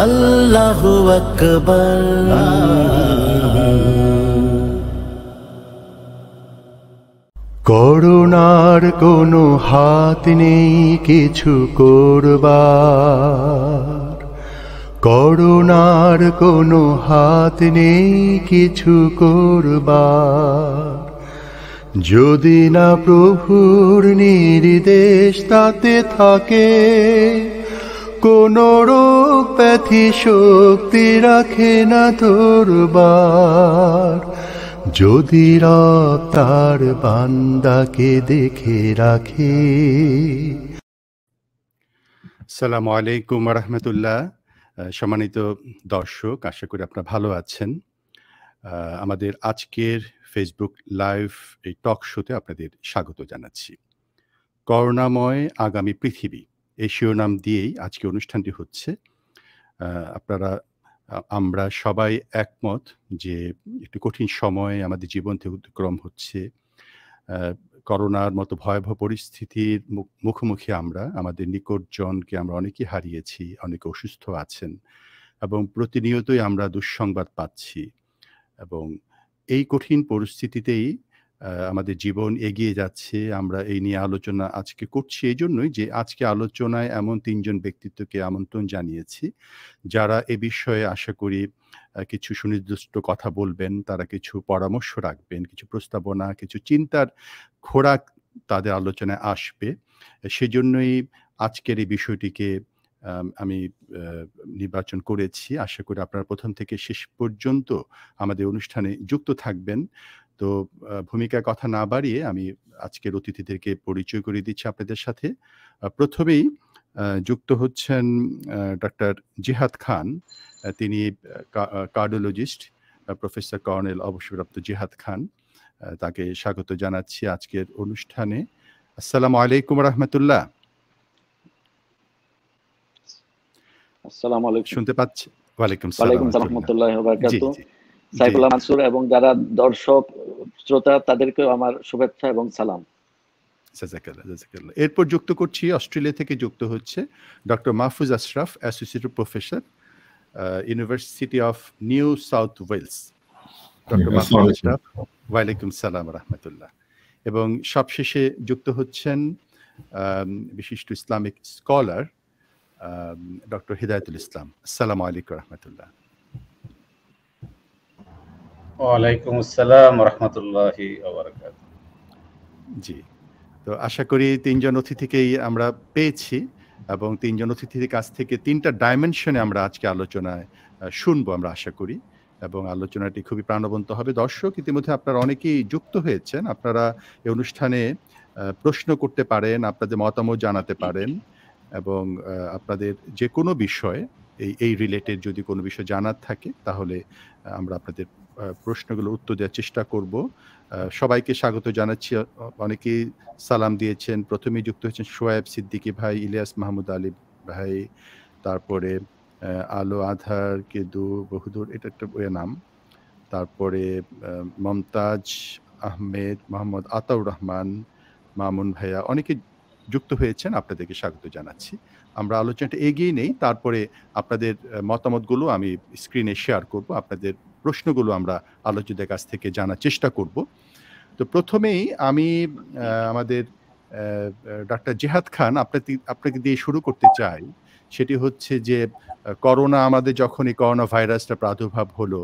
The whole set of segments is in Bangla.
আল্লাহু আকবার। করুণার কোনো হাত নেই কিছু করবার, করুণার কোনো হাত নেই কিছু করবার, যদি না প্রভুর নির্দেশ তাতে থাকে। কোন রোগ ব্যাধি শক্তি রাখে না ধরবার, যদি রব তার বান্দাকে দেখে রাখে। আসসালামু আলাইকুম ওয়া রাহমাতুল্লাহ। সম্মানিত দর্শক, আশা করি আপনারা ভালো আছেন। আমাদের আজকের ফেসবুক লাইভ এই টক শোতে আপনাদের স্বাগত জানাচ্ছি। করুণাময় আগামী পৃথিবী এই শিরোনাম দিয়েই আজকে অনুষ্ঠানটি হচ্ছে। আমরা সবাই একমত যে একটি কঠিন সময় আমাদের জীবন থেকে অতিক্রম হচ্ছে। করোনার মতো ভয়াবহ পরিস্থিতির মুখোমুখি আমরা আমাদের নিকটজনকে আমরা অনেকেই হারিয়েছি, অনেকে অসুস্থ আছেন এবং প্রতিনিয়তই আমরা দুঃসংবাদ পাচ্ছি। এবং এই কঠিন পরিস্থিতিতেই আমাদের জীবন এগিয়ে যাচ্ছে। আমরা এই নিয়ে আলোচনা আজকে করছি এই জন্যই যে আজকে আলোচনায় এমন ৩ জন ব্যক্তিত্বকে আমন্ত্রণ জানিয়েছি, যারা এ বিষয়ে আশা করি কিছু সুনির্দিষ্ট কথা বলবেন, তারা কিছু পরামর্শ রাখবেন, কিছু প্রস্তাবনা, কিছু চিন্তার খোরাক তাদের আলোচনায় আসবে। সেজন্যই আজকের এই বিষয়টিকে আমি নির্বাচন করেছি। আশা করি আপনারা প্রথম থেকে শেষ পর্যন্ত আমাদের অনুষ্ঠানে যুক্ত থাকবেন। তো ভূমিকার কথা না বাড়িয়ে আমি আজকের অতিথিদেরকে পরিচয় করিয়ে দিচ্ছি আপনাদের সাথে। প্রথমেই যুক্ত হচ্ছেন ডক্টর জিহাদ খান। তিনি কার্ডিওলজিস্ট, প্রফেসর কর্নেল অবসরপ্রাপ্ত জিহাদ খান। তাকে স্বাগত জানাচ্ছি আজকের অনুষ্ঠানে। আসসালামু আলাইকুম ওয়া রাহমাতুল্লাহ। আসসালামু আলাইকুম। শুনতে পাচ্ছেন? ওয়ালাইকুম সালাম ওয়া রাহমাতুল্লাহি ওয়া বারাকাতুহু। সাইফুল্লাহ মানসুর এবং যারা দর্শক শ্রোতা তাদেরকেও আমার শুভেচ্ছা এবং সালাম। জাযাকাল্লাহ, জাযাকাল্লাহ। এরপর যুক্ত করছি অস্ট্রেলিয়া থেকে যুক্ত হচ্ছে doctor Mahfuz Ashraf, associate professor, university of New South Wales. Doctor Mahfuz Ashraf, ওয়ালাইকুম সালাম ওয়া রাহমাতুল্লাহ। এবং সবশেষে যুক্ত হচ্ছেন বিশিষ্ট Islamic scholar doctor Hidayatul Islam. আসসালামু আলাইকুম ওয়া রাহমাতুল্লাহ। ওয়ালাইকুম আসসালাম ওয়া রাহমাতুল্লাহি ওয়া বারাকাতুহু। জি, তো আশা করি ৩ জন অতিথিকেই আমরা পেয়েছি এবং ৩ জন অতিথির কাছ থেকে ৩টা ডাইমেনশনে আমরা আজকে আলোচনায় শুনবো আমরা আশা করি, এবং আলোচনাটি খুবই প্রাণবন্ত হবে। দর্শক, ইতিমধ্যে আপনারা অনেকেই যুক্ত হয়েছেন। আপনারা এই অনুষ্ঠানে প্রশ্ন করতে পারেন, আপনাদের মতামত জানাতে পারেন, এবং আপনাদের যে কোনো বিষয়ে এই রিলেটেড যদি কোনো বিষয় জানার থাকে তাহলে আমরা আপনাদের প্রশ্নগুলোর উত্তর দেওয়ার চেষ্টা করব। সবাইকে স্বাগত জানাচ্ছি। অনেকেই সালাম দিয়েছেন। প্রথমেই যুক্ত হয়েছেন সোয়েব সিদ্দিকী ভাই, ইলিয়াস মাহমুদ আলী ভাই, তারপরে আলো আধার কেদু বহুদূর, এটা একটা নাম, তারপরে মমতাজ আহমেদ, মোহাম্মদ আতাউর রহমান, মামুন ভাইয়া, অনেকে যুক্ত হয়েছেন। আপনাদেরকে স্বাগত জানাচ্ছি। আমরা আলোচনাটা এগিয়ে নেই, তারপরে আপনাদের মতামতগুলো আমি স্ক্রিনে শেয়ার করব, আপনাদের প্রশ্নগুলো আমরা আলোচকদের কাছ থেকে জানার চেষ্টা করব। তো প্রথমেই আমি আমাদের ডক্টর জিহাদ খান আপনাকে দিয়ে শুরু করতে চাই। সেটি হচ্ছে যে করোনা, আমাদের যখন এই করোনা ভাইরাসটা প্রাদুর্ভাব হলো,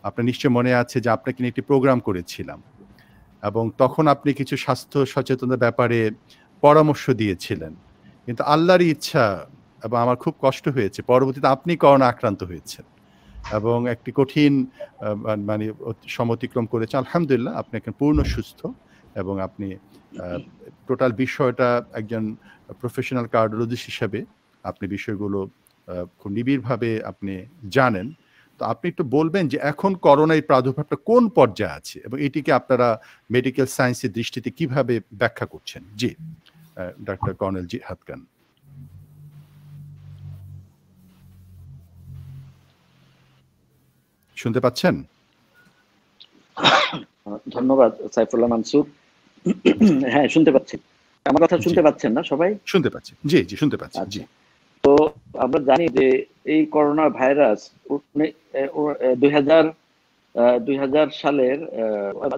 আপনার নিশ্চয় মনে আছে যে আপনাকে নিয়ে একটি প্রোগ্রাম করেছিলাম এবং তখন আপনি কিছু স্বাস্থ্য সচেতনতার ব্যাপারে পরামর্শ দিয়েছিলেন। কিন্তু আল্লাহর ইচ্ছা এবং আমার খুব কষ্ট হয়েছে, পরবর্তীতে আপনি করোনা আক্রান্ত হয়েছেন এবং একটি কঠিন মানে সমতিক্রম করেছেন। আলহামদুলিল্লাহ, আপনি এখন পূর্ণ সুস্থ এবং আপনি টোটাল বিষয়টা একজন প্রফেশনাল কার্ডিওলজিস্ট হিসাবে আপনি বিষয়গুলো খুব নিবিড়ভাবে আপনি জানেন। তো আপনি একটু বলবেন যে এখন করোনা এই প্রাদুর্ভাবটা কোন পর্যায়ে আছে এবং এটিকে আপনারা মেডিকেল সায়েন্সের দৃষ্টিতে কিভাবে ব্যাখ্যা করছেন? জি, ডক্টর কর্নেল জিহাদ খান। শুনতে পাচ্ছেন? ধন্যবাদ সাইফুল্লাহ মানসুর। হ্যাঁ, শুনতে পাচ্ছি। আমার কথা শুনতে পাচ্ছেন না সবাই? শুনতে পাচ্ছি, জি জি শুনতে পাচ্ছি। জি, তো আমরা জানি যে এই করোনা ভাইরাস 2000 সালের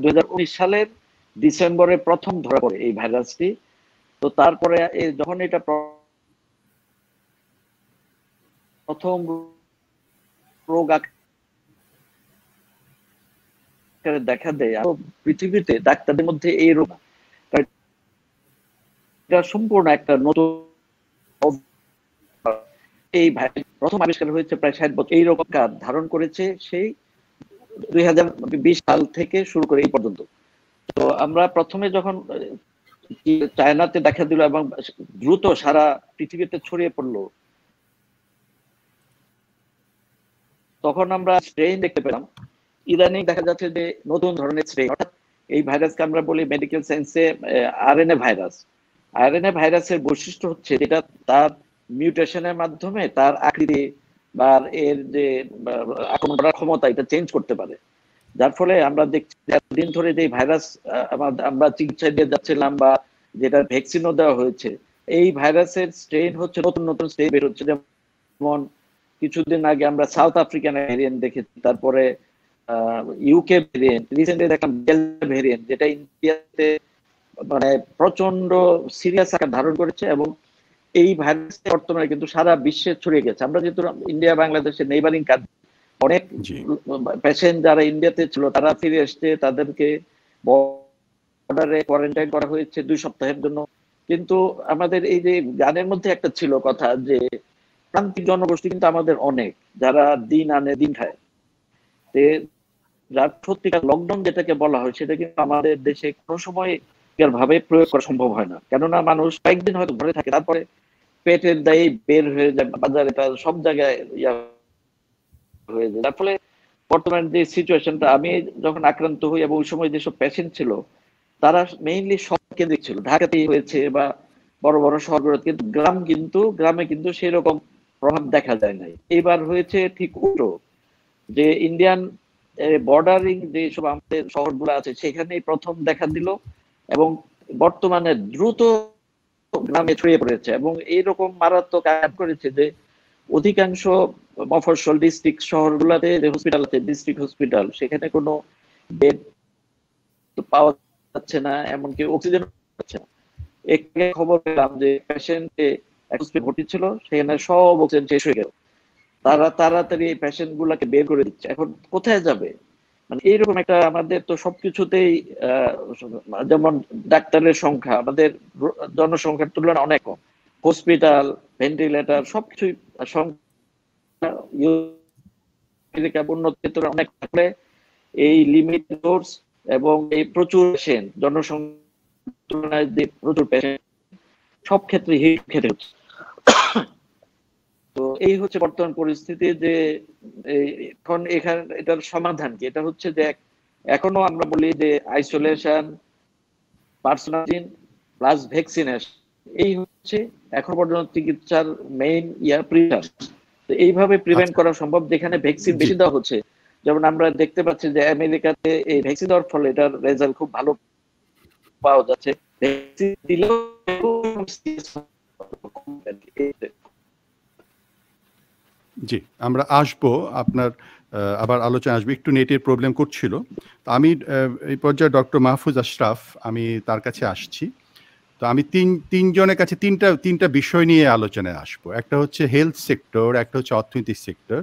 2019 সালের ডিসেম্বরে প্রথম ধরা পড়ে এই ভাইরাসটি। তো তারপরে যখন এটা প্রথম রোগ আকারে দেখা দেয়, পৃথিবীতে ডাক্তারদের মধ্যে এই রোগ এটা সম্পূর্ণ একটা নতুন, এই প্রথম আবিষ্কার হয়েছে প্রায় 60 বছর, এই রোগ ধারণ করেছে সেই 2020 সাল থেকে শুরু করে এই পর্যন্ত। তো আমরা প্রথমে যখন চায়নাতে দেখা দিল এবং দ্রুত সারা পৃথিবীতে ছড়িয়ে পড়লো, তখন আমরা স্ট্রেইন দেখতে পেলাম। ইদানিং দেখা যাচ্ছে যে নতুন ধরনের স্ট্রেইন, অর্থাৎ এই ভাইরাসকে আমরা বলি মেডিকেল সায়েন্সে আরএনএ ভাইরাস। আরএনএ ভাইরাসের বৈশিষ্ট্য হচ্ছে যেটা তার মিউটেশনের মাধ্যমে তার আকৃতি বা এর যে আক্রমণ করার ক্ষমতা এটা চেঞ্জ করতে পারে, যার ফলে আমরা দেখছি এতদিন ধরে যে ভাইরাস আমরা চিকিৎসা দিয়ে যাচ্ছিলাম বা যেটা ভ্যাকসিনও দেওয়া হয়েছে, এই ভাইরাসের স্ট্রেইন হচ্ছে নতুন নতুন স্ট্রেইন বের হচ্ছে। যেমন কিছুদিন আগে আমরা সাউথ আফ্রিকান ভ্যারিয়েন্ট দেখেছি, তারপরে ইউকে ভ্যারিয়েন্ট, রিসেন্টলি দেখলাম ডেল্টা ভ্যারিয়েন্ট, যেটা ইন্ডিয়াতে মানে প্রচন্ড সিরিয়াস আকার ধারণ করেছে এবং এই ভাইরাস বর্তমানে কিন্তু সারা বিশ্বে ছড়িয়ে গেছে। আমরা যেহেতু ইন্ডিয়া বাংলাদেশের নেইবারিং কান্ট্রি, অনেক পেশেন্ট যারা ইন্ডিয়াতে ছিল তারা ফিরে এসছে, তাদেরকে বর্ডারে কোয়ারেন্টাইন করা হয়েছে 2 সপ্তাহের জন্য। কিন্তু আমাদের এই যে গানের মধ্যে একটা ছিল কথা যে প্রান্তিক জনগোষ্ঠী কিন্তু আমাদের অনেক, যারা দিন আনে দিন খায়, যার সত্যিকার লকডাউন যেটাকে বলা হয় সেটা কিন্তু আমাদের দেশে কোনো সময় ভাবে প্রয়োগ করা সম্ভব হয় না। কেননা মানুষ কয়েকদিন হয়তো ঘরে থাকে, তারপরে পেটের দায়ে বের হয়ে যায় বাজারে, তার সব জায়গায় হয়ে যায়। যার ফলে বর্তমান যে সিচুয়েশনটা, আমি যখন আক্রান্ত হই এবং ওই সময় যেসব পেশেন্ট ছিল তারা মেইনলি শহর কেন্দ্রিক ছিল, ঢাকাতেই হয়েছে বা বড় বড় শহরগুলো, কিন্তু গ্রামে কিন্তু সেই রকম প্রভাব দেখা যায় নাই। এবার হয়েছে ঠিক উল্টো, যে ইন্ডিয়ান বর্ডারিং যে সব আমাদের শহরগুলো আছে সেখানেই প্রথম দেখা দিল এবং বর্তমানে দ্রুত গ্রামে ছড়িয়ে পড়েছে এবং এইরকম মারাত্মক আঘাত করেছে যে অধিকাংশ মফস্বল ডিস্ট্রিক্ট শহরগুলোতে যে হসপিটাল আছে, ডিস্ট্রিক্ট হসপিটাল, সেখানে কোনো বেড পাওয়া যাচ্ছে না, এমনকি অক্সিজেন পাচ্ছে না। একটু খবর পেলাম যে পেশেন্টে ভর্তি ছিল, সেখানে সব অক্সিজেন শেষ হয়ে গেল। তারা তাড়াতাড়ি এই পেশেন্ট গুলাকে বের করে দিচ্ছে। এখন কোথায় যাবে? মানে এইরকম একটা, আমাদের তো সবকিছুতেই যেমন ডাক্তারের সংখ্যা আমাদের জনসংখ্যার তুলনায় অনেক কম, হসপিটাল, ভেন্টিলেটর সবকিছুই উন্নতির তুলনায় অনেক থাকলে এই লিমিট সোর্স এবং এই প্রচুর পেশেন্ট, জনসংখ্যার তুলনায় যে প্রচুর পেশেন্ট, সব ক্ষেত্রে হিট খেতে হচ্ছে। তো এই হচ্ছে বর্তমান পরিস্থিতি। যে এখন এখানে এটার সমাধান কি? এটা হচ্ছে যে এখনো আমরা বলি যে আইসোলেশন, পার্সোনালিন প্লাস ভ্যাকসিনেশন, এই হচ্ছে এখন পর্যন্ত চিকিৎসার মেইন প্রিভেনশন। তো এইভাবে প্রিভেন্ট করা সম্ভব যেখানে ভ্যাকসিন বেশি দেওয়া হচ্ছে। যেমন আমরা দেখতে পাচ্ছি যে আমেরিকাতে এই ভ্যাকসিন দেওয়ার ফলে এটার রেজাল্ট খুব ভালো পাওয়া যাচ্ছে। ভ্যাকসিন দিলেও জি, আমরা আসবো আপনার আবার আলোচনা আসবে, একটু নেটের প্রবলেম করছিল। তো আমি এই পর্যায়ে ডক্টর মাহফুজ আশরাফ, আমি তার কাছে আসছি। তো আমি তিনজনের কাছে তিনটা বিষয় নিয়ে আলোচনায় আসবো। একটা হচ্ছে হেলথ সেক্টর, একটা হচ্ছে অর্থনৈতিক সেক্টর,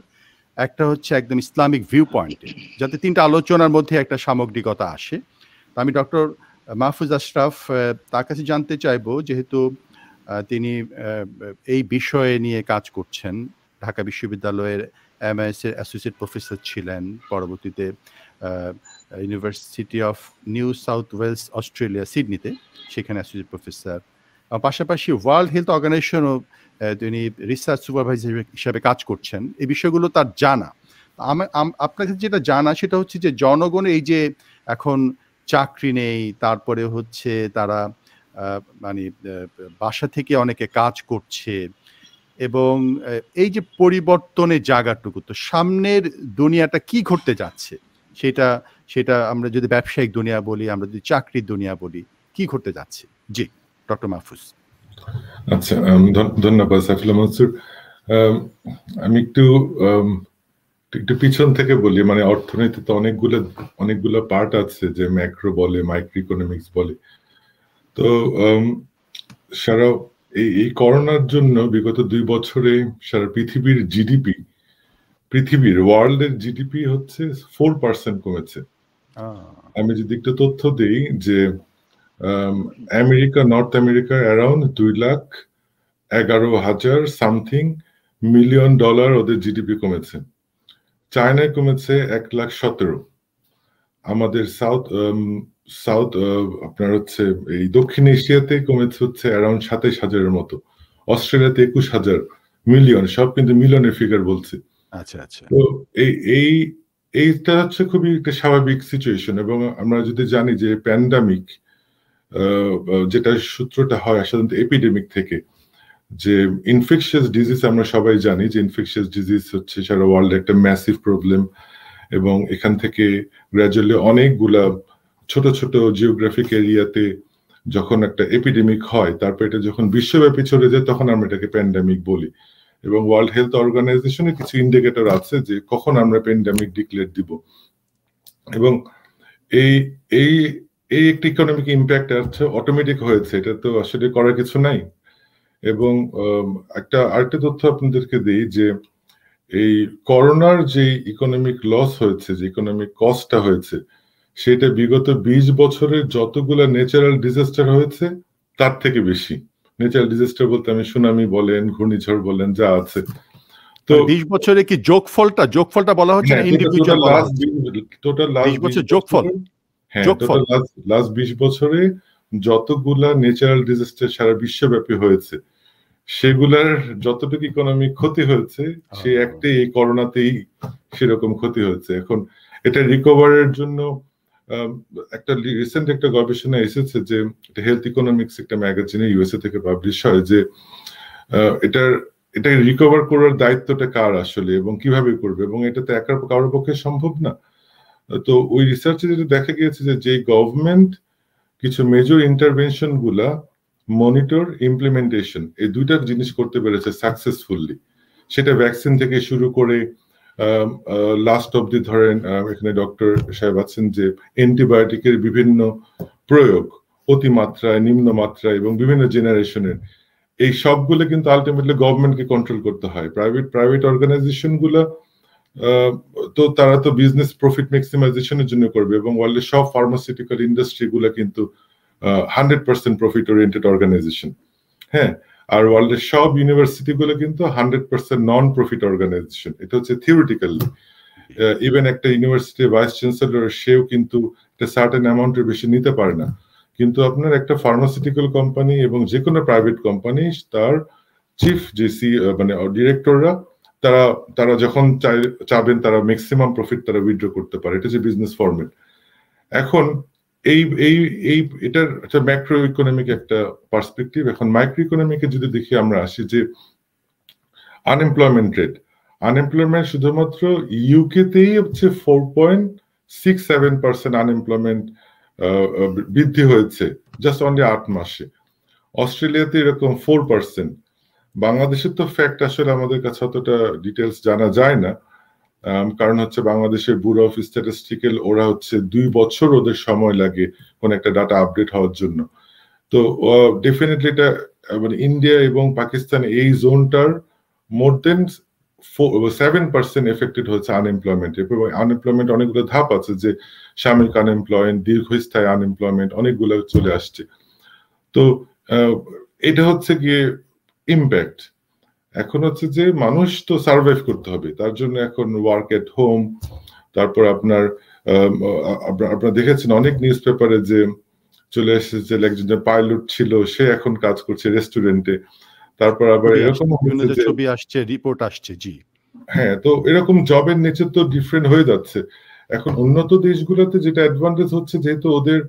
একটা হচ্ছে একদম ইসলামিক ভিউ পয়েন্টে, যাতে তিনটা আলোচনার মধ্যে একটা সামগ্রিকতা আসে। তো আমি ডক্টর মাহফুজ আশরাফ তার কাছে জানতে চাইবো, যেহেতু তিনি এই বিষয়ে নিয়ে কাজ করছেন, ঢাকা বিশ্ববিদ্যালয়ের এমএস এর অ্যাসোসিয়েট প্রফেসর ছিলেন, পরবর্তীতে university of New South Wales Australia সিডনিতে সেখানে অ্যাসোসিয়েট প্রফেসর, পাশাপাশি ওয়ার্ল্ড হেলথ অর্গানাইজেশনও তিনি রিসার্চ সুপারভাইজার হিসাবে কাজ করছেন। এই বিষয়গুলো তার জানা। আপনার কাছে যেটা জানা সেটা হচ্ছে যে জনগণের এই যে এখন চাকরি নেই, তারপরে হচ্ছে তারা মানে বাসা থেকে অনেকে কাজ করছে, এবং এই যে পরিবর্তনের জায়গাটুকু, তো সামনের দুনিয়াটা কি ঘটতে যাচ্ছে সেটা আমরা যদি ব্যবসায়িক দুনিয়া বলি, আমরা যদি চাকরির দুনিয়া বলি, কি ঘটতে যাচ্ছে? জি ডক্টর মাহফুজ। আচ্ছা, ধন্যবাদ সাইফুল্লাহ মনসুর। আম, আমি একটু একটু পিছন থেকে বলি, মানে অর্থনীতিতে অনেকগুলো পার্ট আছে, যে ম্যাক্রো বলে, মাইক্রো ইকোনমিক্স বলে। তো সারা এই করোনার জন্য বিগত 2 বছরে সারা পৃথিবীর ওয়ার্ল্ডের জিডিপি হচ্ছে 4% কমেছে। আমি যদি একটু তথ্য দিই যে north America around 2,11,000 something million dollar ওদের জিডিপি কমেছে। চায়নায় কমেছে 1,17,000। আমাদের সাউথ আপনার হচ্ছে এই দক্ষিণ এশিয়াতে কমেছে হচ্ছে অ্যারাউন্ড 27,000-এর মতো। অস্ট্রেলিয়াতে 21,000 মিলিয়ন, সব কিন্তু মিলিয়নের ফিগার বলছে। আচ্ছা আচ্ছা। তো এইটা হচ্ছে খুবই একটা স্বাভাবিক সিচুয়েশন। এবং আমরা যদি জানি যে প্যান্ডামিক যেটা সূত্রটা হয় সাধারণত এপিডেমিক থেকে, যে ইনফেকশিয়াস ডিজিজ, আমরা সবাই জানি যে ইনফেকশিয়াস ডিজিজ হচ্ছে সারা ওয়ার্ল্ডে একটা ম্যাসিভ প্রবলেম। এবং এখান থেকে গ্র্যাজুয়ালি অনেকগুলা ছোট ছোট জিওগ্রাফিক এরিয়াতে যখন একটা এপিডেমিক হয়, তারপর এটা যখন বিশ্বব্যাপী ছড়ে যায়, তখন আমরা এটাকে প্যান্ডামিক বলি। এবং ওয়ার্ল্ড হেলথ অর্গানাইজেশনের কিছু ইন্ডিকেটর আছে যে কখন আমরা প্যান্ডামিক ডিক্লেয়ার দিব। এবং এই এই এই একটা ইকোনমিক ইম্প্যাক্ট আছে, অটোমেটিক হয়েছে, এটা তো আসলে করার কিছু নাই। এবং আরেকটা তথ্য আপনাদেরকে দিই যে এই করোনার যে ইকোনমিক লস হয়েছে, যে ইকোনমিক কস্টটা হয়েছে, সেটা বিগত 20 বছরের যতগুলা ন্যাচারাল ডিজাস্টার হয়েছে তার থেকে বেশি। ন্যাচারাল ডিজাস্টার বলতে আমি সুনামি বলেন, ঘূর্ণিঝড় বলেন, যা আছে। তো 20 বছরে কি যোগফলটা বলা হচ্ছে না ইন্ডিভিজুয়াল বলা হচ্ছে? টোটাল লাস্ট 20 বছর যোগফল। হ্যাঁ, টোটাল লাস্ট 20 বছরে যতগুলা ন্যাচারাল ডিজাস্টার সারা বিশ্বব্যাপী হয়েছে, সেগুলার যতটুকু ইকোনমিক ক্ষতি হয়েছে, সে একটাই এই করোনাতেই সেরকম ক্ষতি হয়েছে। এখন এটা রিকভারের জন্য একটা রিসেন্ট একটা গবেষণা এসেছে, যে হেলথ ইকোনমিক্স একটা ম্যাগাজিনে ইউএসএ থেকে পাবলিশ হয়, যে এটা রিকভার করার দায়িত্বটা কার আসলে এবং কিভাবে করবে, এবং এটা তো কারোর পক্ষে সম্ভব না। তো ওই রিসার্চে যেটা দেখা গিয়েছে যে গভর্নমেন্ট কিছু মেজর ইন্টারভেনশন গুলা মনিটর, ইমপ্লিমেন্টেশন, এই দুইটা জিনিস করতে পেরেছে সাকসেসফুলি। সেটা ভ্যাকসিন থেকে শুরু করে লাস্ট অব্দি ধরেন, এখানে ডক্টর সাহেব আছেন, যে অ্যান্টিবায়োটিকের বিভিন্ন প্রয়োগ, অতিমাত্রায়, নিম্নমাত্রায় এবং বিভিন্ন জেনারেশনের, এই সবগুলো কিন্তু আলটিমেটলি গভর্নমেন্টকে কন্ট্রোল করতে হয়। প্রাইভেট অর্গানাইজেশন গুলা তো তারা তো বিজনেস প্রফিট ম্যাক্সিমাইজেশনের জন্য করবে, এবং ওয়ার্ল্ডের সব ফার্মাসিউটিক্যাল ইন্ডাস্ট্রি গুলা কিন্তু 100% প্রফিট ওরিয়েন্টেড অর্গানাইজেশন। হ্যাঁ, আর ওয়ার্ল্ডের সব ইউনিভার্সিটি গুলো কিন্তু 100% নন প্রফিট অর্গানাইজেশন। এটা হচ্ছে থিওরিটিক্যালি। ইভেন একটা ইউনিভার্সিটির ভাইস চ্যান্সেলর, সেও কিন্তু একটা সার্টেন অ্যামাউন্টের বেশি নিতে পারে না। কিন্তু আপনার একটা ফার্মাসিউটিক্যাল কোম্পানি এবং যে কোনো প্রাইভেট কোম্পানি, তার চিফ যে মানে ডিরেক্টররা, তারা যখন চাবেন, তারা ম্যাক্সিমাম প্রফিট তারা উইথড্র করতে পারে। এটা যে বিজনেস ফরম্যাট। এখন এটার একটা ম্যাক্রো ইকোনমিক একটা পার্সপেক্টিভ। এখন মাইক্রো ইকোনমিকে যদি দেখি, আমরা আসি যে আনএমপ্লয়মেন্ট শুধুমাত্র ইউকেতেই হচ্ছে 4.67% আনএমপ্লয়মেন্ট বৃদ্ধি হয়েছে জাস্ট অনলি 8 মাসে। অস্ট্রেলিয়াতে এরকম 4%। বাংলাদেশের তো ফ্যাক্ট আসলে আমাদের কাছে অতটা ডিটেলস জানা যায় না, কারণ হচ্ছে বাংলাদেশের ব্যুরো অফ স্ট্যাটিস্টিক্যাল, ওরা হচ্ছে 2 বছর ওদের সময় লাগে কোন একটা ডাটা আপডেট হওয়ার জন্য। তো ডেফিনেটলি এটা মানে ইন্ডিয়া এবং পাকিস্তান এই জোনটার মোর দেন 7% এফেক্টেড হচ্ছে আনএমপ্লয়মেন্ট। এবং আনএমপ্লয়মেন্ট অনেকগুলো ধাপ আছে, যে সাময়িক আনএমপ্লয়মেন্ট, দীর্ঘস্থায়ী আনএমপ্লয়মেন্ট, অনেকগুলো চলে আসছে। তো এটা হচ্ছে গিয়ে ইম্প্যাক্ট। এখন হচ্ছে যে মানুষ তো সার্ভাইভ করতে হবে, তার জন্য এখন ওয়ার্ক এট হোম। তারপর আপনারা দেখেছেন অনেক নিউজ পেপারে যে চলে এসেছে, একজন পাইলট ছিল, সে এখন কাজ করছে রেস্টুরেন্টে। তারপর আবার এরকম ছবি আসছে, রিপোর্ট আসছে। জি হ্যাঁ, তো এরকম জবের নেচার তো ডিফারেন্ট হয়ে যাচ্ছে। এখন উন্নত দেশগুলোতে যেটা অ্যাডভান্টেজ হচ্ছে, যেহেতু ওদের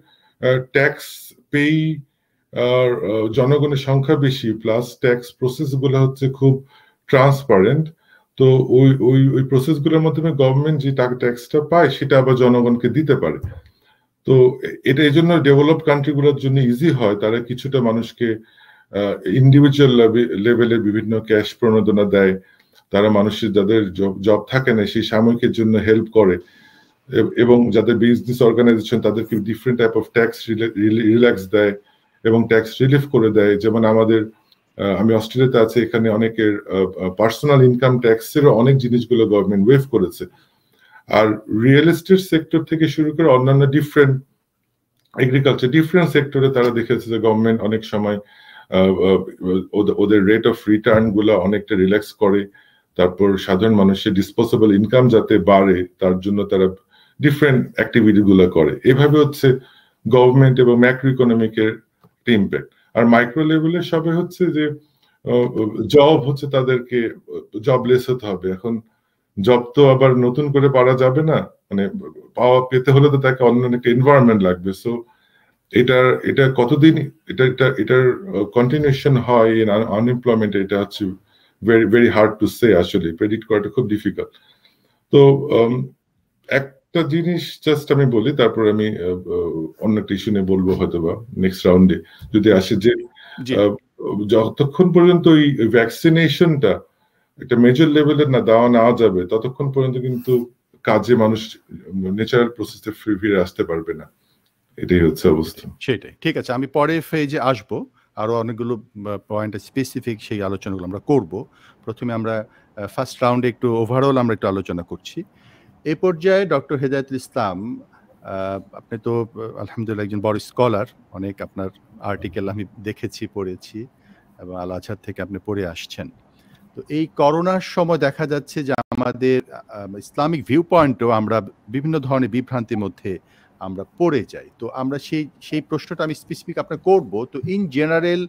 ট্যাক্স পেই আর জনগণের সংখ্যা বেশি, প্লাস ট্যাক্স প্রসেস গুলো হচ্ছে খুব ট্রান্সপারেন্ট। তো ওই প্রসেস গুলোর মাধ্যমে গভর্নমেন্ট যে ট্যাক্সটা পায়, সেটা আবার জনগণকে দিতে পারে। তো এটা এই জন্য ডেভেলপ কান্ট্রি গুলোর জন্য ইজি হয়, তারা কিছুটা মানুষকে ইন্ডিভিজুয়াল লেভেলে বিভিন্ন ক্যাশ প্রণোদনা দেয়, তারা মানুষের যাদের জব থাকে না সেই সাময়িকের জন্য হেল্প করে, এবং যাদের বিজনেস অর্গানাইজেশন তাদেরকে different type of tax relax দেয় এবং ট্যাক্স রিলিফ করে দেয়। যেমন আমাদের আমি অস্ট্রেলিয়াতে আছি, এখানে অনেকের পার্সোনাল ইনকাম ট্যাক্সেরও অনেক জিনিসগুলো গভর্নমেন্ট ওয়েভ করেছে। আর রিয়েল এস্টেট সেক্টর থেকে শুরু করে অন্যান্য ডিফারেন্ট এগ্রিকালচার ডিফারেন্ট সেক্টরে তারা দেখেছে যে গভর্নমেন্ট অনেক সময় ওদের রেট অফ রিটার্ন গুলো অনেকটা রিল্যাক্স করে। তারপর সাধারণ মানুষের ডিসপোজেবল ইনকাম যাতে বাড়ে তার জন্য তারা ডিফারেন্ট অ্যাক্টিভিটি গুলো করে। এভাবে হচ্ছে গভর্নমেন্ট এবং ম্যাক্রো ইকোনমিকের ইম্প্যাক্ট। আর মাইক্রো লেভেলে সবে হচ্ছে যে জব হচ্ছে তাদেরকে জবলেস হতে হবে। এখন জব তো আবার নতুন করে পাওয়া যাবে না, মানে পেতে হলে তো তাকে অন্য একটা এনভায়রনমেন্ট লাগবে। সো এটা কতদিন এটার কন্টিনিউশন হয় আনএমপ্লয়মেন্ট, এটা হচ্ছে very very hard to say, আসলে প্রেডিক্ট করাটা খুব ডিফিকাল্ট। তো একটা জিনিস জাস্ট আমি বলি, তারপর আমি অন্য একটা ইস্যু নিয়ে বলবো হয়তো বা নেক্সট রাউন্ডে যদি আসে, যে যতক্ষণ পর্যন্ত এই ভ্যাকসিনেশনটা একটা মেজর লেভেলে না নেওয়া যাবে ততক্ষণ পর্যন্ত কিন্তু কাজে মানুষ ন্যাচারাল প্রসেসে ফিরে আসতে পারবে না। এটাই হচ্ছে অবস্থা। সেটাই, ঠিক আছে। আমি পরে ফেজে আসবো, আরো অনেকগুলো পয়েন্ট স্পেসিফিক সেই আলোচনাগুলো আমরা করব। প্রথমে আমরা ফার্স্ট রাউন্ডে একটু ওভারঅল আমরা একটু আলোচনা করছি। এই পর্যায়ে ডক্টর হেদায়েতুল ইসলাম, আপনি তো আলহামদুলিল্লাহ একজন বড় স্কলার, অনেক আপনার আর্টিকেল আমি দেখেছি, পড়েছি, এবং আল আজহার থেকে আপনি পড়ে আসছেন। তো এই করোনার সময় দেখা যাচ্ছে যে আমাদের ইসলামিক ভিউ পয়েন্টও আমরা বিভিন্ন ধরনের বিভ্রান্তির মধ্যে আমরা পড়ে যাই। তো আমরা সেই প্রশ্নটা আমি স্পেসিফিক আপনার করব। তো ইন জেনারেল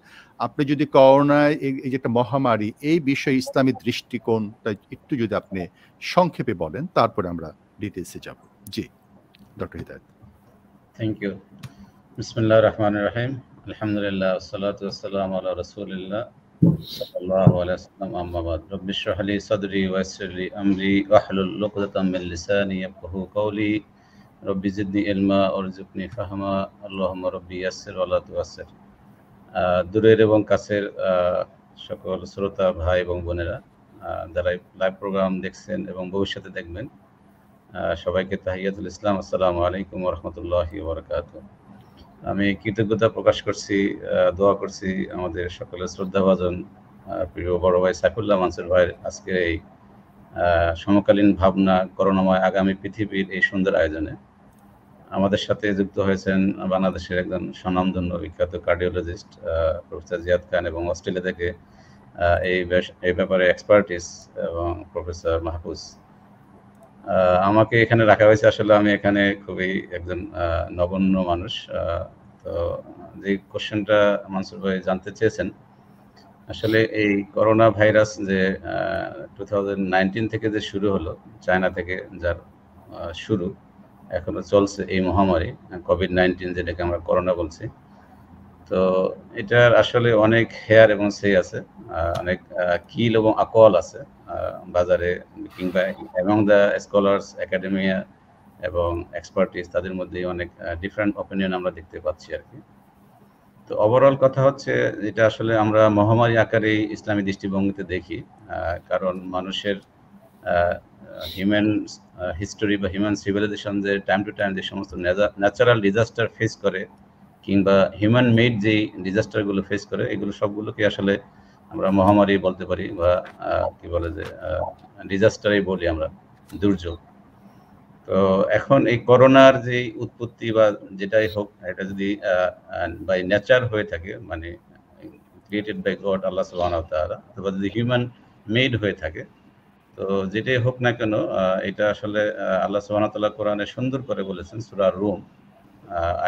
আপনি যদি করোনায় এই যে একটা মহামারী, এই বিষয়ে ইসলামী দৃষ্টিকোণটা একটু যদি আপনি সংক্ষেপে বলেন, তারপরে আমরা ডিটেলসে যাব। জি ডক্টর হিদায়াত। Thank you. বিসমিল্লাহির রহমানির রহিম। আলহামদুলিল্লাহ ওয়াসসালাতু ওয়াসসালামু আলা রাসূলিল্লাহ সাল্লাল্লাহু আলাইহি ওয়াসাল্লাম। আম্মা বাদ। রব্বি ইশরাহ লি সাদরি ওয়া ইয়াসসির লি আমরি ওয়াহলুল উকদাতাম মিন লিসানি ইয়াফকাহু কওলি রব্বি জিদনি ইলমা ওয়ারযুকনি ফাহমা আল্লাহুম্মা রব্বি ইয়াসসির ওয়া লা তুয়াসসির। দূরের এবং কাছের সকল শ্রোতা ভাই এবং বোনেরা যারা লাইভ প্রোগ্রাম দেখছেন এবং ভবিষ্যতে দেখবেন, সবাইকে তাহিয়াতুল ইসলাম, আসসালামু আলাইকুম ওয়া রাহমাতুল্লাহি ওয়া বারাকাতুহু। আমি কৃতজ্ঞতা প্রকাশ করছি, দোয়া করছি আমাদের সকলের শ্রদ্ধাভাজন প্রিয় বড় ভাই সাইফুল্লাহ মানসুর ভাইয়ের আজকে এই সমকালীন ভাবনা করোনাময় আগামী পৃথিবীর এই সুন্দর আয়োজনে। আমাদের সাথে যুক্ত হয়েছেন বাংলাদেশের একজন স্বনামধন্য বিখ্যাত কার্ডিওলজিস্ট প্রফেসর জিয়াদ খান, এবং অস্ট্রেলিয়া থেকে এই ব্যাপারে এক্সপার্টিস এবং প্রফেসর মাহফুজ। আমাকে এখানে রাখা হয়েছে, আসলে আমি এখানে খুবই একজন নগণ্য মানুষ। তো যে কোশ্চেনটা মানসুর ভাই জানতে চেয়েছেন, আসলে এই করোনা ভাইরাস যে 2019 থেকে যে শুরু হলো, চায়না থেকে যার শুরু, এখনো চলছে এই মহামারী কোভিড-19, যেটাকে আমরা করোনা বলছি। তো এটার আসলে অনেক হেয়ার এবং সে আছে, অনেক কিল এবং আকল আছে বাজারে, কিংবা অ্যামং দ্য স্কলার্স, একাডেমিয়া এবং এক্সপার্টিস, তাদের মধ্যে অনেক ডিফারেন্ট অপিনিয়ন আমরা দেখতে পাচ্ছি আর কি। তো ওভারঅল কথা হচ্ছে, এটা আসলে আমরা মহামারী আকারে ইসলামী দৃষ্টিভঙ্গিতে দেখি, কারণ মানুষের হিউম্যান হিস্টোরি বা হিউম্যান সিভিলাইজেশন যে টাইম টু টাইম যে সমস্ত ন্যাচারাল ডিজাস্টার ফেস করে, কিংবা হিউম্যান মেড যে ডিজাস্টারগুলো ফেস করে, এগুলো সবগুলোকে আসলে আমরা মহামারী বলতে পারি, বা কি বলে যে ডিজাস্টারই বলি আমরা, দুর্যোগ। তো এখন এই করোনার যে উৎপত্তি বা যেটাই হোক, এটা যদি বাই নেচার হয়ে থাকে, মানে ক্রিয়েটেড বাই গড আল্লাহ সুবহানাহু ওয়া তাআলা, অথবা যদি হিউম্যান মেড হয়ে থাকে, তো যেটাই হোক না কেন, এটা আসলে আল্লাহ সুবহানাহু ওয়া তাআলা কোরআনে সুন্দর করে বলেছেন। সূরা রুম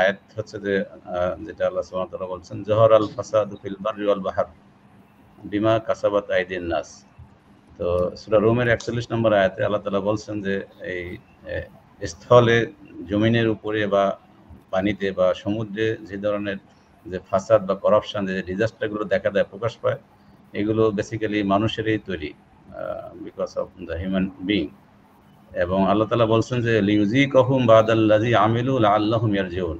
আয়াত হচ্ছে যে, যেটা আল্লাহ সুবহানাহু ওয়া তাআলা বলছেন, জহরাল ফাসাদু ফিল বাররি ওয়াল বাহর বিমা কাসাবাত আইদিন নাস। তো সূরা রুমের 41 নম্বর আয়াতে আল্লাহ তাআলা বলছেন যে, এই স্থলে, জমিনের উপরে বা পানিতে বা সমুদ্রে যে ধরনের যে ফাসাদ বা করাপশন, যে ডিজাস্টারগুলো দেখা দেয়, প্রকাশ পায়, এগুলো বেসিক্যালি মানুষেরই তৈরি, because of the human being. এবং আল্লাহ তাআলা বলছেন যে, লিউযিকাহুম বাদাল্লাযী আমিলু লাআল্লাহুম ইয়ারজিউন।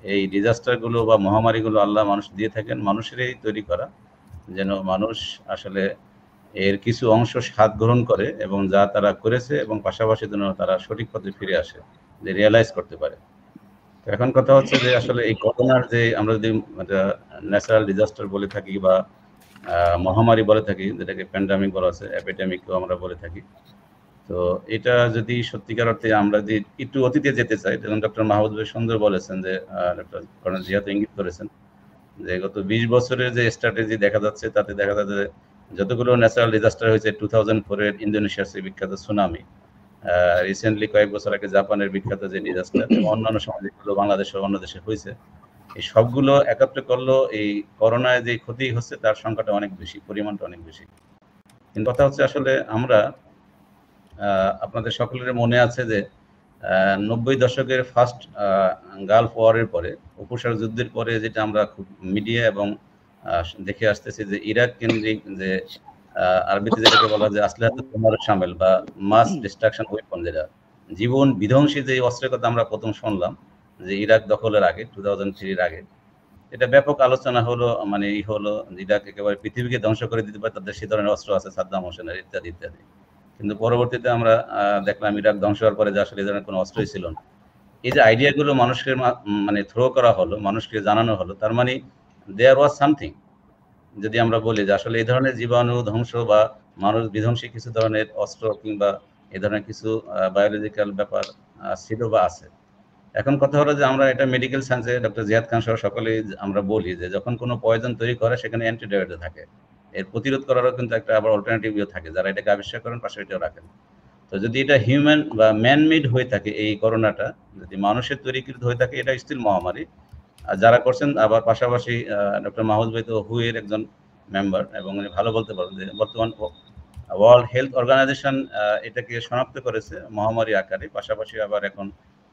এই ডিজাস্টারগুলো বা মহামারীগুলো আল্লাহ মানুষ দিয়ে থাকেন মানুষেরই তৈরি করা, যেন মানুষ আসলে এর কিছু অংশ স্বাদ গ্রহণ করে এবং যা তারা করেছে এবং পাশাপাশি যেন তারা সঠিক পথে ফিরে আসে, যে রিয়েলাইজ করতে পারে। তো এখন কথা হচ্ছে যে আসলে এই করোনার যে আমরা যদি ন্যাচারাল ডিজাস্টার বলে থাকি বা মহামারী বলে থাকি, যেটাকে প্যান্ডামিক বলা আছে, এপিডেমিকও আমরা বলে থাকি, তো এটা যদি সত্যিকার অর্থে আমরা যদি একটু অতীতে যেতে চাই, যেমন ডক্টর মাহমুদ ভাই সুন্দর বলেছেন, যে ডক্টর কর্নেল জিয়াদ ইঙ্গিত করেছেন যে গত 20 বছরের যে স্ট্র্যাটেজি দেখা যাচ্ছে, তাতে দেখা যাচ্ছে যে যতগুলো ন্যাচারাল ডিজাস্টার হয়েছে, 2004-এর ইন্দোনেশিয়ার সেই বিখ্যাত সুনামি, রিসেন্টলি কয়েক বছর আগে জাপানের বিখ্যাত যে ডিজাস্টার, অন্যান্য সময় যেগুলো বাংলাদেশে অন্য দেশে হয়েছে, এই সবগুলো একত্রে করলো এই করোনায় যে ক্ষতি হচ্ছে তার সংখ্যাটা অনেক বেশি, পরিমাণটা অনেক বেশি। কিন্তু কথা হচ্ছে আসলে আমরা আপনাদের সকলের মনে আছে যে 90 দশকের ফার্স্ট গালফ ওয়ারের পরে, উপসাগর যুদ্ধের পরে, যেটা আমরা খুব মিডিয়া এবং দেখে আসতেছি যে ইরাক কেন্দ্রিক যে আরবিতে যেটাকে বলা যায় আসলাহাতুল তোমার শামিল বা মাস ডিস্ট্রাকশন ওয়েপন, যেটা জীবন বিধ্বংসী যে অস্ত্রের কথা আমরা প্রথম শুনলাম যে ইরাক দখলের আগে, 2003-এর আগে, এটা ব্যাপক আলোচনা হলো, মানে হলো ইরাক একেবারে পৃথিবীকে ধ্বংস করে দিতে পারে, তাদের সে ধরনের অস্ত্র আছে, সাদ্দাম হোসেনের ইত্যাদি ইত্যাদি। কিন্তু পরবর্তীতে আমরা দেখলাম ইরাক ধ্বংস হওয়ার পরে যে আসলে এই ধরনের কোনো অস্ত্রই ছিল না। এই যে আইডিয়াগুলো মানুষকে মানে থ্রো করা হলো, মানুষকে জানানো হলো, তার মানে দেয়ার ওয়াজ সামথিং। যদি আমরা বলি যে আসলে এই ধরনের জীবাণু ধ্বংস বা মানুষ বিধ্বংসী কিছু ধরনের অস্ত্র কিংবা এই ধরনের কিছু বায়োলজিক্যাল ব্যাপার ছিল বা আছে। এখন কথা হলো যে আমরা এটা মেডিকেল সায়েন্সে ডক্টর জিয়াদ খান সহ সকলেই আমরা বলি যে যখন কোনো পয়জন তৈরি করে সেখানে অ্যান্টিডোট থাকে, এর প্রতিরোধ করারও কিন্তু একটা আবার অল্টারনেটিভও থাকে, যারা এটাকে আবিষ্কার করেন পাশে এটাও রাখেন। তো যদি এটা হিউম্যান বা ম্যানমেড হয়ে থাকে, এই করোনাটা যদি মানুষের তৈরিকৃত হয়ে থাকে, এটা স্টিল মহামারী। আর যারা করছেন আবার পাশাপাশি ডক্টর মাহমুদ ভাই তো হু এর একজন মেম্বার এবং উনি ভালো বলতে পারবেন যে বর্তমান ওয়ার্ল্ড হেলথ অর্গানাইজেশন এটাকে শনাক্ত করেছে মহামারী আকারে, পাশাপাশি আবার এখন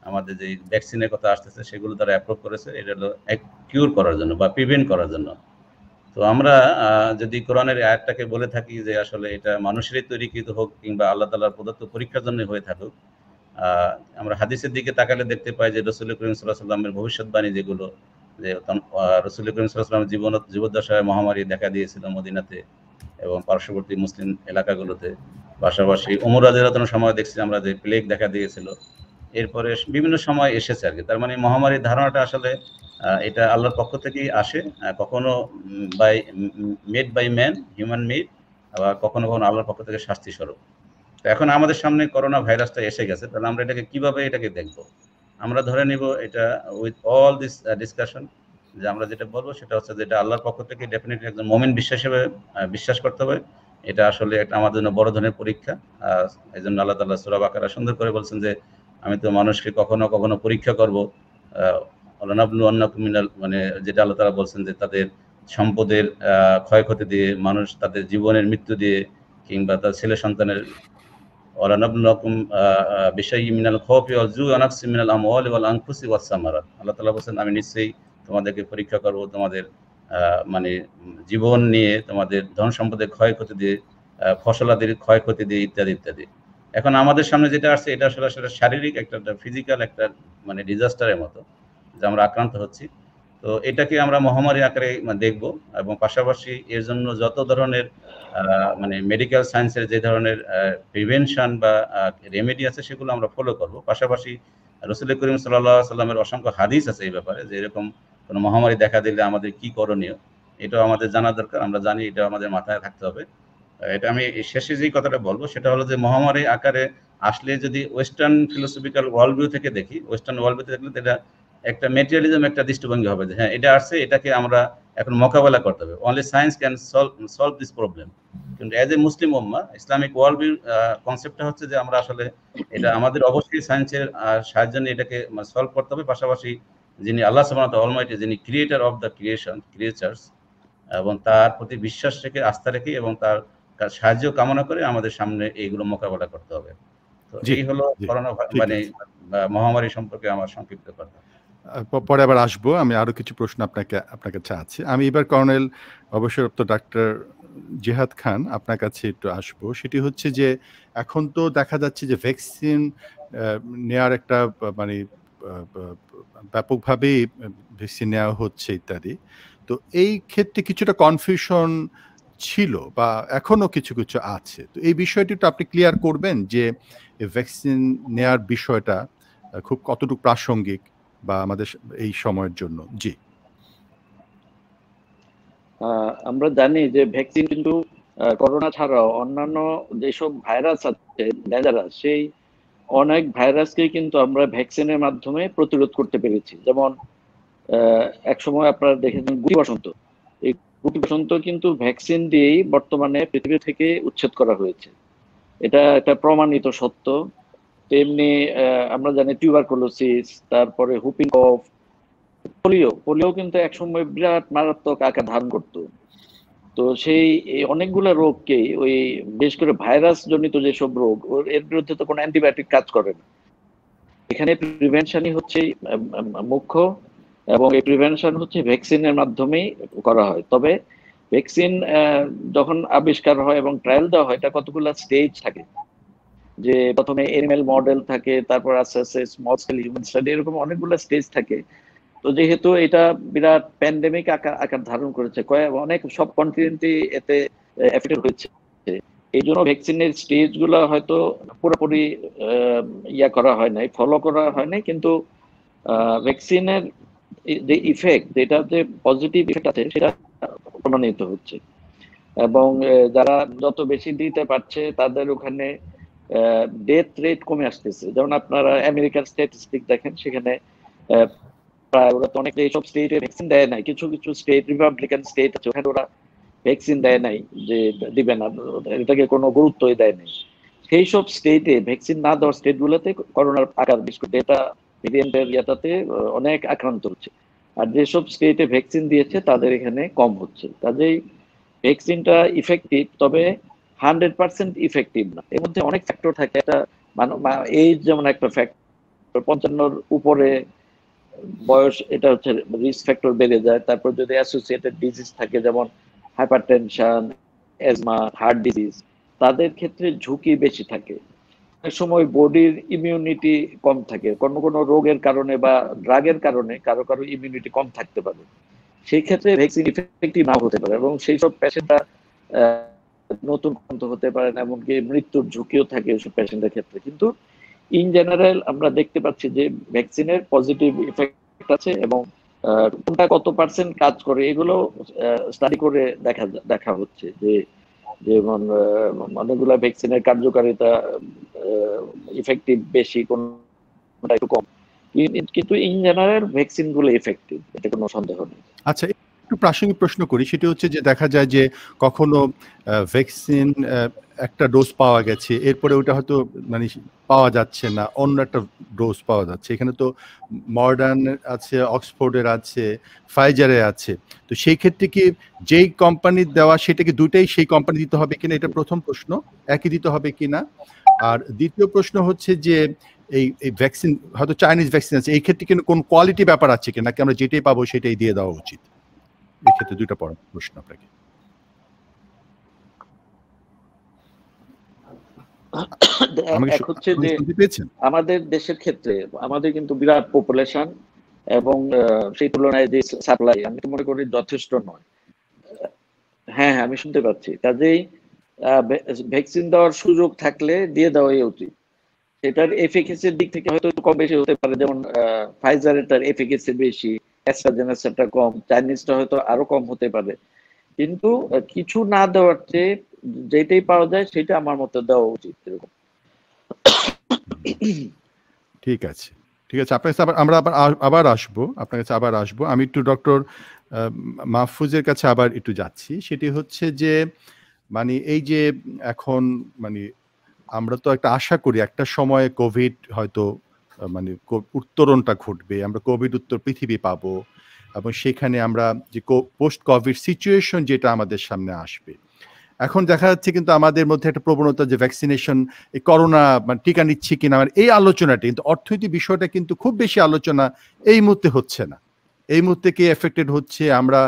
আমাদের যে ভ্যাকসিনের কথা আসতেছে সেগুলো তারা অ্যাপ্রুভ করেছে, এটা হলো কিউর করার জন্য বা প্রিভেন্ট করার জন্য। তো আমরা যদি কোরআনের আয়াতটাকে বলে থাকি যে আসলে এটা মানুষেরই তৈরিকৃত হোক কিংবা আল্লাহ তাআলার প্রদত্ত পরীক্ষার জন্য হয়ে থাকুক, আমরা হাদিসের দিকে তাকালে দেখতে পাই যে রাসূল করিম সাল্লাল্লাহু আলাইহি ওয়াসাল্লামের ভবিষ্যৎবাণী যেগুলো, যে রাসূল করিম সাল্লাল্লাহু আলাইহি ওয়াসাল্লামের জীবদ্দশায় মহামারী দেখা দিয়েছিল মদিনাতে এবং পার্শ্ববর্তী মুসলিম এলাকাগুলোতে, পাশাপাশি ওমর রাদিয়াল্লাহু আনহুর সময় দেখছি আমরা যে প্লেগ দেখা দিয়েছিল, এরপরে বিভিন্ন সময় এসেছে আর কি। তার মানে মহামারীর ধারণাটা আসলে এটা আল্লাহর পক্ষ থেকেই আসে, কখনো made by man, human made, আবার কখনো কখনো আল্লাহর পক্ষ থেকে শাস্তি স্বরূপ। তো এখন আমাদের সামনে করোনা ভাইরাসটা এসে গেছে, তাহলে আমরা এটাকে কিভাবে এটাকে দেখব? আমরা ধরে নিব এটা উইথ অল দিস ডিসকাশন যে আমরা যেটা বলবো সেটা হচ্ছে যে এটা আল্লাহর পক্ষ থেকে ডেফিনেটলি একজন মুমিন বিশ্বাস করতে হবে। এটা আসলে একটা আমাদের জন্য বড় ধরনের পরীক্ষা। এই জন্য আল্লাহ তাআলা সূরা বাকারা সুন্দর করে বলছেন যে আমি তো মানুষকে কখনো কখনো পরীক্ষা করবো, মানে যেটা আল্লাহ তাআলা বলছেন যে তাদের সম্পদের ক্ষয়ক্ষতি দিয়ে, মানুষ তাদের জীবনের মৃত্যু দিয়ে, কিংবা তার ছেলে সন্তানের আল্লাহ তাআলা বলছেন আমি নিশ্চয়ই তোমাদেরকে পরীক্ষা করব, তোমাদের মানে জীবন নিয়ে, তোমাদের ধন সম্পদের ক্ষয়ক্ষতি দিয়ে, ফসলাদির ক্ষয়ক্ষতি দিয়ে ইত্যাদি ইত্যাদি। এখন আমাদের সামনে যেটা আসছে এটা আসলে শারীরিক একটা ফিজিক্যাল একটা মানে ডিজাস্টারের মতো যে আমরা আক্রান্ত হচ্ছি। তো এটাকে আমরা মহামারী আকারে দেখব এবং পাশাপাশি এর জন্য যত ধরনের মানে মেডিকেল সায়েন্সের যে ধরনের প্রিভেনশন বা রেমেডি আছে সেগুলো আমরা ফলো করব। পাশাপাশি রাসূল করিম সাল্লাল্লাহু আলাইহি ওয়াসাল্লামের অসংখ্য হাদিস আছে এই ব্যাপারে, যে এরকম কোনো মহামারী দেখা দিলে আমাদের কি করণীয়, এটাও আমাদের জানা দরকার। আমরা জানি এটা আমাদের মাথায় থাকতে হবে। এটা আমি শেষে যেই কথাটা বলবো সেটা হলো যে মহামারী আকারে আসলে যদি ওয়েস্টার্ন ফিলোসফিক্যাল ওয়ার্ল্ড ভিউ থেকে দেখি, ওয়েস্টার্ন ওয়ার্ল্ড ভিউ থেকে দেখলে এটা একটা ম্যাটেরিয়ালিজম একটা দৃষ্টিভঙ্গি হবে যে হ্যাঁ এটা আসছে, এটাকে আমরা এখন মোকাবেলা করতে হবে, only science can solve this problem. কিন্তু অ্যাজ এ মুসলিম উম্মাহ ইসলামিক ওয়ার্ল্ড ভিউ কনসেপ্টটা হচ্ছে যে আমরা আসলে এটা আমাদের অবশ্যই সায়েন্সের সাহায্য নিয়ে এটাকে সলভ করতে হবে। পাশাপাশি যিনি আল্লাহ সুবহানাহু ওয়া তাআলা অলমাইটি, যিনি ক্রিয়েটর অফ দ্য ক্রিয়েচার্স, এবং তার প্রতি বিশ্বাস রেখে, আস্থা রেখে এবং তার সাহায্য কামনা করে আমাদের সামনে এইগুলো মোকাবেলা করতে হবে। তো এই হলো করোনা মানে মহামারী সম্পর্কে আমার সংক্ষিপ্ত কথা। পরে আবার আসবো, আমি আরো কিছু প্রশ্ন আপনার কাছে আছে। আমি এবার কর্নেল অবসরপ্রাপ্ত ডাক্তার জিহাদ খান আপনার কাছে একটু আসবো। সেটি হচ্ছে যে এখন তো দেখা যাচ্ছে যে ভ্যাকসিন নেওয়ার একটা মানে ব্যাপকভাবেই ভ্যাকসিন নেওয়া হচ্ছে ইত্যাদি। তো এই ক্ষেত্রে কিছুটা কনফিউশন ছিল বা এখনো কিছু কিছু আছে। তো এই বিষয়টি একটু আপনি ক্লিয়ার করবেন যে ভ্যাকসিন নেয়ার বিষয়টা খুব কতটুকু প্রাসঙ্গিক বা আমাদের এই সময়ের জন্য? জি। আমরা জানি যে ভ্যাকসিন কিন্তু করোনা ছাড়াও অন্যান্য যেসব ভাইরাস আছে ডেঞ্জারাস, সেই অনেক ভাইরাসকে কিন্তু আমরা ভ্যাকসিনের মাধ্যমে প্রতিরোধ করতে পেরেছি। যেমন এক সময় আপনারা দেখেছেন গুটি বসন্ত, এই গুটি বসন্ত কিন্তু ভ্যাকসিন দিয়েই বর্তমানে পৃথিবী থেকে উচ্ছেদ করা হয়েছে। এটা একটা প্রমাণিত সত্য। তেমনি আমরা জানি টিউবারকুলোসিস, তারপরে হুপিং কফ, পোলিও কিন্তু একসময় বিরাট মারাত্মক আকার ধারণ করতো। তো সেই অনেকগুলা রোগকেই ওই বিশেষ করে ভাইরাস জনিত যেসব রোগ, এর বিরুদ্ধে তো কোনো অ্যান্টিবায়োটিক কাজ করে না। এখানে প্রিভেনশনই হচ্ছে মুখ্য, এবং এই প্রিভেনশন হচ্ছে ভ্যাকসিনের মাধ্যমেই করা হয়। তবে ভ্যাকসিন যখন আবিষ্কার হয় এবং ট্রায়াল দেওয়া হয়, এটা কতগুলো স্টেজ থাকে, যে প্রথমে এনিম্যাল মডেল থাকে, তারপর আস্তে আস্তে স্মল স্কেল হিউম্যান স্টাডি, এরকম অনেকগুলো স্টেজ থাকে। তো যেহেতু এটা বিরাট প্যান্ডেমিক আকার ধারণ করেছে, অনেক সব কন্টিনেন্টই এতে এফেক্টেড হয়েছে, এই জন্য ভ্যাকসিনের স্টেজ গুলো হয়তো পুরোপুরি করা হয় নাই, ফলো করা হয় নাই, কিন্তু ভ্যাকসিনের যে ইফেক্ট, যেটা যে পজিটিভ ইফেক্ট আছে সেটা প্রমাণিত হচ্ছে। এবং যারা যত বেশি দিতে পারছে তাদের ওখানে ডেথ রেট কমে আসতেছে। যেমন আপনারা আমেরিকার স্ট্যাটিস্টিক দেখেন, সেখানে প্রায় ওরা তো অনেক এইসব স্টেটে ভ্যাকসিন দেয় নাই, কিছু কিছু স্টেট রিপাবলিকান স্টেট আছে ওখানে ওরা ভ্যাকসিন দেয় নাই, যে দিবে না, এটাকে কোনো গুরুত্বই দেয় নাই। সেই সব স্টেটে ভ্যাকসিন না দেওয়ার স্টেট গুলোতে করোনার আকার বিস্কুট ডেটা ভেরিয়েন্টের ইয়াটাতে অনেক আক্রান্ত হচ্ছে। আর যেসব স্টেটে ভ্যাকসিন দিয়েছে তাদের এখানে কম হচ্ছে। কাজেই ভ্যাকসিনটা ইফেক্টিভ, তবে 100% ইফেক্টিভ না। এর মধ্যে অনেক ফ্যাক্টর থাকে। এটা এইজ যেমন একটা ফ্যাক্টর, 55 উপরে বয়স, এটা হচ্ছে রিস্ক ফ্যাক্টর বেড়ে যায়। তারপর যদি অ্যাসোসিয়েটেড ডিজিজ থাকে, যেমন হাইপারটেনশন, অ্যাজমা, হার্ট ডিজিজ, তাদের ক্ষেত্রে ঝুঁকি বেশি থাকে। অনেক সময় বডির ইমিউনিটি কম থাকে, কোনো কোনো রোগের কারণে বা ড্রাগের কারণে কারো কারো ইমিউনিটি কম থাকতে পারে, সেই ক্ষেত্রে ভ্যাকসিন ইফেক্টিভ নাও হতে পারে, এবং সেই সব পেশেন্টরা নতুন হতে পারে না, এমনকি মৃত্যুর ঝুঁকিও থাকে ওইসব পেশেন্টের ক্ষেত্রে। কিন্তু ইন জেনারেল আমরা দেখতে পাচ্ছি যে ভ্যাকসিনের পজিটিভ ইফেক্ট আছে, এবং কোনটা কত পার্সেন্ট কাজ করে এগুলো স্টাডি করে দেখা হচ্ছে, যে যেমন অনেকগুলো ভ্যাকসিনের কার্যকারিতা ইফেক্টিভ বেশি, কোনটা একটু কম, কিন্তু ইন জেনারেল ভ্যাকসিন গুলো ইফেক্টিভ, এটা কোনো সন্দেহ নেই। আচ্ছা, একটু প্রাসঙ্গিক প্রশ্ন করি, সেটা হচ্ছে যে দেখা যায় যে কখনো ভ্যাকসিন একটা ডোজ পাওয়া গেছে, এরপরে ওটা হয়তো মানে পাওয়া যাচ্ছে না, অন্য একটা ডোজ পাওয়া যাচ্ছে। এখানে তো মডার্ন আছে, অক্সফোর্ডের আছে, ফাইজারের আছে। তো সেই ক্ষেত্রে কি যেই কোম্পানির দেওয়া সেটা কি দুইটাই সেই কোম্পানি দিতে হবে কিনা, এটা প্রথম প্রশ্ন, একই দিতে হবে কিনা। আর দ্বিতীয় প্রশ্ন হচ্ছে যে এই ভ্যাকসিন হয়তো চাইনিজ ভ্যাকসিন আছে, এই ক্ষেত্রে কিন্তু কোন কোয়ালিটি ব্যাপার আছে কিনা, নাকি আমরা যেটাই পাবো সেটাই দিয়ে দেওয়া উচিত? এই ক্ষেত্রে দুইটা প্রশ্ন আপনাকে। হচ্ছে যে আমাদের দেশের ক্ষেত্রে আমাদের কিন্তু বিরাট পপুলেশন, এবং সেই তুলনায় যে সাপ্লাই আমি তো মনে করি যথেষ্ট নয়। হ্যাঁ, আমি শুনতে পাচ্ছি। কাজেই ভ্যাকসিন দেওয়ার সুযোগ থাকলে দিয়ে দেওয়াই উচিত। সেটার এফিকেসির দিক থেকে হয়তো একটু কম বেশি হতে পারে, যেমন ফাইজারের এফিকেসি বেশি, অ্যাস্ট্রাজেনেকাটা কম, চাইনিজটা হয়তো আরো কম হতে পারে। কিন্তু কিছু না দেওয়ার চেয়ে যেটাই পাওয়া যায় সেটা আমার মতে দেওয়া উচিত। এরকম। ঠিক আছে, ঠিক আছে। আপনার কাছে আমরা আবার আসবো, আপনার কাছে আবার আসবো। আমি একটু ডক্টর মাহফুজের কাছে আবার একটু যাচ্ছি। সেটি হচ্ছে যে মানে এই যে এখন মানে আমরা তো একটা আশা করি একটা সময়ে কোভিড হয়তো মানে উত্তরণটা ঘটবে, আমরা কোভিড উত্তর পৃথিবী পাবো, এবং সেখানে আমরা যে পোস্ট কোভিড সিচুয়েশন যেটা আমাদের সামনে আসবে। এখন দেখা যাচ্ছে কিন্তু আমাদের মধ্যে একটা প্রবণতা যে ভ্যাকসিনেশন, এই করোনা মানে টিকা নিচ্ছি কিনা, এই আলোচনাটা কিন্তু অর্থনৈতিক বিষয়টা কিন্তু খুব বেশি আলোচনা এই মুহূর্তে হচ্ছে না। এই মুহূর্তে কে এফেক্টেড হচ্ছে, আমরা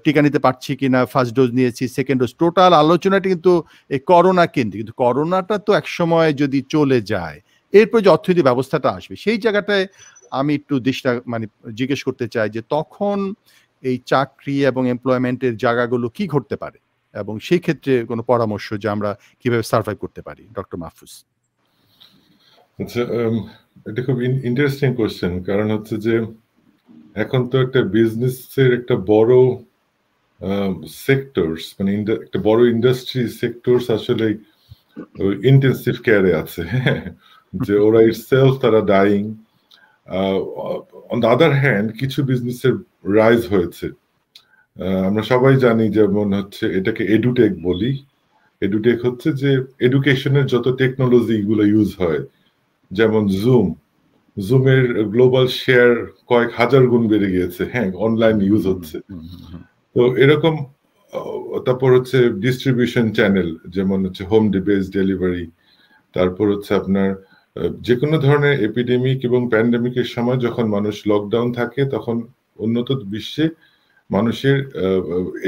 টিকা নিতে পারছি কিনা, ফার্স্ট ডোজ নিয়েছি, সেকেন্ড ডোজ, টোটাল আলোচনাটা কিন্তু এই করোনা কেন্দ্রিক। কিন্তু করোনাটা তো একসময় যদি চলে যায়, এরপর যে অর্থনৈতিক ব্যবস্থাটা আসবে সেই জায়গাটায় আমি একটু মানে জিজ্ঞেস করতে চাই যে তখন এই চাকরি এবং এমপ্লয়মেন্টের জায়গাগুলো কি ঘটতে পারে এবং সেই ক্ষেত্রে কোনো পরামর্শ যে আমরা কিভাবে সার্ভাইভ করতে পারি, ডক্টর মাহফুজ। আচ্ছা, এটা খুব ইন্টারেস্টিং কোশ্চেন, কারণ হচ্ছে যে এখন তো একটা বিজনেসের একটা বড় সেক্টরস, মানে একটা বড় ইন্ডাস্ট্রি সেক্টরস আসলে ইন্টেন্সিভ কেয়ারে আছে, যে ওরা ইটসেলফ তারা dying. On the other hand কিছু বিজনেসের রাইজ হয়েছে, আমরা সবাই জানি, যেমন হচ্ছে এটাকে এডুটেক বলি। এডুটেক হচ্ছে যে এডুকেশনের যত টেকনোলজি গুলো ইউজ হয়, যেমন জুমের গ্লোবাল শেয়ার কয়েক হাজার গুণ বেড়ে গিয়েছে, হ্যাঁ, অনলাইন ইউজ হচ্ছে। তো এরকম তারপর হচ্ছে ডিস্ট্রিবিউশন চ্যানেল, যেমন হচ্ছে হোম বেসড ডেলিভারি, তারপর হচ্ছে আপনার যে কোনো ধরনের এপিডেমিক এবং প্যান্ডেমিকের সময় যখন মানুষ লকডাউন থাকে তখন উন্নত বিশ্বে মানুষের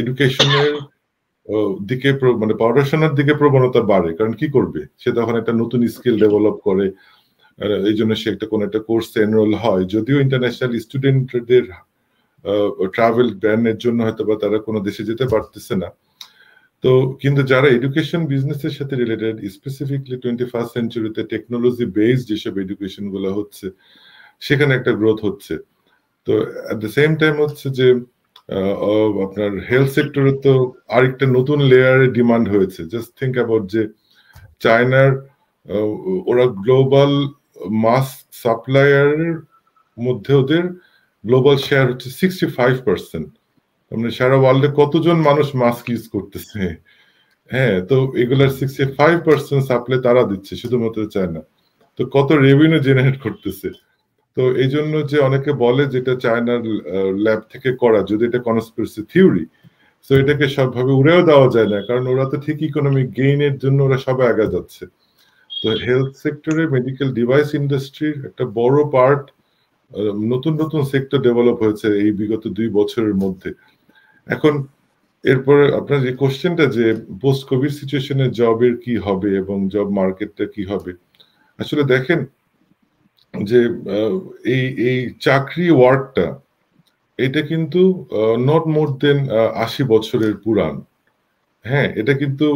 এডুকেশনের দিকে মানে পড়াশোনার দিকে প্রবণতা বাড়ে, কারণ কি করবে সে, তখন একটা নতুন স্কিল ডেভেলপ করে, এই জন্য সে একটা কোনো একটা কোর্সে এনরোল হয়। যদিও ইন্টারন্যাশনাল স্টুডেন্টদের ট্রাভেল ব্যানের জন্য হয়তো বা তারা কোনো দেশে যেতে পারতেছে না, তো কিন্তু যারা এডুকেশন বিজনেসের সাথে রিলেটেড, স্পেসিফিকলি 21st সেঞ্চুরিতে টেকনোলজি বেসড যেসব এডুকেশন গুলো হচ্ছে, সেখানে একটা গ্রোথ হচ্ছে। তো অ্যাট দ্য সেম টাইম হচ্ছে যে আপনার হেলথ সেক্টরে তো আরেকটা নতুন লেয়ারের ডিমান্ড হয়েছে। জাস্ট থিঙ্ক অ্যাবাউট যে চায়নার ওরা গ্লোবাল মাস্ক সাপ্লায়ারের মধ্যে ওদের গ্লোবাল শেয়ার হচ্ছে 65%। মানে সারা ওয়ার্ল্ডে কতজন মানুষ মাস্ক ইউজ করতেছে, হ্যাঁ, তো এগুলার 65% সাপ্লাই তারা দিচ্ছে, শুধুমাত্র চায়না। তো কত রেভিনিউ জেনারেট করতেছে। তো এই জন্য যে অনেকে বলে যেটা চায়নার ল্যাব থেকে করা, যদি এটা কনস্পিরেসি থিওরি, তো এটাকে সবভাবে উড়েও দেওয়া যায় না, কারণ ওরা তো ঠিক ইকোনমিক গেইনের জন্য ওরা সবাই আগে যাচ্ছে। তো হেলথ সেক্টরে মেডিকেল ডিভাইস ইন্ডাস্ট্রির একটা বড় পার্ট, নতুন নতুন সেক্টর ডেভেলপ হয়েছে এই বিগত 2 বছরের মধ্যে। এখন এরপরে আপনার যে কোশ্চেনটা যে পোস্ট কোভিড সিচুয়েশনে জবের কি হবে এবং জব মার্কেটটা কি হবে, আসলে দেখেন যে এই চাকরি ওয়ার্ডটা, এটা কিন্তু নট মোর দেন 80 বছরের পুরান। হ্যাঁ, এটা কিন্তু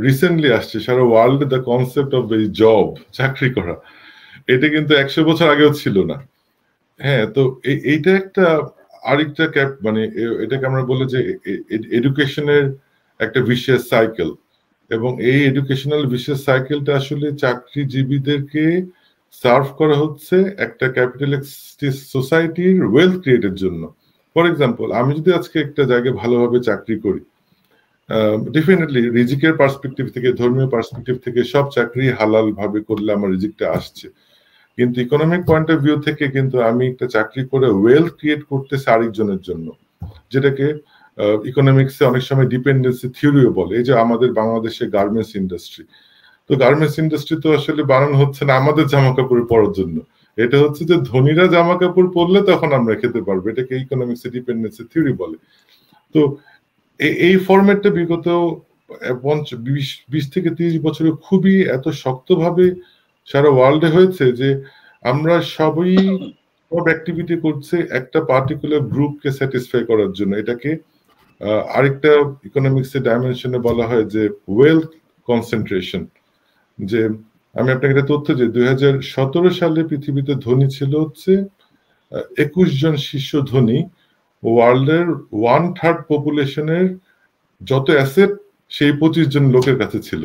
রিসেন্টলি আসছে সারা ওয়ার্ল্ডে। দ্য কনসেপ্ট অফ এই জব, চাকরি করা, এটা কিন্তু 100 বছর আগেও ছিল না। হ্যাঁ, তো এইটা একটা আরেকটা মানে এটাকে আমরা বলি যে এডুকেশনের একটা ভিশিয়াস সাইকেল, এবং এই এডুকেশনাল ভিশিয়াস সাইকেলটা আসলে চাকরিজীবীদেরকে সার্ভ করা হচ্ছে একটা ক্যাপিটালিস্ট সোসাইটির ওয়েলথ ক্রিয়েটের জন্য। ফর এক্সাম্পল, আমি যদি আজকে একটা জায়গায় ভালোভাবে চাকরি করি, ডেফিনেটলি রিজিকের পার্সপেক্টিভ থেকে, ধর্মীয় পার্সপেক্টিভ থেকে সব চাকরি হালাল ভাবে করলে আমার রিজিকটা আসছে, কিন্তু ইকোনমিক পয়েন্ট অফ ভিউ থেকে কিন্তু আমি একটা চাকরি করে ওয়েলথ ক্রিয়েট করতেছি আরেকজনের জন্য, যেটাকে ইকোনমিক্সে অনেক সময় ডিপেন্ডেন্সি থিওরিও বলে। এই যে আমাদের বাংলাদেশে গার্মেন্টস ইন্ডাস্ট্রি, তো গার্মেন্টস ইন্ডাস্ট্রি তো আসলে বানানো হচ্ছে না আমাদের জামা কাপড় পরার জন্য, এটা হচ্ছে যে ধনীরা জামা কাপড় পরলে তখন আমরা খেতে পারবো, এটাকে ইকোনমিক্সে ডিপেন্ডেন্সি থিওরি বলে। তো এই ফরম্যাটটা বিগত 20 থেকে 30 বছরে খুবই এত শক্তভাবে সারা ওয়ার্ল্ডে হয়েছে যে আমরা সবই সব অ্যাক্টিভিটি করছে একটা পার্টিকুলার গ্রুপকে স্যাটিসফাই করার জন্য। এটাকে আরেকটা ইকোনমিক্সের ডাইমেনশনে বলা হয় যে ওয়েলথ কনসেন্ট্রেশন। যে আমি আপনাকে একটা তথ্য, যে 2017 সালে পৃথিবীতে ধনী ছিল হচ্ছে 21 জন শীর্ষ ধনী, ওয়ার্ল্ডের 1/3 পপুলেশনের যত অ্যাসেট সেই 25 জন লোকের কাছে ছিল।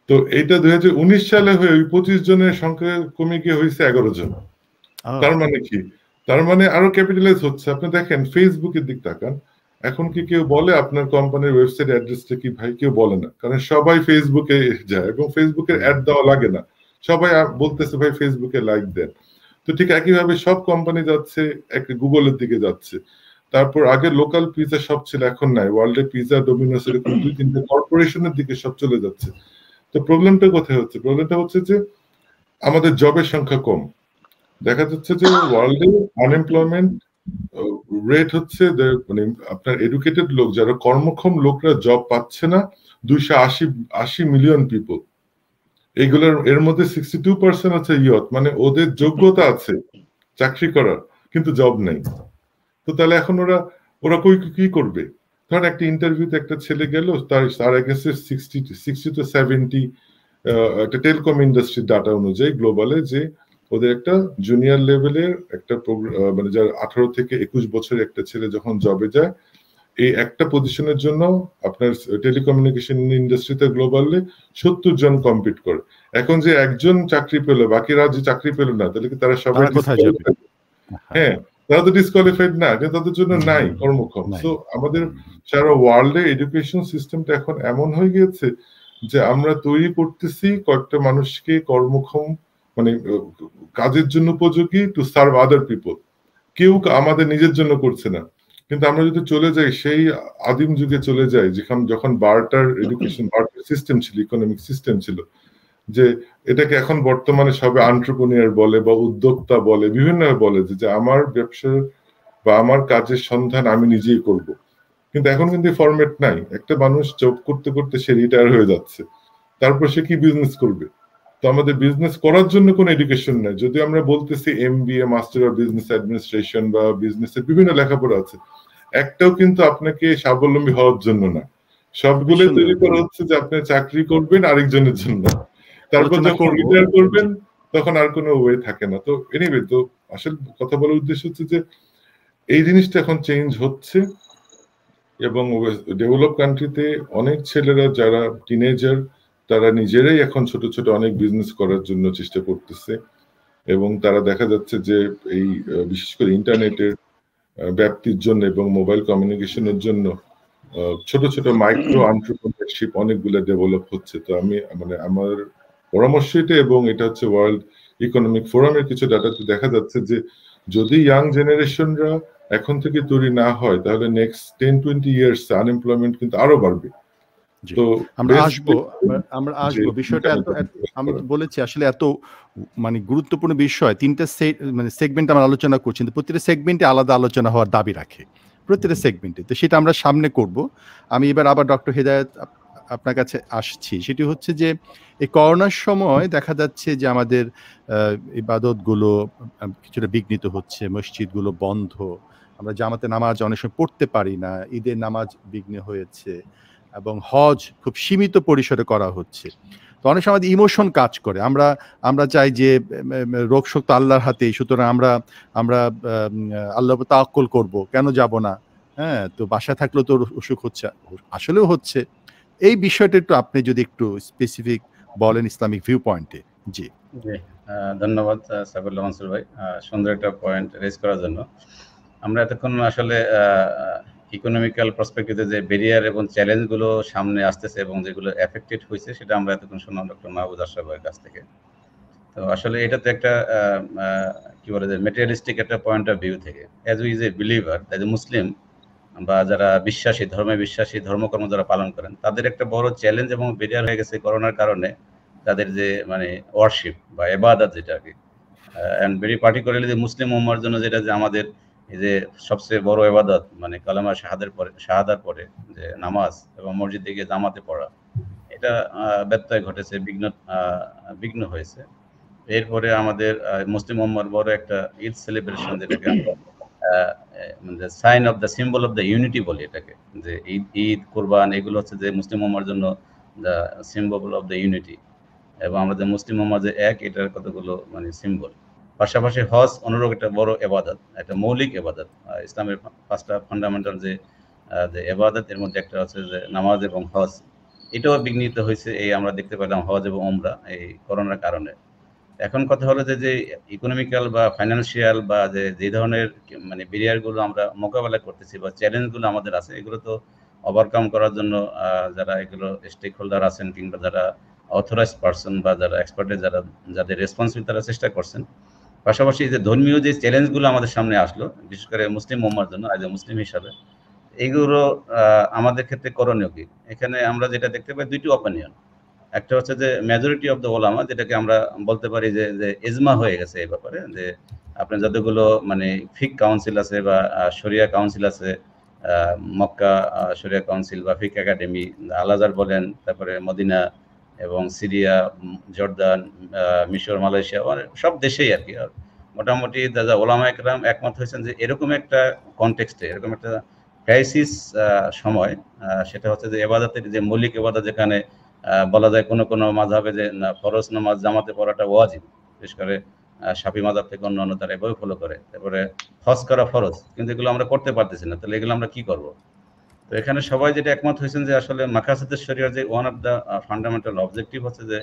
তো এইটা 2019 সালে হয়ে ওই 25 জনের সংখ্যা কমে গিয়ে হয়েছে 11 জন। তার মানে কি? তার মানে আরো ক্যাপিটালাইজ হচ্ছে। আপনি দেখেন ফেসবুকের দিক তাকান, এখন কি কেউ বলে আপনার কোম্পানির ওয়েবসাইট অ্যাড্রেসটা কি? ভাই কেউ বলে না, কারণ সবাই ফেসবুকে যায় এবং ফেসবুকের অ্যাড দেওয়া লাগে না, সবাই বলতেছে ভাই ফেসবুকে লাইক দেন। তো ঠিক একইভাবে সব কোম্পানি যাচ্ছে গুগলের দিকে যাচ্ছে। তারপর আগে লোকাল পিজা শপ ছিল, এখন নাই, ওয়ার্ল্ডে পিজা, ডোমিনোস, এরকম 2-3টে কর্পোরেশনের দিকে সব চলে যাচ্ছে। তো প্রবলেমটা কোথায় হচ্ছে? প্রবলেমটা হচ্ছে যে আমাদের জবের সংখ্যা কম। দেখা যাচ্ছে যে ওয়ার্ল্ডে আনএমপ্লয়মেন্ট রেট হচ্ছে, মানে আপনার এডুকেটেড লোক যারা কর্মক্ষম লোকরা জব পাচ্ছে না 280 মিলিয়ন পিপল। এইগুলোর এর মধ্যে 62% হচ্ছে ইয়ত, মানে ওদের যোগ্যতা আছে চাকরি করার কিন্তু জব নেই। তো তাহলে এখন ওরা ওরা কি করবে? ধরেন একটা ইন্টারভিউতে একটা ছেলে গেল, তার এগেন্সে 60 to 70 একটা টেলিকম ইন্ডাস্ট্রির ডাটা অনুযায়ী গ্লোবালে যে ওদের একটা জুনিয়র লেভেলের একটা মানে যার 18 থেকে 21 বছরের একটা ছেলে যখন জবে যায়, এই একটা পজিশনের জন্য আপনার টেলিকমিউনিকেশন ইন্ডাস্ট্রিতে গ্লোবালে 70 জন কম্পিট করে। এখন যে একজন চাকরি পেল, বাকিরা যে চাকরি পেল না, তাহলে কি তারা সবাই কোথায় যাবে? হ্যাঁ, তারা তো ডিসকোয়ালিফাইড না, তাদের জন্য নাই কর্মক্ষম। সো আমাদের সারা ওয়ার্ল্ডে এডুকেশন সিস্টেমটা এখন এমন হয়ে গিয়েছে যে আমরা তৈরি করতেছি কয়েকটা মানুষকে কর্মক্ষম, মানে কাজের জন্য উপযোগী, টু সার্ভ আদার পিপল। কেউ আমাদের নিজের জন্য করছে না। কিন্তু আমরা যদি চলে যাই সেই আদিম যুগে চলে যাই, যেখানে যখন বার্টার এডুকেশন, বার্টার সিস্টেম ছিল, ইকোনমিক সিস্টেম ছিল, যে এটাকে এখন বর্তমানে সবে এন্টারপ্রেনিউর বলে বা উদ্যোক্তা বলে, বিভিন্ন বলে যে আমার ব্যবসা বা আমার কাজের সন্ধান আমি নিজেই করব। কিন্তু এখন কিন্তু ফরম্যাট নাই। একটা মানুষ জব করতে করতে সে রিটায়ার হয়ে যাচ্ছে, তারপর সে কি বিজনেস করবে? তো আমাদের বিজনেস করার জন্য কোনো এডুকেশন নাই। যদি আমরা বলতেছি MBA, master of business administration বা বিজনেসের বিভিন্ন লেখাপড়া আছে, একটাও কিন্তু আপনাকে স্বাবলম্বী হওয়ার জন্য না। সবগুলো তৈরি করা হচ্ছে যে আপনি চাকরি করবেন আরেকজনের জন্য, তারপর যখন রিটায়ার করবেন তখন আর কোনো ওয়ে থাকে না। তো এনিওয়ে, তো আসলে কথা বলার উদ্দেশ্য হচ্ছে যে এই জিনিসটা এখন চেঞ্জ হচ্ছে, এবং ডেভেলপ কান্ট্রিতে অনেক ছেলেরা যারা টিনেজার, তারা নিজেরাই এখন ছোট ছোট অনেক বিজনেস করার জন্য চেষ্টা করতেছে, এবং তারা দেখা যাচ্ছে যে এই বিশেষ করে ইন্টারনেটের ব্যাপ্তির জন্য এবং মোবাইল কমিউনিকেশনের জন্য ছোট ছোট মাইক্রো এন্টারপ্রেনারশিপ অনেকগুলো ডেভেলপ হচ্ছে। তো আমি মানে আমার পরামর্শ এটা, এবং এটা হচ্ছে ওয়ার্ল্ড ইকোনমিক ফোরামের কিছু ডাটাতে দেখা যাচ্ছে যে যদি ইয়াং জেনারেশনরা এখন থেকে তৈরি না হয়, তাহলে নেক্সট 10-20 ইয়ার্স আনএমপ্লয়মেন্ট কিন্তু আরো বাড়বে। তো আমরা আসবো বিষয়টা আমি বলেছি আসলে এত মানে গুরুত্বপূর্ণ বিষয়, তিনটা মানে সেগমেন্ট আমরা আলোচনা করছি, কিন্তু প্রতিটা সেগমেন্টে আলাদা আলোচনা হওয়ার দাবি রাখে প্রতিটা সেগমেন্টে। তো সেটা আমরা সামনে করব। আমি এবার আবার ডক্টর হেদায়েত আপনার কাছে আসছি। সেটি হচ্ছে যে এই করোনার সময় দেখা যাচ্ছে যে আমাদের ইবাদতগুলো কিছুটা বিঘ্নিত হচ্ছে, মসজিদগুলো বন্ধ, আমরা জামাতে নামাজ অনেক সময় পড়তে পারি না, ঈদের নামাজ বিঘ্ন হয়েছে, এবং হজ খুব সীমিত পরিসরে করা হচ্ছে। তো অনেক সময় ইমোশন কাজ করে, আমরা চাই যে রোগ শক্ত আল্লাহর হাতে, সুতরাং আমরা আল্লাহ তাওয়াক্কুল করব, কেন যাব না? হ্যাঁ, তো বাসায় থাকলেও তো অসুখ হচ্ছে, আসলেও হচ্ছে। এই বিষয়টা একটু আপনি যদি একটু স্পেসিফিক বলেন ইসলামিক ভিউ পয়েন্টে। জি ধন্যবাদ সাইফুল্লাহ মানসুর ভাই, সুন্দর একটা পয়েন্ট রেজ করার জন্য। আমরা এতক্ষণ আসলে ইকোনমিক্যাল পার্সপেক্টিভে যে ব্যারিয়ার এবং চ্যালেঞ্জগুলো সামনে আসতেছে এবং যেগুলো এফেক্টেড হয়েছে সেটা আমরা এতক্ষণ শুনলাম ডক্টর মাহবুব আশরাফ ভাইয়ের কাছ থেকে। তো আসলে এটা তো একটা কি বলে যে ম্যাটেরিয়ালিস্টিক একটা পয়েন্ট অফ ভিউ থেকে, as we is a believer, as a Muslim বা যারা বিশ্বাসী, ধর্মে বিশ্বাসী, ধর্মকর্ম যারা পালন করেন, তাদের একটা বড় চ্যালেঞ্জ এবং ব্যারিয়ার হয়ে গেছে করোনার কারণে তাদের যে মানে ওয়ারশিপ বা ইবাদত, যেটা আর কি, অ্যান্ড ভেরি পার্টিকুলারলি যে মুসলিম উম্মার জন্য যেটা যে আমাদের এই যে সবচেয়ে বড় ইবাদত, মানে কালেমা শাহাদার পরে যে নামাজ এবং মসজিদে গিয়ে জামাতে পড়া, এটা ব্যত্যয় ঘটেছে, বিঘ্ন হয়েছে। এরপরে আমাদের মুসলিম উম্মার বড় একটা ঈদ সেলিব্রেশন, যেটাকে মানে sign of the symbol of the unity বলি এটাকে, যে ঈদ কোরবান এগুলো হচ্ছে যে মুসলিম উম্মার জন্য the symbol of the unity, এবং আমাদের মুসলিম উম্মা যে এক, এটার কতগুলো মানে সিম্বল। পাশাপাশি হজ অনুরূপ একটা বড় এবাদত, একটা মৌলিক এবাদত, ইসলামের 5টা ফান্ডামেন্টাল যে এবাদত, এর মধ্যে একটা হচ্ছে যে নামাজ এবং হজ। এটাও বিঘ্নিত হয়েছে, এই আমরা দেখতে পেলাম হজ এবং উমরা এই করোনার কারণে। এখন কথা হলো যে ইকোনমিক্যাল বা ফাইন্যান্সিয়াল বা যে ধরনের মানে ব্যারিয়ারগুলো আমরা মোকাবেলা করতেছি বা চ্যালেঞ্জগুলো আমাদের আছে, এগুলো তো ওভারকাম করার জন্য যারা এগুলো স্টেক হোল্ডার আছেন, কিংবা যারা অথরাইজ পার্সন বা যারা এক্সপার্টের যাদের রেসপন্সিবল, তারা চেষ্টা করছেন। পাশাপাশি যে ধর্মীয় যে চ্যালেঞ্জগুলো আমাদের সামনে আসলো, বিশেষ করে মুসলিম উম্মার জন্য আজ মুসলিম হিসাবে, এইগুলো আমাদের ক্ষেত্রে করণীয় কি? এখানে আমরা যেটা দেখতে পাই, দুইটি অপিনিয়ন। একটা হচ্ছে যে মেজরিটি অফ দ্য ওলামা, যেটাকে আমরা বলতে পারি যে ইজমা হয়ে গেছে এই ব্যাপারে, যে আপনার যতগুলো মানে ফিক কাউন্সিল আছে বা শরিয়া কাউন্সিল আছে, মক্কা শরিয়া কাউন্সিল বা ফিক একাডেমি, আল আজহার বলেন, তারপরে মদিনা এবং সিরিয়া, জর্দান, মিশর, মালয়েশিয়া, সব দেশেই আর কি মোটামুটি দাদা ওলামা একরাম একমত হয়েছেন যে এরকম একটা কনটেক্সটে, এরকম একটা ক্রাইসিস সময়, সেটা হচ্ছে যে এবাদতের যে মৌলিক এবাদত, যেখানে বলা যায় কোনো কোনো মাযহাবে যে ফরজ নামাজ জামাতে পড়াটা ওয়াজিব, বিশেষ করে শাফি মাযহাব থেকে অন্যান্য তারা এভাবে ফলো করে, তারপরে হজ করা ফরজ, কিন্তু এগুলো আমরা করতে পারতেছি না, তাহলে এগুলো আমরা কি করব? তো এখানে সবাই যেটা একমত হয়েছেন যে আসলে মাকাসিদুশ শরিয়ার যে one of the fundamental objective হচ্ছে যে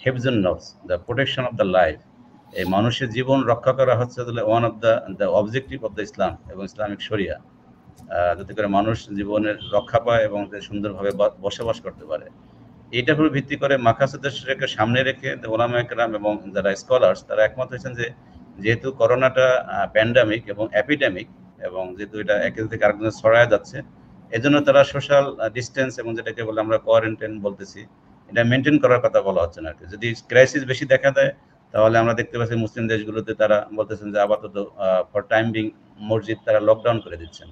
হিফজুন নফস, the protection of the life, এই মানুষের জীবন রক্ষা করা হচ্ছে one of the objective of the Islam এবং ইসলামিক শরিয়া, যাতে করে মানুষ জীবনের রক্ষা পায় এবং সুন্দরভাবে বসবাস করতে পারে। এইটার উপর ভিত্তি করে মাকাসিদুশ শরিয়াকে সামনে রেখে ওলামায়ে কেরাম এবং যারা স্কলার্স তারা একমত হয়েছেন যে যেহেতু করোনাটা প্যান্ডামিক এবং অ্যাপিডেমিক, এবং যেহেতু এটা একজন থেকে আরেকজনে ছড়ায় যাচ্ছে, এজন্য তারা সোশ্যাল ডিস্টেন্স এবং যেটাকে বলে আমরা কোয়ারেন্টাইন বলতেছি, এটা মেনটেন করার কথা বলা হচ্ছে না আর কি। যদি ক্রাইসিস বেশি দেখা দেয় তাহলে আমরা দেখতে পাচ্ছি মুসলিম দেশগুলোতে তারা বলতেছেন যে আপাতত ফর টাইম বিং মসজিদ তারা লকডাউন করে দিচ্ছেন।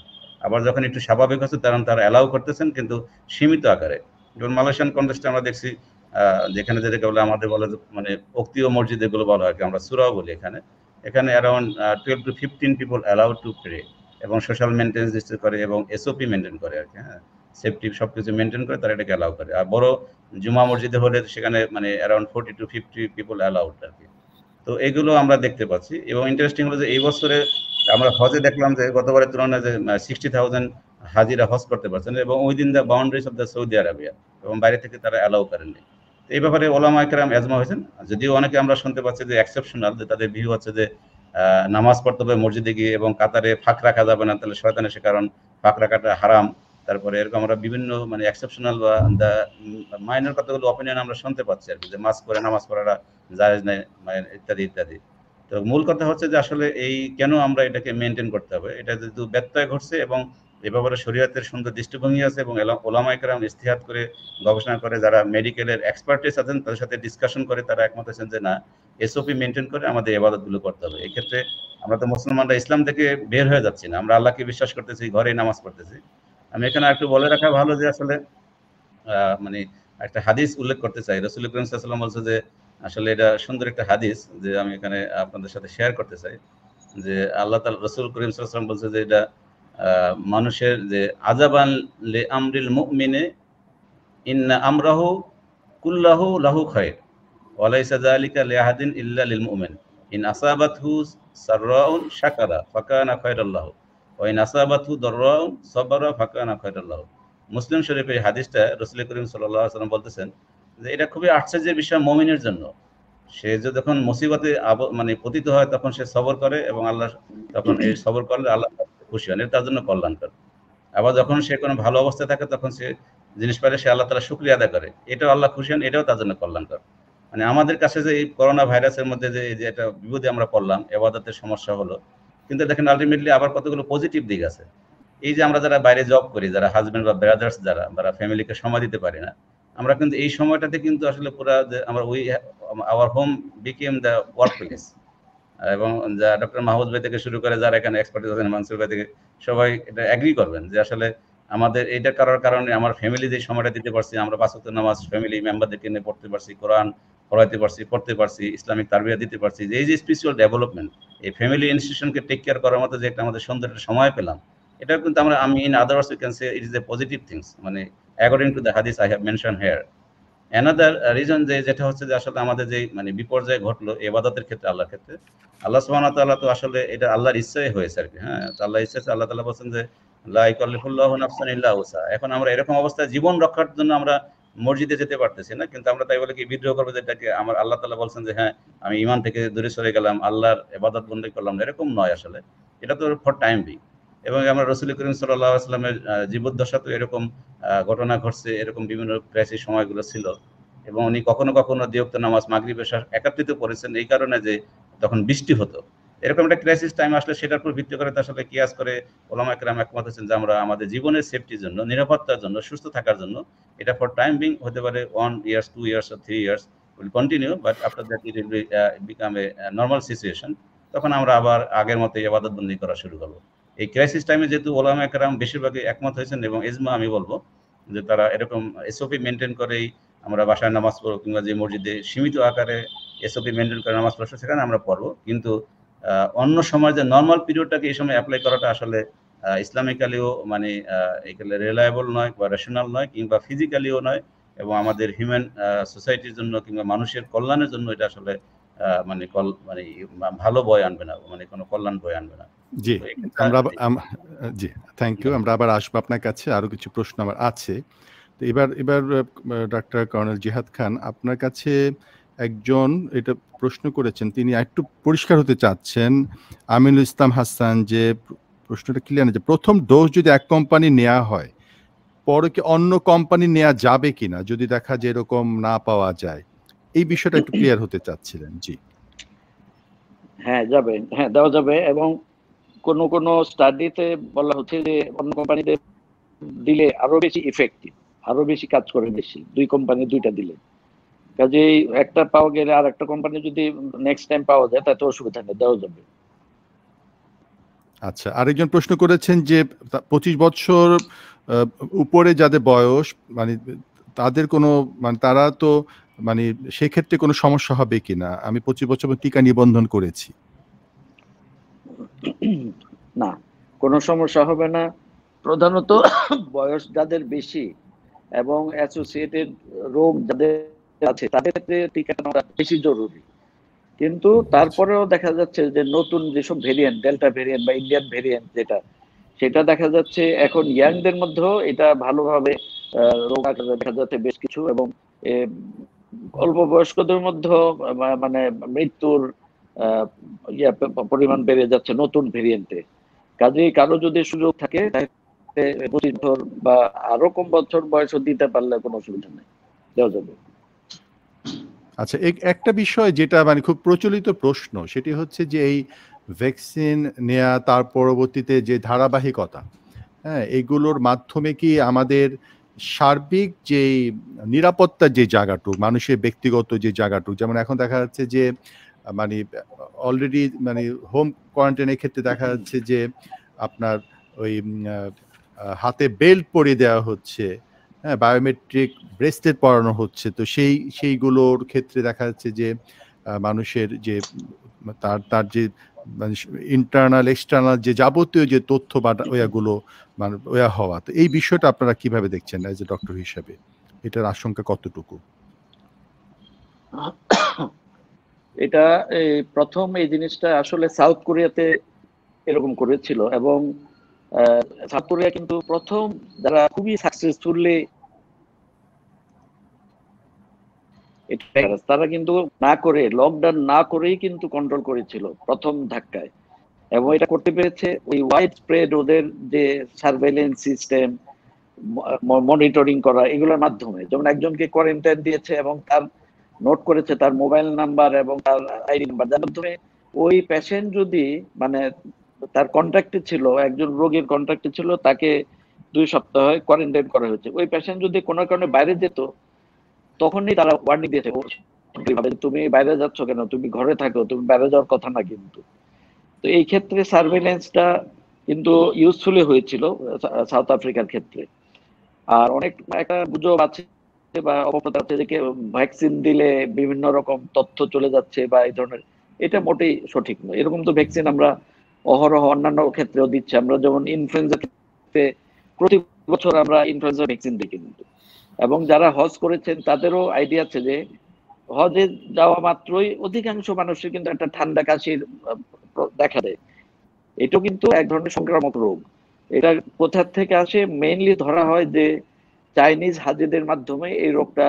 আবার যখন একটু স্বাভাবিক হচ্ছে তখন তারা অ্যালাউ করতেছেন, কিন্তু সীমিত আকারে। যেমন মালয়েশিয়ান কনটেক্সটে আমরা দেখছি যেখানে যেটাকে বলে আমাদের বলে মানে অক্তীয় মসজিদ এগুলো বলা হয়, আমরা সূরাও বলি, এখানে around 12 to 15 people allowed to pray, এবং সোশ্যাল মেনটেন্স ডিস্ট্রিক্ট করে এবং এসওপি মেনটেন করে আর কি, হ্যাঁ, সেফটি সবকিছু মেনটেন করে তারা এটাকে অ্যালাউ করে। আর বড় জুমা মসজিদে হলে সেখানে মানে অ্যারাউন্ড 40 to 50 পিপল অ্যালাউড আর কি। তো এগুলো আমরা দেখতে পাচ্ছি। এবং ইন্টারেস্টিং হলো যে এই বছরে আমরা হজে দেখলাম যে গতবারের তুলনায় যে 60,000 হাজিরা হজ করতে পারছেন, এবং within the boundaries of the Saudi Arabia, এবং বাইরে থেকে তারা অ্যালাউ করেননি। এই ব্যাপারে ওলামায়ে কেরাম এজমা হয়েছেন, যদিও অনেকে আমরা শুনতে পাচ্ছি যে এক্সেপশনাল, যে তাদের ভিউ হচ্ছে যে নামাজ পড়তে হবে মসজিদে গিয়ে এবং কাতারে ফাঁক রাখা যাবে না, তাহলে শয়তান এসে, কারণ ফাঁক রাখাটা হারাম। তারপরে এরকম আমরা বিভিন্ন মানে এক্সেপশনাল বা দ্য মাইনর কতগুলো অপিনিয়ন আমরা শুনতে পাচ্ছি আর কি, যে মাস্ক পরে নামাজ পড়াটা জায়েজ নেই, ইত্যাদি ইত্যাদি। তো মূল কথা হচ্ছে যে আসলে এই কেন আমরা এটাকে মেনটেন করতে হবে, এটা যেহেতু ব্যত্যয় ঘটছে এবং এ ব্যাপারে শরীয়তের সুন্দর দৃষ্টিভঙ্গি আছে, এবং ওলামায়ে কেরাম ইজতিহাদ করে গবেষণা করে যারা মেডিকেলের এক্সপার্টিস আছেন তাদের সাথে ডিসকাশন করে তারা একমত হয়েছেন যে না, এসওপি মেনটেন করে আমাদের ইবাদতগুলো করতে হবে। এই ক্ষেত্রে আমরা তো মুসলমানরা ইসলাম থেকে বের হয়ে যাচ্ছি না, আমরা আল্লাহকে বিশ্বাস করতেছি, ঘরেই নামাজ পড়তেছি। আমি এখানে একটু বলে রাখা ভালো যে আসলে মানে একটা হাদিস উল্লেখ করতে চাই। রাসূল করিম সাল্লাল্লাহু আলাইহি ওয়াসাল্লাম বলছে যে আসলে এটা সুন্দর একটা হাদিস, যে আমি এখানে আপনাদের সাথে শেয়ার করতে চাই, যে আল্লাহ তাআলা রাসূল করিম সাল্লাল্লাহু আলাইহি ওয়াসাল্লাম বলছে যে এটা মানুষের যে আযাবান লি আমরিল মুমিনে ইন্না আমরাহু কুল্লাহু লাহু খায়র ওয়া লাইসা যালিকা লিআহাদিন ইল্লা লিল মুমিন ইন আসাবাতহু সাররাউন শাকারা ফাকানা খায়রাল লাহু ওয়া ইন আসাবাতহু দাররাউন সাবারা ফাকানা খায়রাল লাহু। মুসলিম শরীফে এই হাদিসটা রাসূল করিম সাল্লাল্লাহু আলাইহি ওয়াসাল্লাম বলতেছেন যে এটা খুবই আশ্চর্যের বিষয় মুমিনের জন্য। সে যখন মুসিবতে মানে পতিত হয় তখন সে সবর করে, এবং আল্লাহ তখন এই সবর করলে আল্লাহ খুশি হন, এটা তার জন্য কল্যাণকর। আবার যখন সে কোনো ভালো অবস্থায় থাকে তখন সে জিনিস পাইলে সে আল্লাহ তাআলা শুকরিয়া আদায় করে, এটাও আল্লাহ খুশি হন, এটাও তার জন্য কল্যাণকর। মানে আমাদের কাছে যে এই করোনা ভাইরাসের মধ্যে যে এটা বিপদে আমরা পড়লাম, ইবাদতের সমস্যা হলো, কিন্তু দেখেন আলটিমেটলি আবার কতগুলো পজিটিভ দিক আছে। এই যে আমরা যারা বাইরে জব করি, যারা হাজবেন্ড বা ব্রাদার্স, যারা ফ্যামিলিকে সময় দিতে পারি না, আমরা কিন্তু এই সময়টাতে কিন্তু আসলে পুরা আমরা our home became the work place. এবং ডক্টর মাহমুদ ভাই থেকে শুরু করে যারা এখানে এক্সপার্টিস আছেন, মানসুর ভাই থেকে, সবাই এটা এগ্রি করবেন যে আসলে আমাদের এইটা করার কারণে আমার ফ্যামিলি যে সময়টা দিতে পারছি, আমরা 5 ওয়াক্ত নামাজ ফ্যামিলি মেম্বারদেরকে নিয়ে পড়তে পারছি, কোরআন পড়াইতে পারছি, পড়তে পারছি, ইসলামিক তারবিয়া দিতে পারছি, যে এই যে স্পিরিচুয়াল ডেভেলপমেন্ট, এই ফ্যামিলি ইনস্টিটিউশনকে টেক কেয়ার করার মতো যে একটা আমাদের সুন্দর একটা সময় পেলাম, এটা কিন্তু আমি in others we can say it is a positive things, মানে অ্যাকর্ডিং টু দ্য হাদিস I have mention here. Another reason যেটা হচ্ছে যে আসলে আমাদের যে মানে বিপর্যয় ঘটলো ইবাদতের ক্ষেত্রে, আল্লাহর ক্ষেত্রে, আল্লাহ সুবহানাহু ওয়া তাআলা তো আসলে এটা আল্লাহর ইচ্ছায় হয়েছে আর কি, হ্যাঁ। তো আল্লাহর ইচ্ছা, আল্লাহ তাআলা বলেন যে লা ইয়াকাল্লিফুল্লাহু নাফসান ইল্লা উসা। এখন আমরা এরকম অবস্থায় জীবন রক্ষার জন্য আমরা মসজিদে যেতে পারতেছি না, কিন্তু আমরা তাই বলে কি বিদ্রোহ করবো যেটাকে আমার আল্লাহ তাআলা বলছেন যে হ্যাঁ আমি ঈমান থেকে দূরে সরে গেলাম, আল্লাহর ইবাদত বন্দেগী করলাম না, এরকম নয় আসলে। এটা তো ফর টাইম বিং। এবং আমরা রাসূল করিম সাল্লাল্লাহু আলাইহি ওয়াসাল্লামের জীবদ্দশা তো এরকম ঘটনা ঘটছে, এরকম বিভিন্ন ক্রাইসিস সময়গুলো ছিল, এবং উনি কখনো কখনো 2 ওয়াক্ত নামাজ মাগরিব এশা একত্রিত করেছেন এই কারণে যে তখন বৃষ্টি হতো। এরকম একটা ক্রাইসিস টাইম আসলে সেটার উপর ভিত্তি করে আসলে কিয়াস করে ওলামায়ে কেরাম একমত হচ্ছেন যে আমরা আমাদের জীবনের সেফটির জন্য, নিরাপত্তার জন্য, সুস্থ থাকার জন্য এটা ফর টাইম বিং হতে পারে 1 ইয়ার, 2 years or 3 years will continue, but after that it will become a normal situation. তখন আমরা আবার আগের মতো ইবাদত বন্দেগী করা শুরু করব। এই ক্রাইসিস টাইমে যেহেতু ওলামায়ে কেরাম বেশিরভাগই একমত হয়েছেন, এবং ইজমা আমি বলবো যে তারা এরকম এসওপি মেনটেন করে আমরা বাসায় নামাজ পড়বো কিংবা যে মসজিদে সীমিত আকারে এসওপি মেনটেন করে নামাজ পড়বো সেখানে আমরা পড়বো, কিন্তু অন্য সময় যে নর্মাল পিরিয়ডটাকে এই সময় অ্যাপ্লাই করাটা আসলে ইসলামিক্যালিও মানে এগুলো রিলায়েবল নয় বা রেশনাল নয় কিংবা ফিজিক্যালিও নয়, এবং আমাদের হিউম্যান সোসাইটির জন্য কিংবা মানুষের কল্যাণের জন্য এটা আসলে মানে ভালো বয় আনবে না, মানে কোনো কল্যাণ বয় আনবে না। জি জি থ্যাংক ইউ। আমরা আবার আসবো আপনার কাছে, আরো কিছু প্রশ্ন আমার আছে। তো এবার ডাক্তার কর্নেল জিহাদ খান, আপনার কাছে একজন এটা প্রশ্ন করেছেন, তিনি একটু পরিষ্কার হতে চাচ্ছেন, আমিনুল ইসলাম হাসান, যে প্রশ্নটা ক্লিয়ার না, যে প্রথম ডোজ যদি এক কোম্পানি নেওয়া হয় পরে কি অন্য কোম্পানি নেওয়া যাবে কিনা যদি দেখা যায় এরকম না পাওয়া যায়, এই বিষয়টা একটু ক্লিয়ার হতে চাচ্ছিলেন। জি হ্যাঁ যাবে, হ্যাঁ দেওয়া যাবে, এবং কোন কোন স্টাডিতে বলা হচ্ছে যে অন্য কোম্পানিতে দিলে আরো বেশি ইফেক্টিভ, আরো বেশি কাজ করে বেশি, দুই কোম্পানি দুইটা দিলে। কাজেই একটা পাওয়া গেলে আর একটা কোম্পানি যদি নেক্সট টাইম পাওয়া যায় তাতে অসুবিধা নেই, দেওয়া যাবে। আচ্ছা, আরেকজন প্রশ্ন করেছেন যে 25 বছর উপরে যাদের বয়স, মানে তাদের কোনো মানে তারা তো মানে সেক্ষেত্রে কোনো সমস্যা হবে কিনা? আমি 25 বছর টিকা নিবন্ধন করেছি। না, কোনো সমস্যা হবে না। প্রধানত বয়স যাদের বেশি এবং অ্যাসোসিয়েটেড রোগ যাদের আছে তাদের ক্ষেত্রে টিকা নেওয়া বেশি জরুরি। কিন্তু তারপরেও দেখা যাচ্ছে যে নতুন যেসব ভেরিয়েন্ট, ডেল্টা ভেরিয়েন্ট বা ইন্ডিয়ান ভেরিয়েন্ট যেটা, সেটা দেখা যাচ্ছে এখন ইয়াংদের মধ্যেও এটা ভালোভাবে রোগ আকারে দেখা যাচ্ছে বেশ কিছু, এবং অল্প বয়স্কদের মধ্যেও মানে মৃত্যুর পরিমাণ বেড়ে যাচ্ছে নতুন ভেরিয়েন্টে। কাজেই কারো যদি সুযোগ থাকে 25 বছর বা আরো কম বছর বয়সও দিতে পারলে কোনো অসুবিধা নেই, দেওয়া যাবে। আচ্ছা, একটা বিষয় যেটা মানে খুব প্রচলিত প্রশ্ন, সেটি হচ্ছে যে এই ভ্যাকসিন নেয়া তার পরবর্তীতে যে ধারাবাহিকতা, হ্যাঁ, এগুলোর মাধ্যমে কি আমাদের সার্বিক যে নিরাপত্তার যে জায়গাটুক, মানুষের ব্যক্তিগত যে জায়গাটুক, যেমন এখন দেখা যাচ্ছে যে মানে অলরেডি মানে হোম কোয়ারেন্টাইনের ক্ষেত্রে দেখা যাচ্ছে যে আপনার ওই হাতে বেল্ট পরিয়ে দেওয়া হচ্ছে, হ্যাঁ, বায়োমেট্রিক ব্রেসলেট পরানো হচ্ছে। তো সেইগুলোর ক্ষেত্রে দেখা যাচ্ছে যে মানুষের যে তার যে মানে ইন্টারনাল এক্সটার্নাল যে যাবতীয় যে তথ্য বা ওয়াগুলো মানে ওয়া হওয়া, তো এই বিষয়টা আপনারা কিভাবে দেখছেন অ্যাজ এ ডক্টর হিসেবে? এটার আশঙ্কা কতটুকু? এটা প্রথম এই জিনিসটা আসলে সাউথ কোরিয়াতে এরকম করেছিল, এবং সাউথ কোরিয়া কিন্তু প্রথম যারা খুবই সাকসেসফুলি তারা কিন্তু না করে, লকডাউন না করেই কিন্তু কন্ট্রোল করেছিল প্রথম ধাক্কায়, এবং এটা করতে পেরেছে ওই ওয়াইড স্প্রেড ওদের যে সার্ভেইলেন্স সিস্টেম, মনিটরিং করা, এগুলোর মাধ্যমে। যেমন একজনকে কোয়ারেন্টাইন দিয়েছে এবং তার নোট করেছে তার মোবাইল নাম্বার এবং তার আইডি নাম্বার, যার মাধ্যমে ওই পেশেন্ট যদি মানে তার কন্ট্যাক্টে ছিল, একজন রোগীর কন্ট্যাক্টে ছিল, তাকে 2 সপ্তাহ কোয়ারেন্টাইন করা হয়েছে। ওই পেশেন্ট যদি কোনো কারণে বাইরে যেত, তখনই তারা ওয়ার্নিং দিয়েছে তুমি বাইরে যাচ্ছ কেন, তুমি ঘরে থাকো, তুমি বাইরে যাওয়ার কথা না। কিন্তু তো এই ক্ষেত্রে সার্ভেইলেন্সটা কিন্তু ইউজফুলি হয়েছিল সাউথ আফ্রিকার ক্ষেত্রে। আর অনেক একটা গুজব আছে বা অপপ্রচার আছে যে ভ্যাকসিন দিলে বিভিন্ন রকম তথ্য চলে যাচ্ছে বা এই ধরনের, এটা মোটেই সঠিক নয়। এরকম তো ভ্যাকসিন আমরা অহরহ অন্যান্য ক্ষেত্রেও দিচ্ছি। আমরা যেমন ইনফ্লুয়েঞ্জা ক্ষেত্রে প্রতি বছর আমরা ইনফ্লুয়েঞ্জা ভ্যাকসিন দিই কিন্তু, এবং যারা হজ করেছেন তাদেরও আইডিয়া আছে যে হজে যাওয়া মাত্রই অধিকাংশ মানুষের কিন্তু একটা ঠান্ডা কাশির দেখা দেয়। এটাও কিন্তু এক ধরনের সংক্রামক রোগ। এটা কোথা থেকে আসে? মেইনলি ধরা হয় যে চাইনিজ হাজিদের মাধ্যমে এই রোগটা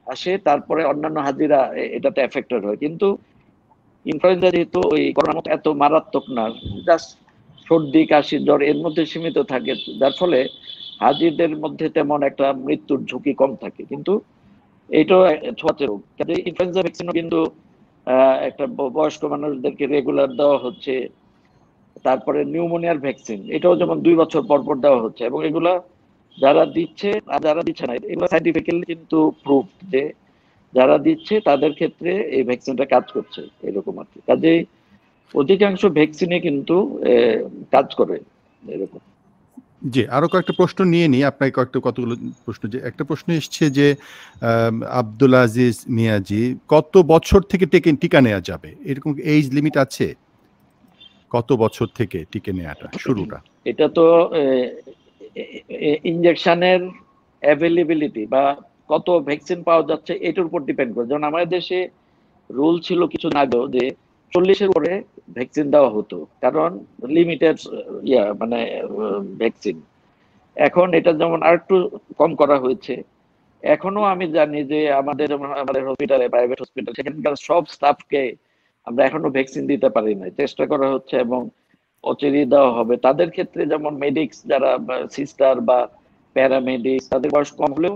আসে, তারপরে অন্যান্য হাজিরা এটাতে এফেক্টেড হয়। কিন্তু ইনফ্লুয়েঞ্জা যেহেতু ওই করোনার মতো এত মারাত্মক না, জাস্ট সর্দি কাশি জ্বর এর মধ্যে সীমিত থাকে, যার ফলে হাজিদের মধ্যে তেমন একটা মৃত্যুর ঝুঁকি কম থাকে। কিন্তু এইটাও ছোঁয়াচে রোগ। কাজে ইনফ্লুয়েঞ্জা ভ্যাকসিনও কিন্তু একটা বয়স্ক মানুষদেরকে রেগুলার দেওয়া হচ্ছে। তারপরে নিউমোনিয়ার ভ্যাকসিন, এটাও যেমন 2 বছর পর পর দেওয়া হচ্ছে, এবং এগুলা যারা দিচ্ছে আর যারা দিচ্ছে না, এগুলো সাইন্টিফিক্যালি কিন্তু প্রুফ যে যারা দিচ্ছে তাদের ক্ষেত্রে এই ভ্যাকসিনটা কাজ করছে, এরকম আর কি। কাজেই অধিকাংশ ভ্যাকসিনে কিন্তু কাজ করে এরকম। জি, আরো কয়েকটা প্রশ্ন নিয়ে নিই। আপনাকে কতগুলো প্রশ্ন, যে একটা প্রশ্ন এসছে যে আব্দুল আজিজ মিয়াজি, কত বছর থেকে টিকা নেওয়া যাবে? এরকম এইজ লিমিট আছে? কত বছর থেকে টিকা নেওয়াটা শুরুটা? এটা তো ইনজেকশনের অ্যাভেলেবিলিটি বা কত ভ্যাকসিন পাওয়া যাচ্ছে এটার উপর ডিপেন্ড করে। যেমন আমাদের দেশে রুল ছিল কিছু আগেও যে 40-এর পরে ভ্যাকসিন দেওয়া হতো, কারণ লিমিটেড মানে ভ্যাকসিন। এখন এটা যেমন আর একটু কম করা হয়েছে। এখনো আমি জানি যে আমাদের হসপিটালে, প্রাইভেট হসপিটাল, সেখানকার সব স্টাফকে আমরা এখনো ভ্যাকসিন দিতে পারি না, চেষ্টা করা হচ্ছে এবং অচিরেই দেওয়া হবে। তাদের ক্ষেত্রে যেমন মেডিক্স যারা সিস্টার বা প্যারামেডিক্স, তাদের বয়স কম হলেও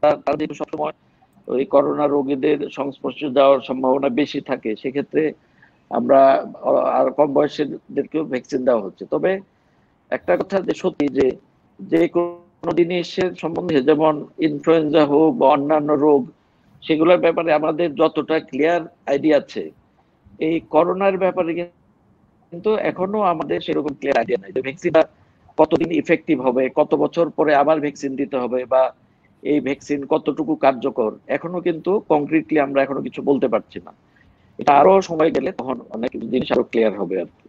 তারা যেহেতু সবসময় ওই করোনা রোগীদের সংস্পর্শে যাওয়ার সম্ভাবনা বেশি থাকে, সেক্ষেত্রে আমরা আর কম বয়সীদেরকেও ভ্যাকসিন দেওয়া হচ্ছে। তবে একটা কথা যে সত্যি, যে যে কোনো জিনিসের সম্বন্ধে, যেমন ইনফ্লুয়েঞ্জা হোক বা অন্যান্য রোগ, সেগুলোর ব্যাপারে আমাদের যতটা ক্লিয়ার আইডিয়া আছে, এই করোনার ব্যাপারে কিন্তু এখনো আমাদের সেরকম ক্লিয়ার আইডিয়া নাই যে ভ্যাকসিনটা কতদিন ইফেক্টিভ হবে, কত বছর পরে আবার ভ্যাকসিন দিতে হবে, বা এই ভ্যাকসিন কতটুকু কার্যকর, এখনো কিন্তু কংক্রিটলি আমরা এখনো কিছু বলতে পারছি না। এটা আরো সময় গেলে তখন অনেক জিনিস আরো ক্লিয়ার হবে আর কি।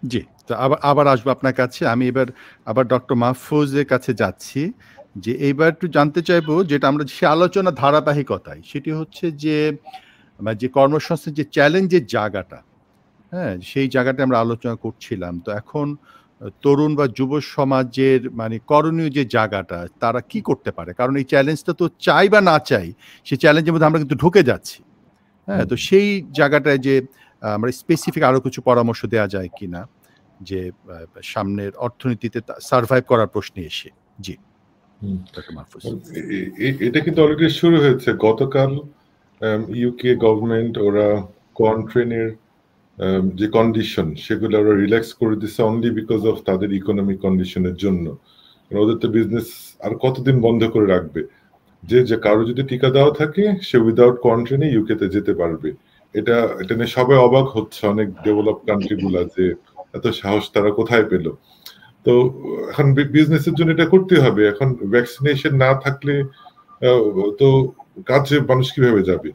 জি, তো আবার আসবো আপনার কাছে। আমি এবার আবার ডক্টর মাহফুজের কাছে যাচ্ছি, যে এইবার একটু জানতে চাইবো, যেটা আমরা সে আলোচনা ধারাবাহিকতায়, সেটি হচ্ছে যে যে কর্মসংস্থান যে চ্যালেঞ্জের জায়গাটা, হ্যাঁ, সেই জায়গাটা আমরা আলোচনা করছিলাম। তো এখন তরুণ বা যুব সমাজের মানে করণীয় যে জায়গাটা, তারা কি করতে পারে? কারণ এই চ্যালেঞ্জটা তো চাই বা না চাই, সেই চ্যালেঞ্জের মধ্যে আমরা কিন্তু ঢুকে যাচ্ছি। হ্যাঁ, তো সেই জায়গাটায় যে আমরা স্পেসিফিক আরো কিছু পরামর্শ দেওয়া যায় কিনা, যে সামনের অর্থনীতিতে সার্ভাইভ করার প্রশ্নে এসে। জি, ডক্টর মাহফুজ। এটা কিন্তু অলরেডি শুরু হয়েছে। গতকাল ইউকে গভর্নমেন্ট ওরা কোয়ারেন্টাইনের যে কন্ডিশন, সেগুলো ওরা রিল্যাক্স করে দিচ্ছে অনলি বিকজ অফ তাদের ইকোনমিক কন্ডিশনের জন্য। ওদের তো বিজনেস আর কতদিন বন্ধ করে রাখবে? যে কারো যদি টিকা দেওয়া থাকে, সে উইদাউট কোয়ারেন্টাইনে ইউকেতে যেতে পারবে। এটা নিয়ে সবাই অবাক হচ্ছে, অনেক ডেভেলপ কান্ট্রি গুলা, যে এত সাহস তারা কোথায় পেল। তো এখন বিজনেসের জন্য এটা করতে হবে। এখন ভ্যাকসিনেশন না থাকলে তো কাজে মানুষ কিভাবে যাবে?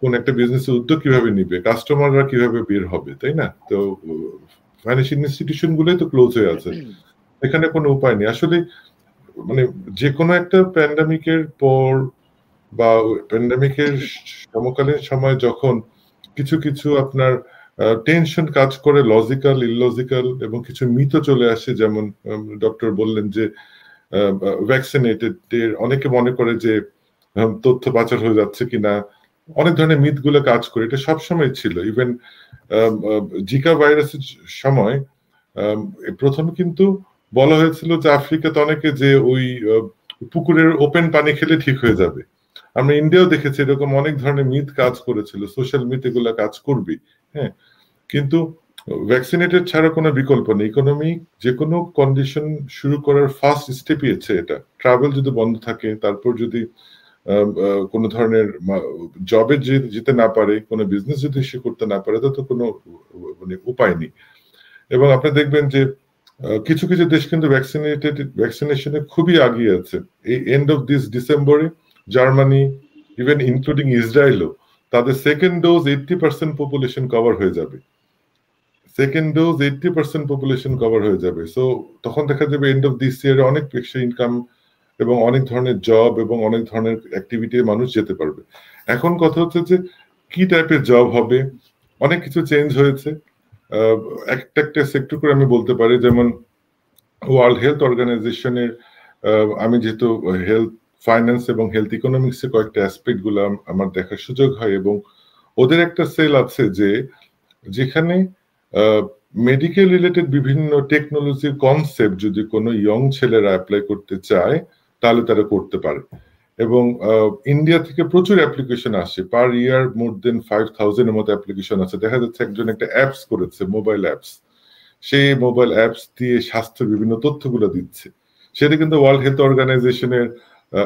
কোন একটা বিজনেসের উদ্যোগ কিভাবে নিবে? কাস্টমাররা কিভাবে বের হবে, তাই না? তো ফাইন্যান্সিয়াল ইনস্টিটিউশন গুলোই তো ক্লোজ হয়ে আছে, এখানে কোনো উপায় নেই আসলে। মানে যে কোনো একটা প্যান্ডামিকের পর বা প্যান্ডামিকের সমকালীন সময় যখন কিছু কিছু আপনার টেনশন কাজ করে, লজিক্যাল, ইললজিক্যাল, এবং কিছু মিথ চলে আসে। যেমন ডক্টর বললেন যে ভ্যাকসিনেটেড, অনেকে মনে করে যে তথ্য পাচার হয়ে যাচ্ছে কিনা, অনেক ধরনের মিথ গুলো কাজ করে। এটা সবসময় ছিল। ইভেন জিকা ভাইরাসের সময় প্রথম কিন্তু বলা হয়েছিল যে আফ্রিকাতে অনেকে যে ওই পুকুরের ওপেন পানি খেলে ঠিক হয়ে যাবে। আমরা ইন্ডিয়াও দেখেছি এরকম অনেক ধরনের মিথ কাজ করেছিল, সোশ্যাল মিথ, এগুলা কাজ করবে। হ্যাঁ, কিন্তু ভ্যাকসিনেটেড ছাড়া কোনো বিকল্প নেই। ইকোনমিক যে কোনো কন্ডিশন শুরু করার ফার্স্ট স্টেপই হচ্ছে এটা। ট্রাভেল যদি বন্ধ থাকে, তারপর যদি কোনো ধরনের জবে যেতে না পারে, কোনো বিজনেস যদি সে করতে না পারে, তো কোনো মানে উপায় নেই। এবং আপনি দেখবেন যে কিছু কিছু দেশ কিন্তু ভ্যাকসিনেশনে খুবই আগিয়ে আছে। এই এন্ড অফ দিস ডিসেম্বরে জার্মানি, ইভেন ইনক্লুডিং ইসরায়েলও, তাদের সেকেন্ড ডোজ 80% পপুলেশন কভার হয়ে যাবে। সেকেন্ড ডোজ 80% পপুলেশন কভার হয়ে যাবে। সো তখন দেখা যাবে এন্ড অফ দিস ইয়ারে অনেক বেশি ইনকাম এবং অনেক ধরনের জব এবং অনেক ধরনের অ্যাক্টিভিটি মানুষ যেতে পারবে। এখন কথা হচ্ছে যে কি টাইপের জব হবে, অনেক কিছু চেঞ্জ হয়েছে। একটা সেক্টর করে আমি বলতে পারি, যেমন ওয়ার্ল্ড হেলথ অর্গানাইজেশনের, আমি যেহেতু হেলথ ফাইন্যান্স এবং হেলথ ইকোনমিক্সের কয়েকটা অ্যাসপেক্ট গুলো আমার দেখার সুযোগ হয়, এবং ওদের একটা সেল আছে যে যেখানে মেডিকেল রিলেটেড বিভিন্ন টেকনোলজির কনসেপ্ট যদি কোনো ইয়ং ছেলেরা অ্যাপ্লাই করতে চায়, তাহলে তারা করতে পারে। এবং ইন্ডিয়া থেকে প্রচুর অ্যাপ্লিকেশন আসে, পার ইয়ার মোর দেন 5000 এর মতো অ্যাপ্লিকেশন আছে। দেখা যাচ্ছে একজন একটা অ্যাপস করেছে, মোবাইল অ্যাপস, সেই মোবাইল অ্যাপস দিয়ে স্বাস্থ্যের বিভিন্ন তথ্যগুলো দিচ্ছে। সেটা কিন্তু ওয়ার্ল্ড হেলথ অর্গানাইজেশনের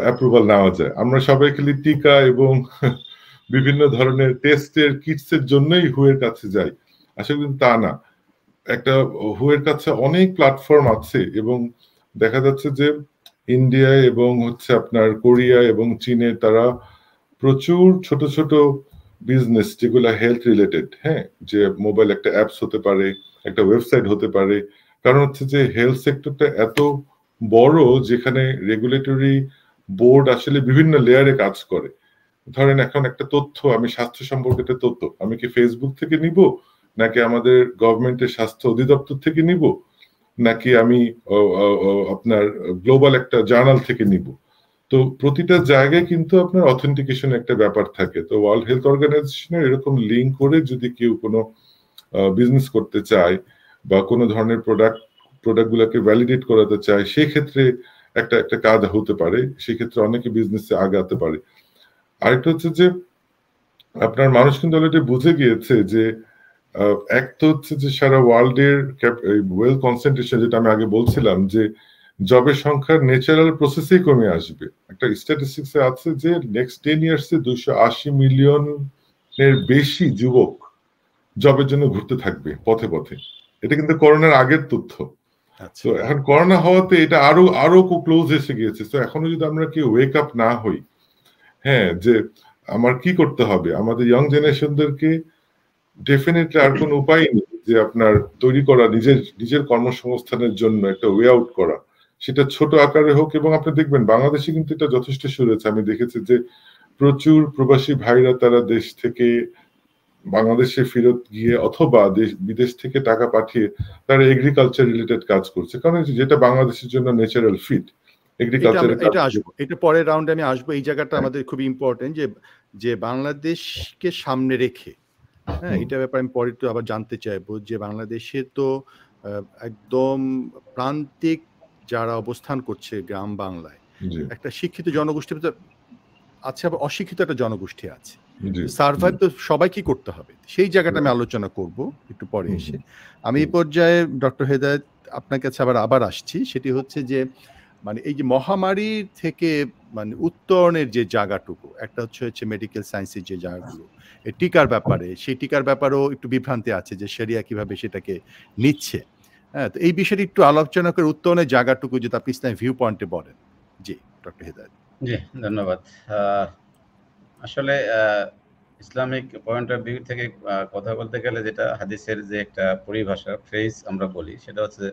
অ্যাপ্রুভাল নেওয়া যায়। আমরা সবাই খালি টিকা এবং বিভিন্ন ধরনের টেস্টের কিটসের জন্যই হুয়ের কাছে যাই, আসলে কিন্তু তা না। একটা হুয়ের কাছে অনেক প্ল্যাটফর্ম আছে, এবং দেখা যাচ্ছে যে ইন্ডিয়া এবং হচ্ছে আপনার কোরিয়া এবং চীনে তারা প্রচুর ছোট ছোট বিজনেস যেগুলো হেলথ রিলেটেড, হ্যাঁ, যে মোবাইল একটা অ্যাপস হতে পারে, একটা ওয়েবসাইট হতে পারে, কারণ হচ্ছে যে হেলথ সেক্টরটা এত বড় যেখানে রেগুলেটরি বোর্ড আসলে বিভিন্ন লেয়ারে কাজ করে। ধরেন এখন একটা তথ্য, আমি স্বাস্থ্য সম্পর্কিত তথ্য আমি কি ফেসবুক থেকে নিব, নাকি আমাদের গভর্নমেন্টের স্বাস্থ্য অধিদপ্তর থেকে নিব, নাকি আমি আপনার গ্লোবাল একটা জার্নাল থেকে নিব। তো প্রতিটা জায়গায় কিন্তু আপনার অথেন্টিকেশন একটা ব্যাপার থাকে। তো ওয়ার্ল্ড হেলথ অর্গানাইজেশনের এরকম লিঙ্ক করে যদি কেউ কোনো বিজনেস করতে চায় বা কোনো ধরনের প্রোডাক্টগুলোকে ভ্যালিডেট করাতে চায়, সেক্ষেত্রে একটা একটা কাজ হতে পারে, সেক্ষেত্রে অনেকে বিজনেসে আগাতে পারে। আরেকটা হচ্ছে যে আপনার মানুষ কিন্তু অলরেডি বুঝে গিয়েছে যে এক তো হচ্ছে যে সারা ওয়ার্ল্ডের ওয়েল কনসেন্ট্রেশন, যেটা আমি আগে বলছিলাম যে জবের সংখ্যা ন্যাচারাল প্রসেসেই কমে আসবে। একটা স্ট্যাটিস্টিক্সে আছে যে নেক্সট 10 ইয়ার্সে 280 মিলিয়নের বেশি যুবক জবের জন্য ঘুরতে থাকবে পথে পথে। এটা কিন্তু করোনার আগের তথ্য। তো এখন করোনা হওয়াতে এটা আরো ক্লোজ এসে গিয়েছে। তো এখনো যদি আমরা কি ওয়েক আপ না হই, হ্যাঁ, যে আমার কি করতে হবে, আমাদের ইয়ং জেনারেশনদেরকে ডেফিনেটলি আর কোনো উপায় নেই যে আপনার তৈরি করা নিজের কর্মসংস্থানের জন্য একটা ওয়ে আউট করা, সেটা ছোট আকারে হোক। এবং আপনি দেখবেন বাংলাদেশে কিন্তু এটা যথেষ্ট শুরু হয়েছে। আমি দেখেছি যে প্রচুর প্রবাসী ভাইরা তারা দেশ থেকে বাংলাদেশে ফেরত গিয়ে অথবা বিদেশ থেকে টাকা পাঠিয়ে তারা এগ্রিকালচার রিলেটেড কাজ করছে, কারণ যেটা বাংলাদেশের জন্য ন্যাচারাল ফিট। এটা আসবো, এটা পরের রাউন্ডে আমি আসবো। এই জায়গাটা আমাদের খুব ইম্পর্টেন্ট যে বাংলাদেশকে সামনে রেখে, হ্যাঁ, এটা ব্যাপারে আমি পরে একটু আবার জানতে চাইবো যে বাংলাদেশে তো একদম প্রান্তিক যারা অবস্থান করছে গ্রাম বাংলায়, একটা শিক্ষিত জনগোষ্ঠী আছে, আবার অশিক্ষিত একটা জনগোষ্ঠী আছে। সার্ভাইভ তো সবাই কি করতে হবে, সেই জায়গাটা আমি আলোচনা করব একটু পরে এসে। আমি এই পর্যায়ে ডক্টর হেদায়েত আপনার কাছে আবার আসছি। সেটি হচ্ছে যে মানে এই যে মহামারী থেকে মানে উত্তরণের যে জায়গাটুকু, একটা হচ্ছে মেডিকেল সায়েন্সের যে জায়গাগুলো, এই টিকার ব্যাপারে, সেই টিকার ব্যাপারেও একটু বিভ্রান্তি আছে যে শরিয়া কিভাবে সেটাকে নিচ্ছে। হ্যাঁ, তো এই বিষয়টি একটু আলোচনা করে উত্তরণের জায়গাটুকু যদি আপনি ইসলামিক ভিউ পয়েন্টে বলেন। জি ডক্টর হেদায়েত। জি ধন্যবাদ। আসলে ইসলামিক পয়েন্ট অফ ভিউ থেকে কথা বলতে গেলে যেটা হাদিসের যে একটা পরিভাষা ফ্রেজ আমরা বলি, সেটা হচ্ছে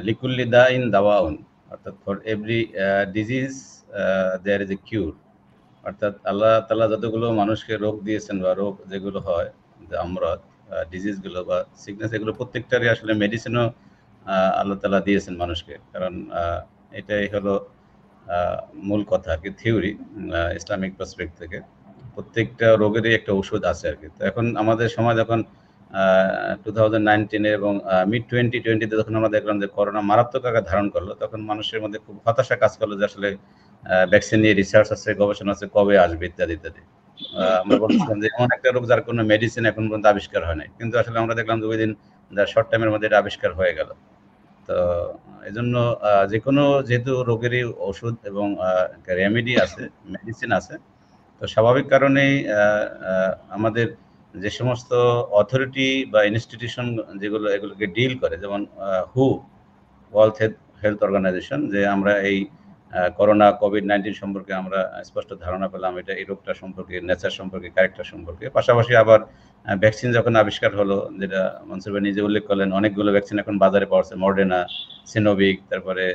লিকুল্লি দাইন দাওয়াউন, অর্থাৎ for every disease there is a cure. অর্থাৎ আল্লাহ তাআলা যতগুলো মানুষকে রোগ দিয়েছেন বা রোগ যেগুলো হয়, যে আমরাত ডিজিজগুলো বা সিকনেস, এগুলো প্রত্যেকটারই আসলে মেডিসিনও আল্লাহ তাআলা দিয়েছেন মানুষকে। কারণ এটাই হলো মূল কথা আর কি, থিওরি ইসলামিক পার্সপেক্টিভ থেকে প্রত্যেকটা রোগেরই একটা ওষুধ আছে আর কি। তো এখন আমাদের সময় যখন 2019 এবং মিড 2020-তে যখন আমরা দেখলাম যে করোনা মারাত্মক আকার ধারণ করলো, তখন মানুষের মধ্যে খুব হতাশা কাজ করলো যে আসলে ভ্যাকসিন নিয়ে রিসার্চ আছে, গবেষণা আছে, কবে আসবে ইত্যাদি ইত্যাদি। আমরা বলছিলাম যে এমন একটা রোগ যার কোনো মেডিসিন এখন পর্যন্ত আবিষ্কার হয় নাই, কিন্তু আসলে আমরা দেখলাম যে ওই দিন শর্ট টাইমের মধ্যে এটা আবিষ্কার হয়ে গেল। তো এই জন্য যে কোনো যেহেতু রোগেরই ওষুধ এবং রেমেডি আছে, মেডিসিন আছে, তো স্বাভাবিক কারণেই আমাদের যে সমস্ত অথরিটি বা ইনস্টিটিউশন যেগুলো এগুলোকে ডিল করে, যেমন ওয়ার্ল্ড হেলথ অর্গানাইজেশন, যে আমরা এই করোনা কোভিড-19 সম্পর্কে আমরা স্পষ্ট ধারণা পেলাম, এটা এই রোগটা সম্পর্কে, নেচার সম্পর্কে, ক্যারেক্টার সম্পর্কে। পাশাপাশি আবার ভ্যাকসিন যখন আবিষ্কার হলো, যেটা মনসুর ভাই নিজে উল্লেখ করলেন, অনেকগুলো ভ্যাকসিন এখন বাজারে পাওয়া যাচ্ছে, মডার্না, সিনোভিক, তারপরে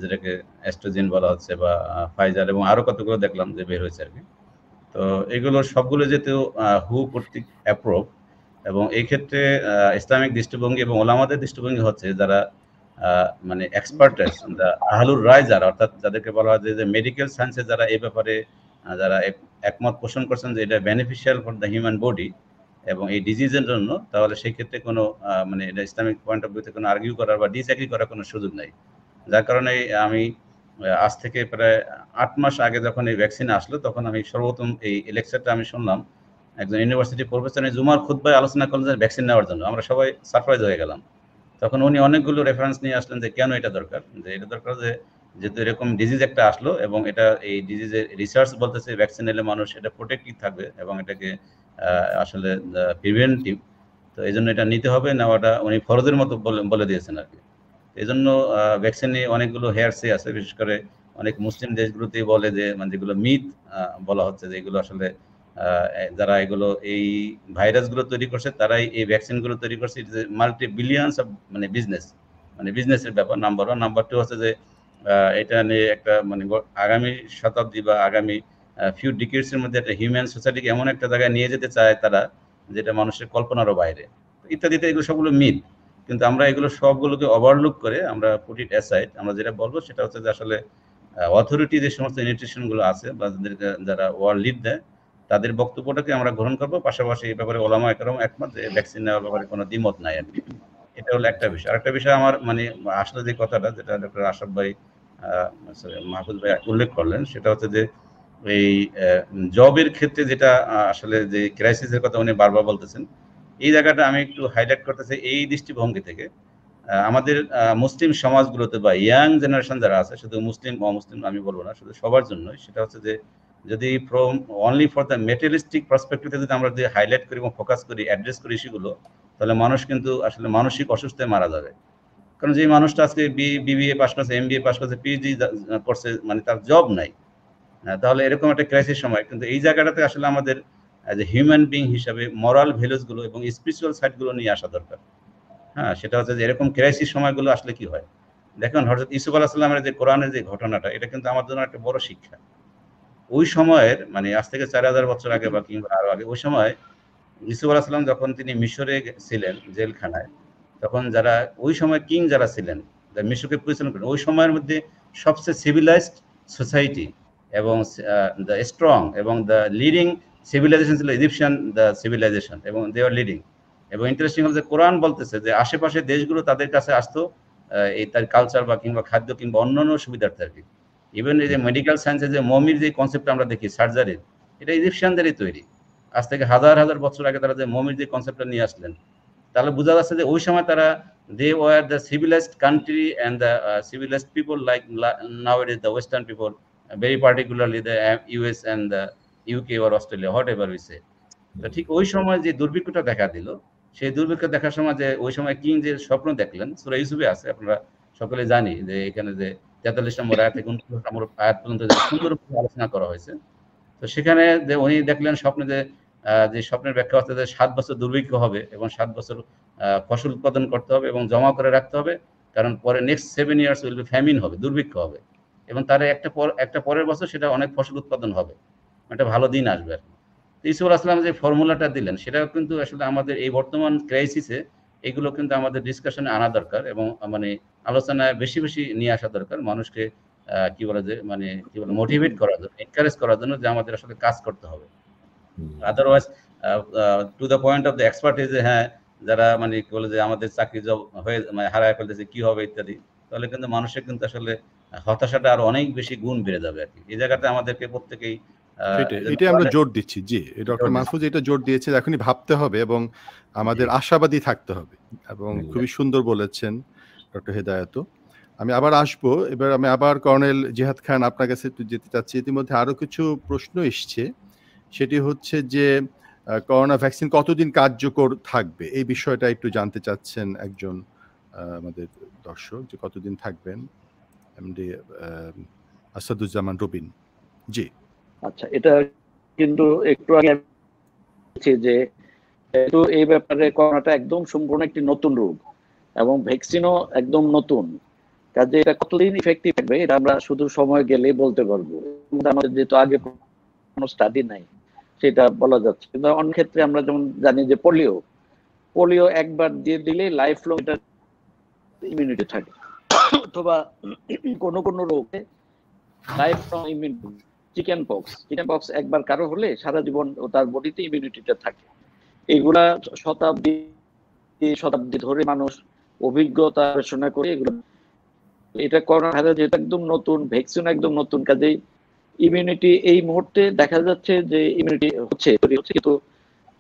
যেটাকে অ্যাস্ট্রাজেন বলা হচ্ছে, বা ফাইজার, এবং আরো কতগুলো দেখলাম যে বের হয়েছে আর কি। তো এগুলো সবগুলো যেহেতু হু কর্তৃক অ্যাপ্রুভ, এবং এই ক্ষেত্রে ইসলামিক দৃষ্টিভঙ্গি এবং ওলামাদের দৃষ্টিভঙ্গি হচ্ছে যারা মানে এক্সপার্টাইজ, আহলুর রায় যারা, অর্থাৎ যাদেরকে বলা হয় যে মেডিকেল সায়েন্সে যারা এই ব্যাপারে যারা একমত পোষণ করছেন যে এটা beneficial for the human body এবং এই ডিজিজের জন্য, তাহলে সেই ক্ষেত্রে কোনো মানে এটা ইসলামিক পয়েন্ট অফ ভিউতে কোনো আর্গিউ করার বা ডিসএগ্রি করার কোনো সুযোগ নাই। যার কারণে আমি আজ থেকে প্রায় 8 মাস আগে যখন এই ভ্যাকসিন আসলো, তখন আমি সর্বপ্রথম এই লেকচারটা আমি শুনলাম একজন ইউনিভার্সিটি প্রফেসর জুমার খুতবায় আলোচনা করলেন যে ভ্যাকসিন নেওয়ার জন্য। আমরা সবাই সারপ্রাইজ হয়ে গেলাম। তখন উনি অনেকগুলো রেফারেন্স নিয়ে আসলেন যে কেন এটা দরকার, যে এটা দরকার যে যেহেতু এরকম ডিজিজ একটা আসলো এবং এটা এই ডিজিজের রিসার্চ বলতেছে ভ্যাকসিন এলে মানুষ এটা প্রোটেক্টিভ থাকবে এবং এটাকে আসলে প্রিভেন্টিভ, তো এই জন্য এটা নিতে হবে, নেওয়াটা উনি ফরজের মতো বলে দিয়েছেন আর কি। এই জন্য ভ্যাকসিন নিয়ে অনেকগুলো হেয়ারসে আছে, বিশেষ করে অনেক মুসলিম দেশগুলোতেই বলে যে মানে যেগুলো মিথ বলা হচ্ছে যে এগুলো আসলে যারা এগুলো এই ভাইরাসগুলো তৈরি করছে তারাই এই ভ্যাকসিনগুলো তৈরি করছে। It is multi billions of মানে বিজনেসের ব্যাপার, নাম্বার 1। নাম্বার 2 হচ্ছে যে এটা নিয়ে একটা মানে আগামী শতাব্দী বা আগামী ফিউ ডিকেডসের মধ্যে একটা হিউম্যান সোসাইটিকে এমন একটা জায়গায় নিয়ে যেতে চায় তারা, যেটা মানুষের কল্পনারও বাইরে, ইত্যাদিতে। এগুলো সবগুলো মিথ, কিন্তু আমরা এগুলো সবগুলোকে ওভারলুক করে আমরা পুট ইট অ্যাসাইড। আমরা যেটা বলবো সেটা হচ্ছে যে আসলে অথরিটি যে সমস্ত ইনস্টিটিউশনগুলো আছে বা যারা ওয়ার্ল্ড লিড দেয় তাদের বক্তব্যটাকে আমরা গ্রহণ করবো। পাশাপাশি এই ব্যাপারে ওলামা একরাম একমত যে ভ্যাকসিন নেওয়ার ব্যাপারে কোনো দ্বিমত নাই আর কি। এটা হলো একটা বিষয়। আরেকটা বিষয় আমার মানে আসলে যে কথাটা যেটা ডক্টর আশরাফ ভাই মাহফুজ ভাই উল্লেখ করলেন সেটা হচ্ছে যে এই জবের ক্ষেত্রে যেটা আসলে যে ক্রাইসিসের কথা উনি বারবার বলতেছেন, এই জায়গাটা আমি একটু হাইলাইট করতেছি এই দৃষ্টিভঙ্গি থেকে। আমাদের মুসলিম সমাজগুলোতে বা ইয়াং জেনারেশন যারা আছে, শুধু মুসলিম অমুসলিম আমি বলবো না, শুধু সবার জন্যই, সেটা হচ্ছে যে যদি from only for the materialistic পার্সপেক্টিভে যদি আমরা যদি হাইলাইট করি এবং ফোকাস করি, অ্যাড্রেস করি ইস্যুগুলো, তাহলে মানুষ কিন্তু আসলে মানসিক অসুস্থতায় মারা যাবে। কারণ যে মানুষটা আজকে বিবিএ পাস করছে, এমবিএ পাস করছে, পিএইচডি করছে, মানে তার জব নাই, তাহলে এরকম একটা ক্রাইসিস সময় কিন্তু এই জায়গাটাতে আসলে আমাদের অ্যাজ এ হিউম্যান বিং হিসাবে মরাল ভ্যালুসগুলো এবং স্পিরিচুয়াল সাইডগুলো নিয়ে আসা দরকার। হ্যাঁ, সেটা হচ্ছে যে এরকম ক্রাইসিস সময়গুলো আসলে কি হয়। দেখুন হযরত ইউসুফ আলাইহিস সালামের যে কোরআনের যে ঘটনাটা, এটা কিন্তু আমার জন্য একটা বড় শিক্ষা। ওই সময়ের মানে আজ থেকে 4000 বছর আগে বা কিংবা আরো আগে, ওই সময় ইউসুফ আলাইহিস সালাম যখন তিনি মিশরে ছিলেন জেলখানায়, তখন যারা ওই সময় কিং যারা ছিলেন, মিশরকে পরিচালনা করেন, ওই সময়ের মধ্যে সবচেয়ে সিভিলাইজড সোসাইটি এবং দ্য স্ট্রং এবং দ্য লিডিং সিভিলাইজেশন ছিল ইজিপশিয়ান দ্য সিভিলাইজেশন, এবং দে আর লিডিং। এবং ইন্টারেস্টিং হল যে কোরআন বলতেছে যে আশেপাশে দেশগুলো তাদের কাছে আসতো এই তার কালচার বা কিংবা খাদ্য কিংবা অন্যান্য সুবিধার্থে আর কি। ইভেন এই যে মেডিকেল সায়েন্সের যে মমির যে কনসেপ্ট আমরা দেখি সার্জারির, এটা ইজিপশিয়ানদেরই তৈরি। আজ থেকে হাজার হাজার বছর আগে তারা যে মমির যে কনসেপ্টটা নিয়ে আসলেন, তাহলে বোঝা যাচ্ছে যে ওই সময় তারা they were the civilized country and the civilized people like nowadays the western people, very particularly the US and the UK or Australia, whatever we say. তো ঠিক ওই সময় যে দুর্ভিক্ষটা দেখা দিল, সেই দুর্ভিক্ষ দেখার সময় যে ওই সময় কিং যে স্বপ্ন দেখলেন, সূরা ইউসুফে আছে, আপনারা সকলে জানি যে এখানে যে 43 নম্বর আয়াত থেকে 29 নম্বর আয়াত পর্যন্ত যে সুন্দরভাবে আলোচনা করা হয়েছে। তো সেখানে যে উনি দেখলেন স্বপ্নে যে স্বপ্নের ব্যাখ্যা হচ্ছে যে 7 বছর দুর্ভিক্ষ হবে এবং 7 বছর ফসল উৎপাদন করতে হবে এবং জমা করে রাখতে হবে, কারণ পরে next 7 years will be famine হবে, দুর্ভিক্ষ হবে, এবং তার একটা পরের বছর সেটা অনেক ফসল উৎপাদন হবে, একটা ভালো দিন আসবে আর কি। ইউসুফ আলাইহিস সালাম যে ফর্মুলাটা দিলেন সেটাও কিন্তু আসলে আমাদের এই বর্তমান ক্রাইসিসে এগুলো কিন্তু আমাদের ডিসকাশনে আনা দরকার এবং মানে আলোচনায় বেশি বেশি নিয়ে আসা দরকার, মানুষকে কি বলে যে মানে কি বলে মোটিভেট করার জন্য, এনকারেজ করার জন্য যে আমাদের আসলে কাজ করতে হবে। Otherwise to the point of the expertise, হ্যাঁ যারা মানে কি বলে যে আমাদের চাকরি জব হয়ে মানে হারায় ফেলতেছে কি হবে ইত্যাদি, তাহলে কিন্তু মানুষের কিন্তু আসলে হতাশাটা আরো অনেক বেশি গুণ বেড়ে যাবে আর কি। এই জায়গাটা আমাদেরকে প্রত্যেকেই এটা আমরা জোর দিচ্ছি। জি, ডক্টর মাহফুজ এটা জোর দিয়েছে, এখনই ভাবতে হবে এবং আমাদের আশাবাদী থাকতে হবে, এবং খুবই সুন্দর বলেছেন ডক্টর হেদায়েত। আমি আবার আসবো, এবার আমি আবার কর্নেল জিহাদ খান আপনার কাছে একটু যেতে চাচ্ছি। ইতিমধ্যে আরো কিছু প্রশ্ন এসছে, সেটি হচ্ছে যে করোনা ভ্যাকসিন কতদিন কার্যকর থাকবে, এই বিষয়টা একটু জানতে চাচ্ছেন একজন আমাদের দর্শক, যে কতদিন থাকবেন। এমডি আসাদুজ্জামান রবিন। জি আচ্ছা, এটা কিন্তু একটু আগে যে এই ব্যাপারে করোনাটা একদম সম্পূর্ণ একটি নতুন রোগ এবং ভ্যাকসিনও একদম নতুন, কাজে এটা কতদিন ইফেক্টিভ থাকবে এটা আমরা শুধু সময় গেলেই বলতে পারবো। আমাদের যেহেতু আগে কোনো স্টাডি নাই সেটা বলা যাচ্ছে, কিন্তু অন্য ক্ষেত্রে আমরা যেমন জানি যে পোলিও একবার দিয়ে দিলে লাইফ লং এটা ইমিউনিটি থাকে, অথবা কোনো কোনো রোগে life long immunity, chicken pox একবার কারো হলে সারা জীবন তার বডিতে ইমিউনিটিটা থাকে। এগুলা শতাব্দী ধরে মানুষ অভিজ্ঞতা আলোচনা করে এগুলো, এটা করোনা ভাইরাস যেটা একদম নতুন, ভ্যাকসিন একদম নতুন, কাজেই ইমিউনিটি এই মুহূর্তে দেখা যাচ্ছে যে ইমিউনিটি হচ্ছে, কিন্তু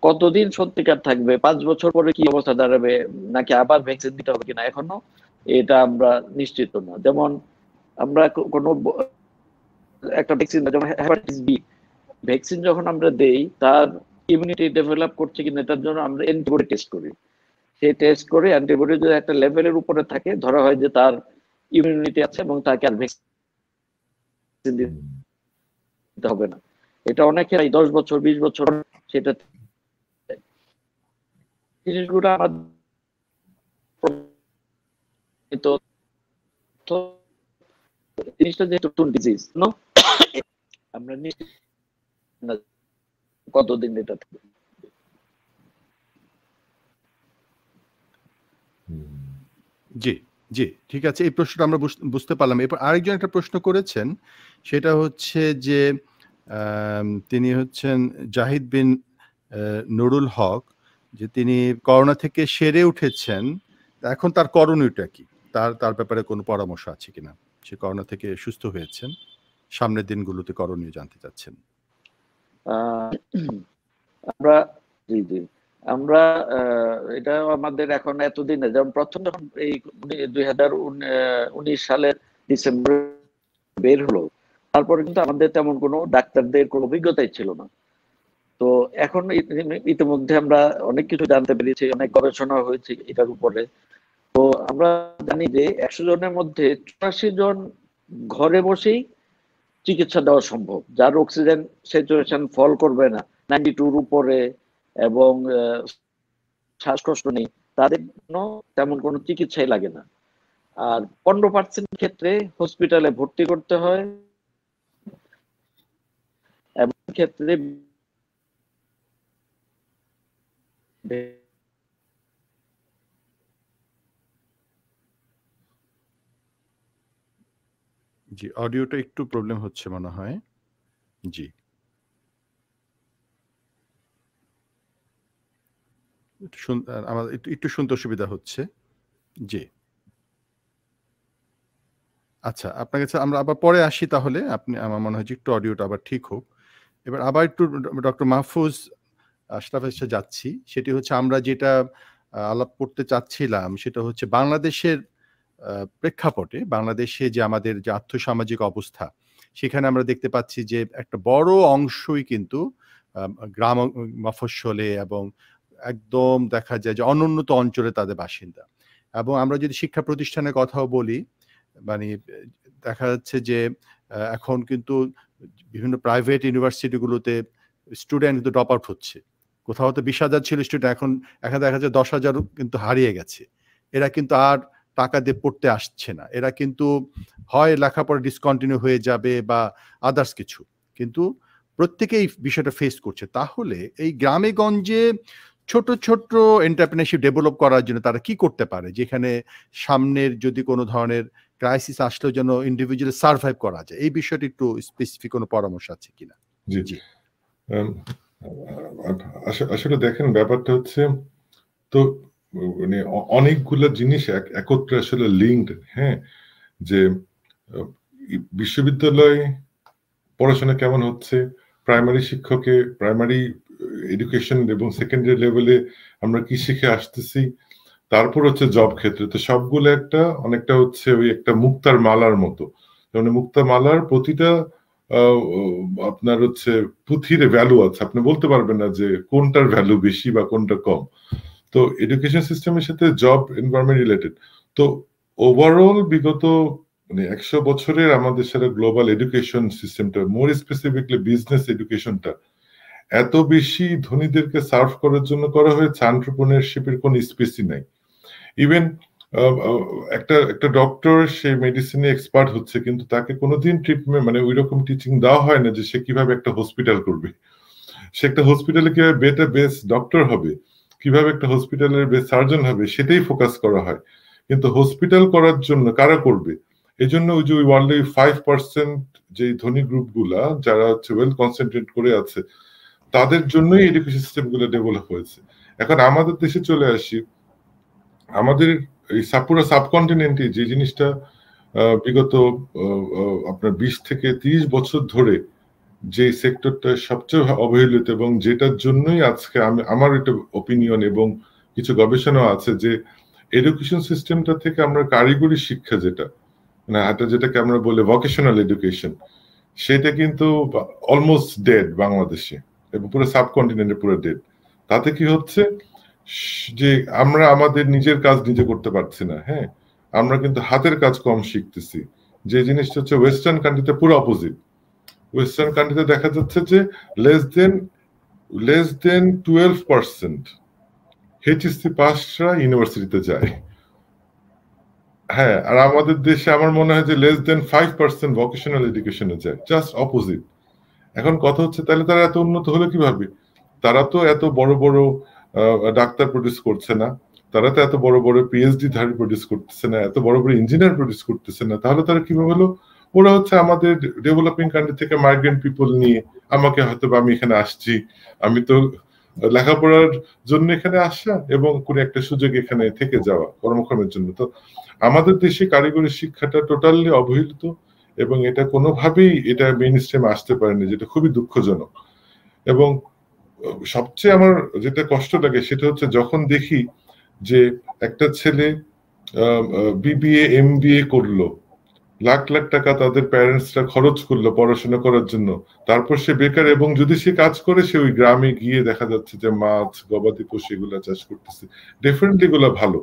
কতদিন সত্যিকার থাকবে, 5 বছর পরে কি অবস্থা দাঁড়াবে, নাকি আবার ভ্যাকসিন দিতে হবে কিনা এখনো এটা আমরা নিশ্চিত না। যেমন আমরা কোনো একটা ভ্যাকসিন যেমন হেপাটাইটিস বি ভ্যাকসিন যখন আমরা দেই তার ইমিউনিটি ডেভেলপ করছে কিনা এটার জন্য আমরা অ্যান্টিবডি টেস্ট করি। সে টেস্ট করে অ্যান্টিবডি যদি একটা লেভেলের উপরে থাকে, ধরা হয় যে তার ইমিউনিটি আছে এবং তাকে আর ভ্যাকসিন দিতে হবে না। এটা অনেকে 10 বছর 20 বছর সেটা জিনিসগুলো আমাদের তো জিনিসটা যেহেতু নতুন ডিজিজ আমরা কতদিন এটা থাকবে। জি জি, ঠিক আছে, এই প্রশ্নটা আমরা বুঝতে পারলাম। এরপর আরেকজন একটা প্রশ্ন করেছেন, সেটা হচ্ছে যে তিনি হচ্ছেন জাহিদ বিন নুরুল হক, যে তিনি করোনা থেকে সেরে উঠেছেন, এখন তার করণীয়টা কি, তার ব্যাপারে কোনো পরামর্শ আছে কিনা? সে করোনা থেকে সুস্থ হয়েছেন, সামনের দিনগুলোতে করণীয় জানতে চাচ্ছেন। আমরা জি জি আমরা এটা আমাদের এখন এতদিনে, যেমন প্রথম যখন এই 2019 সালের ডিসেম্বর বের হলো, তারপরে কিন্তু আমাদের তেমন কোনো ডাক্তারদের কোনো অভিজ্ঞতাই ছিল না। তো এখন ইতিমধ্যে আমরা অনেক কিছু জানতে পেরেছি, অনেক গবেষণা হয়েছে এটার উপরে। তো আমরা জানি যে 100 জনের মধ্যে 84 জন ঘরে বসেই চিকিৎসা দেওয়া সম্ভব, যার অক্সিজেন স্যাচুরেশন ফল করবে না 92 উপরে এবং শ্বাসকষ্ট নেই, তাদের জন্য তেমন কোনো চিকিৎসাই লাগে না। আর 15% ক্ষেত্রে হসপিটালে ভর্তি করতে হয়, এবং ক্ষেত্রে জি, অডিওটা একটু প্রবলেম হচ্ছে মনে হয়। জি, আমার একটু শুনতে অসুবিধা হচ্ছে। জি, আচ্ছা, আপনার কাছে আমরা আবার পরে আসি তাহলে। আমার মনে হয় যে একটু অডিওটা আবার ঠিক হোক। এবার আবার একটু ডক্টর মাহফুজ আশরাফের সাথে যাচ্ছি। সেটি হচ্ছে আমরা যেটা আলাপ করতে চাচ্ছিলাম, সেটা হচ্ছে বাংলাদেশের প্রেক্ষাপটে, বাংলাদেশে যে আমাদের যে আর্থসামাজিক অবস্থা, সেখানে আমরা দেখতে পাচ্ছি যে একটা বড় অংশই কিন্তু গ্রাম মফস্বলে এবং একদম দেখা যায় যে অনুন্নত অঞ্চলে তাদের বাসিন্দা। এবং আমরা যদি শিক্ষা প্রতিষ্ঠানের কথাও বলি, মানে দেখা যাচ্ছে যে এখন কিন্তু বিভিন্ন প্রাইভেট ইউনিভার্সিটিগুলোতে স্টুডেন্ট কিন্তু ড্রপ আউট হচ্ছে। কোথাও তো 20,000 ছিল স্টুডেন্ট, এখন দেখা যাচ্ছে 10,000 কিন্তু হারিয়ে গেছে। এরা কিন্তু আর টাকা দিয়ে পড়তে আসছে না, এরা কিন্তু হয় লেখাপড়া ডিসকন্টিনিউ হয়ে যাবে বা আদার্স কিছু, কিন্তু প্রত্যেকেই বিষয়টা ফেস করছে। তাহলে এই গ্রামে গঞ্জে ছোট ছোট এন্টারপ্রেনারশিপ ডেভেলপ করার জন্য তারা কি করতে পারে, যেখানে সামনের যদি কোনো ধরনের ক্রাইসিস আসলেও যেন ইন্ডিভিজুয়ালি সার্ভাইভ করা যায়, এই বিষয়টি একটু স্পেসিফিক কোনো পরামর্শ আছে কিনা? জি জি, আসলে দেখেন ব্যাপারটা হচ্ছে তো মানে অনেকগুলো জিনিস একত্রে আসলে লিঙ্কড। হ্যাঁ, যে বিশ্ববিদ্যালয় পড়াশোনা কেমন হচ্ছে, প্রাইমারি শিক্ষকে প্রাইমারি এডুকেশন এবং সেকেন্ডারি লেভেলে আমরা কি শিখে আসতেছি, তারপর হচ্ছে জব ক্ষেত্রে। তো সবগুলো অনেকটা হচ্ছে ওই একটা মুক্তার মালার মতো। মানে মুক্তার মালার প্রতিটা আপনার হচ্ছে পুঁথির ভ্যালু আছে, আপনি বলতে পারবেন না যে কোনটার ভ্যালু বেশি বা কোনটা কম। তো এডুকেশন সিস্টেমের সাথে জব এনভায়রনমেন্ট রিলেটেড। তো ওভারঅল বিগত 100 বছরের আমাদের সাথে গ্লোবাল এডুকেশন সিস্টেমটা, মোর স্পেসিফিকলি বিজনেস এডুকেশনটা এত বেশি ধনীদেরকে সার্ভ করার জন্য করা হয়েছে, এন্টারপ্রেনারশিপের কোনো স্পেসই নাই। ইভেন একটা ডক্টর সে মেডিসিনে এক্সপার্ট হচ্ছে, কিন্তু তাকে কোনোদিন ট্রিটমেন্ট মানে ওই রকম টিচিং দেওয়া হয় না যে সে কিভাবে একটা হসপিটাল করবে, সে একটা হসপিটালে কিভাবে বেস্ট ডক্টর হবে, কিভাবে একটা হসপিটালের বেস্ট সার্জন হবে, সেটাই ফোকাস করা হয়। কিন্তু হসপিটাল করার জন্য কারা করবে? এই জন্য ওই যে ওই ওয়ার্ল্ডে 5% যে ধনী গ্রুপগুলা যারা হচ্ছে ওয়েল কনসেন্ট্রেট করে আছে, তাদের জন্যই এডুকেশন সিস্টেম গুলো ডেভেলপ হয়েছে। এখন আমাদের দেশে চলে আসি, আমাদের এই পুরো সাবকন্টিনেন্টে যে জিনিসটা বিগত আপনার 20 থেকে 30 বছর ধরে যে সেক্টরটা সবচেয়ে অবহেলিত, এবং যেটার জন্যই আজকে আমার একটা ওপিনিয়ন এবং কিছু গবেষণা আছে যে এডুকেশন সিস্টেমটা থেকে আমরা কারিগরি শিক্ষা যেটাকে আমরা বলি ভোকেশনাল এডুকেশন, সেটা কিন্তু অলমোস্ট ডেড বাংলাদেশে এবং পুরো সাবকন্টিনেন্টে পুরো ডেড। তাতে কি হচ্ছে, যে আমরা আমাদের নিজের কাজ নিজে করতে পারছি না। হ্যাঁ, আমরা কিন্তু হাতের কাজ কম শিখতেছি। যে জিনিসটা হচ্ছে ওয়েস্টার্ন কান্ট্রিতে পুরো অপোজিট। ওয়েস্টার্ন কান্ট্রিতে দেখা যাচ্ছে যে লেস দেন 12% এইচএসসি পাসরা ইউনিভার্সিটিতে যায়। হ্যাঁ, আর আমাদের দেশে আমার মনে হয় যে লেস দেন 5% ভোকেশনাল এডুকেশনে যায়, জাস্ট অপোজিট। এখন কথা হচ্ছে তাহলে তারা এত উন্নত হলো কিভাবে? তারা তো এত বড় বড় ডাক্তার প্রডিউস করছে না, তারা তো এত বড় বড় পিএইচডি ধারী প্রডিউস করতেছে না, এত বড় বড় ইঞ্জিনিয়ার প্রডিউস করতেছে না, তাহলে তারা কিভাবে হলো? ওরা হচ্ছে আমাদের ডেভেলপিং কান্ট্রি থেকে মাইগ্রেন্ট পিপল নিয়ে, আমাকে হয়তো আমি এখানে আসছি, আমি তো লেখাপড়ার জন্য এখানে আসা এবং কোনো একটা সুযোগ এখানে থেকে যাওয়া কর্মক্ষমের জন্য। তো আমাদের দেশে কারিগরি শিক্ষাটা টোটালি অবহেলিত এবং এটা কোনোভাবেই এটা মেইন স্ট্রিমে আসতে পারেনি, যেটা খুবই দুঃখজনক। এবং সবচেয়ে আমার যেটা কষ্ট লাগে সেটা হচ্ছে যখন দেখি যে একটা ছেলে বিবিএ এমবিএ করলো, লাখ লাখ টাকা তাদের প্যারেন্টসরা খরচ করলো পড়াশোনা করার জন্য, তারপর সে বেকার, এবং যদি সে কাজ করে সে ওই গ্রামে গিয়ে দেখা যাচ্ছে যে মাছ গবাদি পশু এগুলা চাষ করতেছে। ডেফিনেটলি এগুলো ভালো,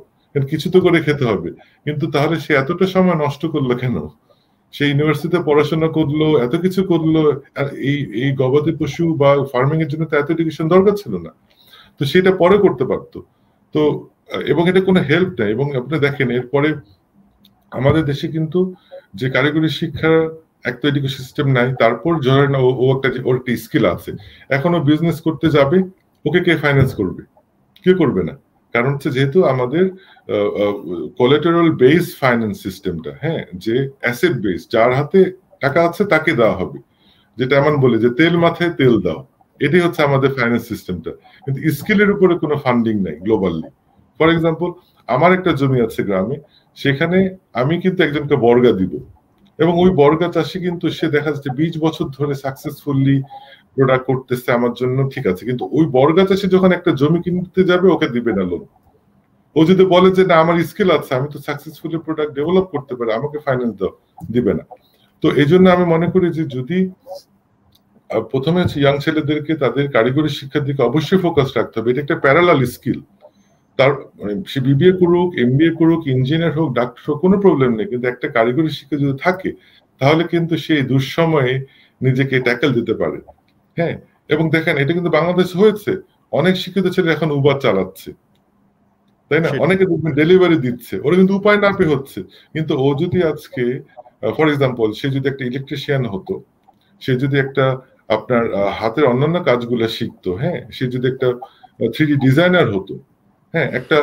কিছু তো করে খেতে হবে, কিন্তু তাহলে সে এতটা সময় নষ্ট করলো কেন? সে ইউনিভার্সিটিতে পড়াশোনা করলো, এত কিছু করলো, আর এই গবাদি পশু বা ফার্মিং এর জন্য তো এত এডুকেশন দরকার ছিল না, তো সেটা পরে করতে পারতো। তো এবং এটা কোনো হেল্প নেই। এবং আপনি দেখেন এরপরে আমাদের দেশে কিন্তু যে কারিগরি শিক্ষার একটা এডুকেশন সিস্টেম নাই, তারপর ধরেন ও একটা ওর একটা স্কিল আছে, এখন ও বিজনেস করতে যাবে, ওকে কে ফাইন্যান্স করবে? কেউ করবে না। কারণ হচ্ছে যেহেতু আমাদের কোলাটেরাল বেস ফাইন্যান্স সিস্টেমটা, হ্যাঁ, যে অ্যাসেট বেস, যার হাতে টাকা আছে তাকে দেওয়া হবে, যেটা এমন বলে যে তেল মাথায় তেল দাও, এটাই হচ্ছে আমাদের ফাইন্যান্স সিস্টেমটা। কিন্তু স্কিলের উপরে কোনো ফান্ডিং নাই গ্লোবালি। ফর এক্সাম্পল, আমার একটা জমি আছে গ্রামে, সেখানে আমি কিন্তু একজনকে বর্গা দিব, এবং ওই বর্গা চাষি কিন্তু সে দেখা যাচ্ছে 20 বছর ধরে সাকসেসফুলি প্রোডাক্ট করতেছে আমার জন্য, ঠিক আছে, কিন্তু ওই বর্গা চাষি যখন একটা জমি কিনতে যাবে ওকে দিবে না লোন। ও যদি বলে যে না আমার স্কিল আছে, আমি তো সাকসেসফুলি প্রোডাক্ট ডেভেলপ করতে পারি, আমাকে ফাইন্যান্স দাও, দিবে না। তো এই জন্য আমি মনে করি যে যদি প্রথমে হচ্ছে ইয়াং ছেলেদেরকে তাদের কারিগরি শিক্ষার দিকে অবশ্যই ফোকাস রাখতে হবে। এটা একটা প্যারালাল স্কিল। তার মানে সে বিবিএ করুক, এমবিএ করুক, ইঞ্জিনিয়ার হোক, ডাক্তার হোক, কোনো প্রবলেম নেই, কিন্তু একটা কারিগরি শিক্ষা যদি থাকে তাহলে কিন্তু সেই দুঃসময়ে নিজেকে ট্যাকেল দিতে পারে। হ্যাঁ, এবং দেখেন এটা কিন্তু বাংলাদেশে হয়েছে, অনেক শিক্ষিত ছেলে এখন উবার চালাচ্ছে, তাই না? অনেকে ডেলিভারি দিচ্ছে, ওরা কিন্তু উপায় না পেয়ে হচ্ছে। কিন্তু ও যদি আজকে ফর এক্সাম্পল সে যদি একটা ইলেকট্রিশিয়ান হতো, সে যদি একটা আপনার হাতের অন্যান্য কাজগুলো শিখতো, হ্যাঁ, সে যদি একটা 3D ডিজাইনার হতো, হ্যাঁ, একটা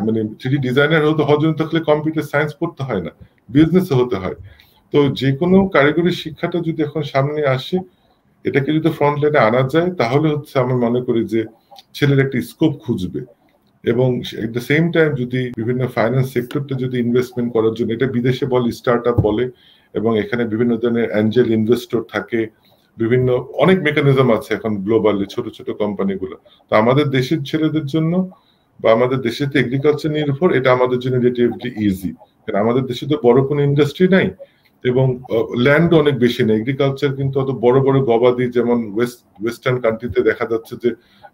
মানে 3D ডিজাইনার হতে হওয়ার জন্য তাহলে কম্পিউটার সায়েন্স পড়তে হয় না, বিজনেস হতে হয়। তো যে কোনো কারিগরি শিক্ষাটা যদি এখন সামনে আসে, এটাকে যদি ফ্রন্ট লাইনে আনা যায়, তাহলে হচ্ছে আমি মনে করি যে ছেলের একটা স্কোপ খুঁজবে। এবং এট দ্য সেম টাইম যদি বিভিন্ন ফাইন্যান্স সেক্টরটা যদি ইনভেস্টমেন্ট করার জন্য, এটা বিদেশে বলে স্টার্ট আপ বলে, এবং এখানে বিভিন্ন ধরনের অ্যাঞ্জেল ইনভেস্টর থাকে, বিভিন্ন অনেক মেকানিজম আছে এখন গ্লোবালি ছোট ছোট কোম্পানিগুলো। তো আমাদের দেশের ছেলেদের জন্য বা আমাদের দেশে তো এগ্রিকালচার নির্ভর, এটা আমাদের জন্য রিলেটিভলি ইজি, কারণ আমাদের দেশে তো বড় কোনো ইন্ডাস্ট্রি নাই এবং ল্যান্ড অনেক বেশি নেই। এগ্রিকালচার কিন্তু অত বড় বড় গবাদি, যেমন ওয়েস্টার্ন কান্ট্রিতে দেখা যাচ্ছে যে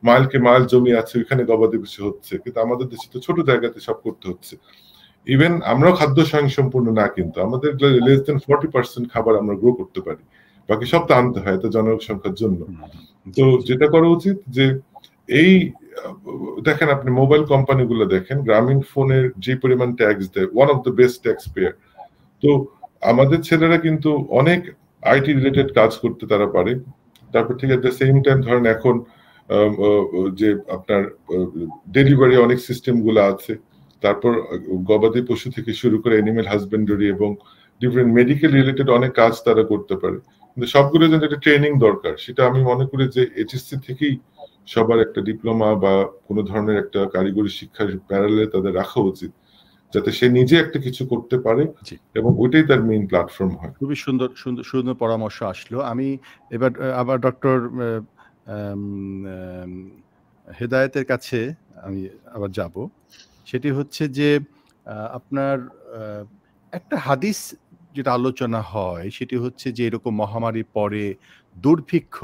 মাইলকে মাইল জমি আছে, ওইখানে গবাদি বেশি হচ্ছে, কিন্তু আমাদের দেশে তো ছোট জায়গাতে সব করতে হচ্ছে। ইভেন আমরাও খাদ্য স্বয়ংসম্পূর্ণ না, কিন্তু আমাদের লেস দেন 40% খাবার আমরা গ্রো করতে পারি, বাকি সব তো আনতে হয় তো জনসংখ্যার জন্য। তো যেটা করা উচিত যে এই দেখেন আপনি মোবাইল কোম্পানিগুলো দেখেন, গ্রামীণ ফোনের যে পরিমাণ ট্যাক্স দেয়, one of the best tax payer. তো আমাদের ছেলেরা কিন্তু অনেক আইটি রিলেটেড কাজ করতে তারা পারে। তারপর ঠিক এট দ্য সেম টাইম ধরেন এখন যে আপনার ডেলিভারি অনেক সিস্টেম গুলো আছে, তারপর গবাদি পশু থেকে শুরু করে অ্যানিমেল হাজবেন্ডারি এবং ডিফারেন্ট মেডিকেল রিলেটেড অনেক কাজ তারা করতে পারে। কিন্তু সবগুলোর জন্য একটা ট্রেনিং দরকার, সেটা আমি মনে করি যে এইচএসসি থেকেই সবার একটা ডিপ্লোমা বা কোনো ধরনের একটা কারিগরি শিক্ষার প্যারালে তাদের রাখা উচিত, যাতে সে নিজে একটা কিছু করতে পারে এবং ওইটাই তার মেইন প্ল্যাটফর্ম হয়। খুবই সুন্দর সুন্দর সুন্দর পরামর্শ আসলো। আমি এবার আবার ডক্টর হেদায়েতের কাছে আমি আবার যাব। সেটি হচ্ছে যে আপনার একটা হাদিস যেটা আলোচনা হয় সেটি হচ্ছে যে এরকম মহামারীর পরে দুর্ভিক্ষ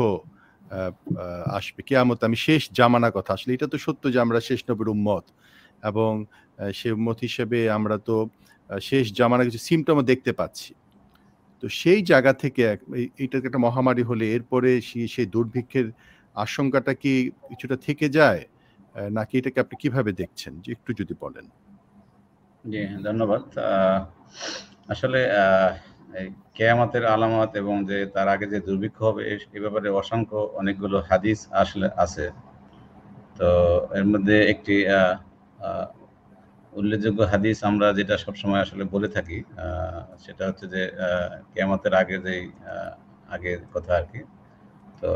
আসবে, কিয়ামত আমি শেষ জামানা কথা। আসলে এটা তো সত্য যে আমরা শেষ নবীর উম্মত, এবং সে উম্মত হিসেবে আমরা তো শেষ জামানার কিছু সিমটমও দেখতে পাচ্ছি। তো সেই জায়গা থেকে এইটা একটা মহামারী হলে এরপরে সেই দুর্ভিক্ষের আশঙ্কাটা কি কিছুটা থেকে যায়, নাকি এটাকে আপনি কিভাবে দেখছেন, যে একটু যদি বলেন। জি, ধন্যবাদ। আসলে এই কিয়ামতের আলামত এবং যে তার আগে যে দুর্ভিক্ষ হবে এ ব্যাপারে অসংখ্য অনেকগুলো হাদিস আসলে আছে। তো এর মধ্যে একটি উল্লেখযোগ্য হাদিস আমরা যেটা সবসময় আসলে বলে থাকি, সেটা হচ্ছে যে কিয়ামতের আগে যেই আগের কথা আর কি। তো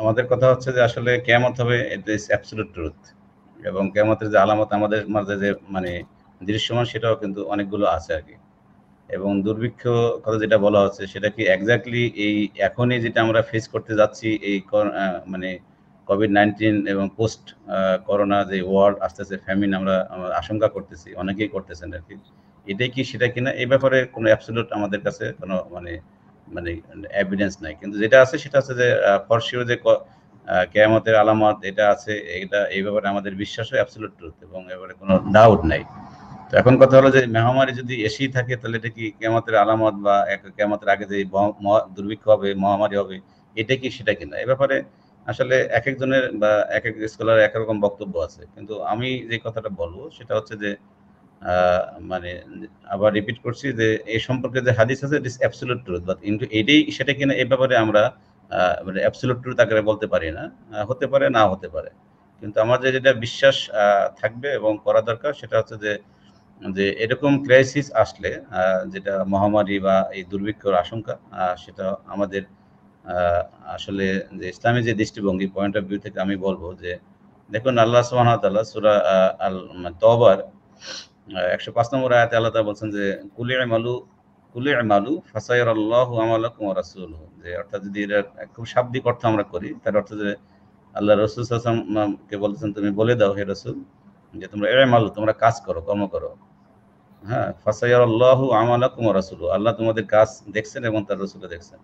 আমাদের কথা হচ্ছে যে আসলে কিয়ামত হবে, ইট ইজ অ্যাবসলিউট ট্রুথ, এবং কিয়ামতের যে আলামত আমাদের মাঝে যে মানে দৃশ্যমান সেটাও কিন্তু অনেকগুলো আছে আর কি। এবং দুর্ভিক্ষ কথা যেটা বলা হচ্ছে সেটা কি এক্স্যাক্টলি এই এখনই যেটা আমরা ফেস করতে যাচ্ছি এই মানে কোভিড-19 এবং পোস্ট করোনা যে ওয়ার্ল্ড আসতেছে, ফ্যামিন আমরা আশঙ্কা করতেছি, অনেকেই করতেছেন আর কি, এটাই কি সেটা কিনা এই ব্যাপারে কোনো অ্যাবসলিউট আমাদের কাছে কোনো মানে মানে এভিডেন্স নাই। কিন্তু যেটা আছে সেটা হচ্ছে যে ফর শিওর যে কিয়ামতের আলামত এটা আছে, এটা এই ব্যাপারে আমাদের বিশ্বাসও অ্যাবসলিউট ট্রুথ এবং এবারে কোনো ডাউট নাই। তো এখন কথা হলো যে মহামারী যদি এসেই থাকে তাহলে এটা কি কিয়ামতের আলামত বা কিয়ামতের আগে যে দুর্ভিক্ষ হবে, মহামারী হবে, এটা কি সেটা কিনা এই ব্যাপারে আসলে এক একজনের বা এক এক স্কলার এক রকম বক্তব্য আছে। কিন্তু আমি যে কথাটা বলবো সেটা হচ্ছে যে মানে আবার রিপিট করছি যে এই সম্পর্কে যে হাদিস আছে it is absolute truth, but কিন্তু এটাই সেটা কিনা এই ব্যাপারে আমরা মানে অ্যাবসলিউট ট্রুথ আকারে বলতে পারি না, হতে পারে না হতে পারে। কিন্তু আমাদের যেটা বিশ্বাস থাকবে এবং করা দরকার সেটা হচ্ছে যে এরকম ক্রাইসিস আসলে যেটা মহামারী বা এই দুর্ভিক্ষর আশঙ্কা, সেটা আমাদের আসলে যে ইসলামী যে দৃষ্টিভঙ্গি পয়েন্ট অফ ভিউ থেকে আমি বলবো যে দেখুন আল্লাহ সুবহানাহু ওয়া তাআলা সূরা আল তাওবার 105 নম্বর আয়াতে আল্লাহ তাআলা বলছেন যে কুলি আমালু ফাসায়ারাল্লাহু আমালাকুম ওয়া রাসূলুহু, যে অর্থাৎ যদি এর খুব শাব্দিক অর্থ আমরা করি তার অর্থ যে আল্লাহ রাসূল সাল্লাল্লাহু আলাইহি ওয়াসাল্লাম কে বলছেন তুমি বলে দাও হে রাসূল যে তোমরা আমালু তোমরা কাজ করো, কর্ম করো, হ্যাঁ, ফাসায়ারাল্লাহু আমালাকুম ওয়া রাসূলুহু, আল্লাহ তোমাদের কাজ দেখছেন এবং তার রাসূলও দেখছেন।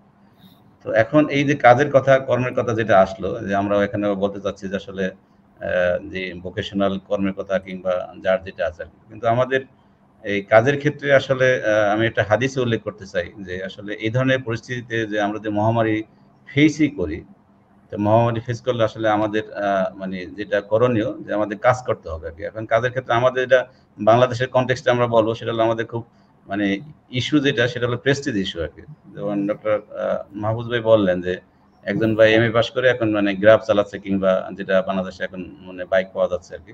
তো এখন এই যে কাজের কথা, কর্মের কথা যেটা আসলো, যে আমরা এখানে বলতে চাচ্ছি যে আসলে যে ভোকেশনাল কর্মের কথা কিংবা যার যেটা আছে, কিন্তু আমাদের এই কাজের ক্ষেত্রে আসলে আমি একটা হাদিসে উল্লেখ করতে চাই যে আসলে এই ধরনের পরিস্থিতিতে যে আমরা যে মহামারী ফেসই করি, তো মহামারী ফেস করলে আসলে আমাদের মানে যেটা করণীয় যে আমাদের কাজ করতে হবে আর কি। এখন কাজের ক্ষেত্রে আমাদের এটা বাংলাদেশের কনটেক্সটে আমরা বলবো সেটা হলো আমাদের খুব মানে ইস্যু যেটা সেটা হলো প্রেস্টিজ ইস্যু আর কি। যেমন ডক্টর মাহফুজ ভাই বললেন যে একজন ভাই এমএ পাস করে এখন মানে গ্রাফ চালাচ্ছে, কিংবা যেটা বাংলাদেশে এখন মানে বাইক পাওয়া যাচ্ছে আর কি,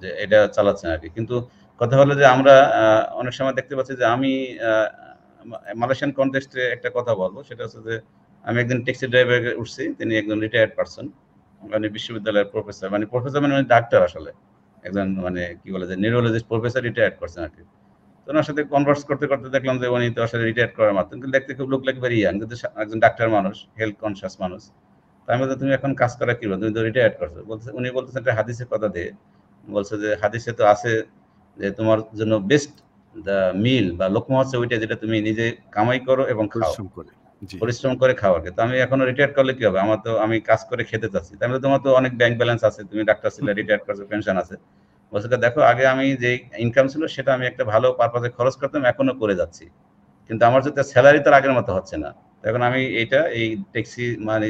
যে এটা চালাচ্ছেন আর কি। কিন্তু কথা হলো যে আমরা অনেক সময় দেখতে পাচ্ছি যে আমি মালয়েশিয়ান কনটেক্সটে একটা কথা বলবো, সেটা হচ্ছে যে আমি একদিন ট্যাক্সি ড্রাইভারে উঠছি, তিনি একজন রিটায়ার্ড পারসন, মানে বিশ্ববিদ্যালয়ের প্রফেসর, মানে প্রফেসর মানে ডাক্তার আসলে, একজন মানে কি বলে যে নিউরোলজিস্ট প্রফেসর রিটায়ার্ড করছেন আর কি। তো ওনার সাথে কনভার্স করতে করতে দেখলাম যে উনি তো আসলে রিটায়ার্ড করার মাত্র, কিন্তু দেখতে খুব লোক লাগে ভেরি ইয়াং, কিন্তু একজন ডাক্তার মানুষ, হেলথ কনসিয়াস মানুষ। তাই আমি বলতে তুমি এখন কাজ করা কি বল, তুমি তো রিটায়ার্ড করছো। বলছে উনি বলতেছেন একটা হাদিসের কথা দিয়ে, বলছে যে হাদিসে তো আছে যে তোমার জন্য বেস্ট দ্য মিল বা লোকমা হচ্ছে ওইটা যেটা তুমি নিজে কামাই করো এবং খাও, পরিশ্রম করে খাওয়াকে। তো আমি এখনো রিটায়ার করলে কি হবে, আমার তো আমি কাজ করে খেতে চাচ্ছি। তাই তোমার তো অনেক ব্যাংক ব্যালেন্স আছে, তুমি ডাক্তার ছিলে, রিটায়ার করছো, পেনশন আছে। বলছে দেখো আগে আমি যে ইনকাম ছিল সেটা আমি একটা ভালো পারপাসে খরচ করতাম, এখনো করে যাচ্ছি, কিন্তু আমার যাতে স্যালারি তো আগের মতো হচ্ছে না। এখন আমি এইটা এই ট্যাক্সি মানে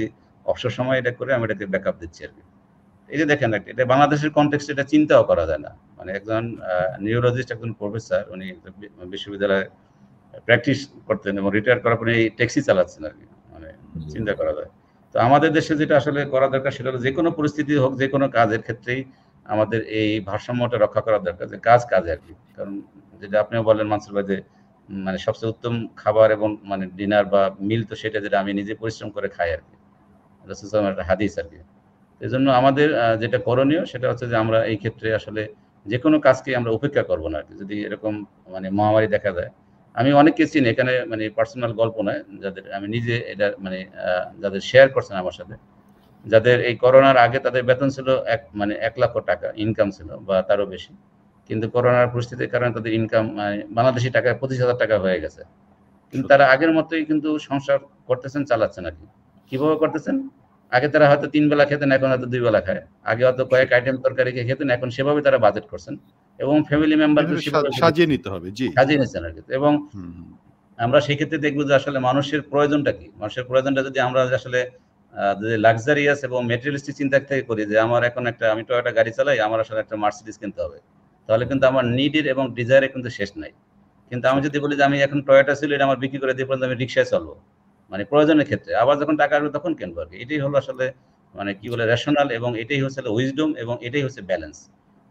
অবসর সময় এটা করে আমি এটাকে ব্যাকআপ দিচ্ছি আর কি। এই যে দেখেন এটা বাংলাদেশের কনটেক্সটে এটা চিন্তাও করা যায় না। মানে একজন নিউরোলজিস্ট, একজন প্রফেসর, উনি বিশ্ববিদ্যালয়ে প্র্যাকটিস করতেন এবং রিটায়ার করার পরে এই ট্যাক্সি চালাচ্ছেন আর কি, মানে চিন্তা করা যায়। তো আমাদের দেশে যেটা আসলে করা দরকার সেটা হলো যে কোনো পরিস্থিতি হোক, যে কোনো কাজের ক্ষেত্রেই আমাদের এই ভারসাম্যটা রক্ষা করা দরকার, যে কাজে আর কি। কারণ যেটা আপনিও বললেন মানসুর ভাই, যে মানে সবচেয়ে উত্তম খাবার এবং মানে ডিনার বা মিল তো সেটা যেটা আমি নিজে পরিশ্রম করে খাই আর কি, রাসূল সাল্লাল্লাহু আলাইহি ওয়াসাল্লামের হাদিস আর কি। এই জন্য আমাদের যেটা করণীয় সেটা হচ্ছে যে আমরা এই ক্ষেত্রে আসলে যে কোনো কাজকে আমরা উপেক্ষা করবো না আর কি। যদি এরকম মানে মহামারী দেখা যায়, আমি অনেককে চিনি এখানে, মানে পার্সোনাল গল্প নয়, যাদের আমি নিজে এটা মানে যাদের শেয়ার করছেন আমার সাথে, যাদের এই করোনার আগে তাদের বেতন ছিল 1 লক্ষ টাকা ইনকাম ছিল বা তারও বেশি, কিন্তু করোনার পরিস্থিতির কারণে তাদের ইনকাম বাংলাদেশি টাকায় 25,000 টাকা হয়ে গেছে, কিন্তু তারা আগের মতোই কিন্তু সংসার করতেছেন, চালাচ্ছেন আর কি। কিভাবে করতেছেন? আগে তারা হয়তো 3 বেলা খেতেন, এখন হয়তো 2 বেলা খায়। আগে হয়তো কয়েক আইটেম তরকারি খেতেন, এখন সেভাবে তারা বাজেট করছেন এবং ফ্যামিলি মেম্বারদের সেভাবে সাজিয়ে নিতে হবে। জি, সাজিয়ে নিচ্ছেন আর কি। এবং আমরা সেই ক্ষেত্রে দেখবো যে আসলে মানুষের প্রয়োজনটা কি, মানুষের প্রয়োজনটা যদি আমরা আসলে যদি লাক্সারিয়াস এবং মেটেরিয়ালিস্টিক চিন্তা থেকে করি যে আমার এখন আমি টয়োটা গাড়ি চালাই, আমার আসলে একটা মার্সিডিজ কিনতে হবে, তাহলে কিন্তু আমার নিডের এবং ডিজায়ারের কিন্তু শেষ নাই। কিন্তু আমি যদি বলি যে আমি এখন টয়োটা ছিল, এটা আমার বিক্রি করে দিয়ে পর্যন্ত আমি রিক্সায় চলবো, মানে প্রয়োজনের ক্ষেত্রে, আবার যখন টাকা আসবে তখন কিনবো আর কি। এটাই হলো আসলে মানে কি বলে রেশনাল, এবং এটাই হচ্ছে উইজডম, এবং এটাই হচ্ছে ব্যালেন্স।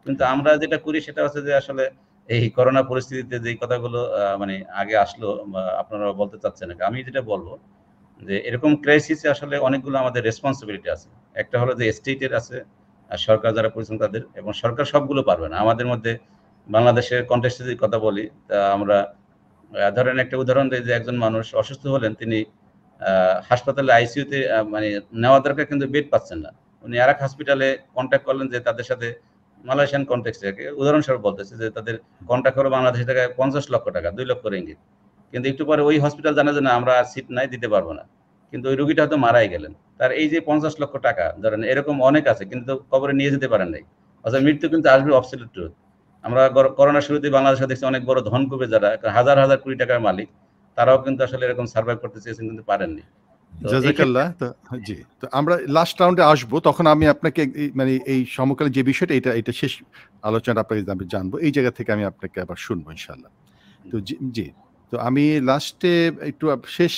কিন্তু আমরা যেটা করি সেটা হচ্ছে যে আসলে এই করোনা পরিস্থিতিতে যে কথাগুলো মানে আগে আসলো বা আপনারা বলতে চাচ্ছেন, আমি যেটা বলবো যে এরকম ক্রাইসিসে আসলে অনেকগুলো আমাদের রেসপন্সিবিলিটি আছে। একটা হলো যে স্টেটের আছে, আর সরকার যারা পরিচালনা তাদের, এবং সরকার সবগুলো পারবে না। আমাদের মধ্যে বাংলাদেশের কন্টেক্সটে যদি কথা বলি, তা আমরা ধরেন একটা উদাহরণ দিই যে একজন মানুষ অসুস্থ হলেন, তিনি হাসপাতালে আইসিইউতে মানে নেওয়া দরকার, কিন্তু বেড পাচ্ছেন না। উনি আরেক হসপিটালে কন্ট্যাক্ট করলেন যে তাদের সাথে, মালয়েশিয়ান কন্টেক্সটে উদাহরণস্বরূপ বলতেছে যে তাদের কন্ট্যাক্ট হলো বাংলাদেশি টাকায় 50 লক্ষ টাকা, 2 লক্ষ রিঙ্গিত। কিন্তু একটু পরে ওই হসপিটাল জানা যে না, আমরা আর সিট নাই, দিতে পারবো না। কিন্তু ওই রোগীটা হয়তো মারাই গেলেন। তার এই যে 50 লক্ষ টাকা, ধরেন এরকম অনেক আছে, কিন্তু কবরে নিয়ে যেতে পারেন নাই। অর্থাৎ মৃত্যু কিন্তু আসবে অবসলিউট ট্রুথ। আমরা করোনার শুরুতে বাংলাদেশে দেখছি অনেক বড় ধনকুবে যারা হাজার হাজার কোটি টাকার মালিক, তারাও কিন্তু আসলে এরকম সার্ভাইভ করতে চেয়েছেন, কিন্তু পারেননি। জাযাকাল্লাহ। জি, তো আমরা লাস্ট রাউন্ডে আসবো, তখন আমি আপনাকে মানে এই সমকালীন যে বিষয়টা, এটা শেষ আলোচনা আপনাকে জানবো, এই জায়গা থেকে আমি আপনাকে আবার শুনবো ইনশাল্লাহ। তো জি, তো আমি লাস্টে একটু শেষ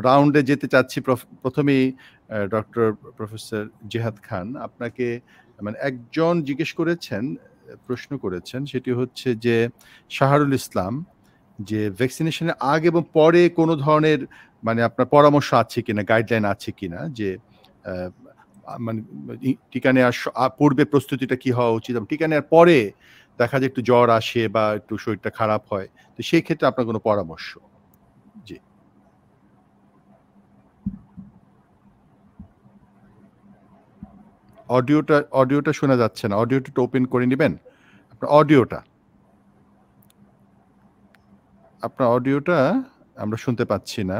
রাউন্ডে যেতে চাচ্ছি। প্রথমেই ডক্টর প্রফেসর জিহাদ খান, আপনাকে মানে একজন জিজ্ঞেস করেছেন, প্রশ্ন করেছেন, সেটি হচ্ছে যে শাহরুল ইসলাম, যে ভ্যাকসিনেশনের আগে এবং পরে কোনো ধরনের মানে আপনার পরামর্শ আছে কিনা, গাইডলাইন আছে কিনা, যে মানে টিকা নেওয়ার পূর্বে প্রস্তুতিটা কি হওয়া উচিত, এবং টিকা নেওয়ার পরে দেখা যায় একটু জ্বর আসে বা একটু শরীরটা খারাপ হয়, তো সেই ক্ষেত্রে আপনার কোনো পরামর্শ? জি, অডিওটা শোনা যাচ্ছে না, অডিওটা ওপেন করে নেবেন আপনার অডিওটা আমরা শুনতে পাচ্ছি না।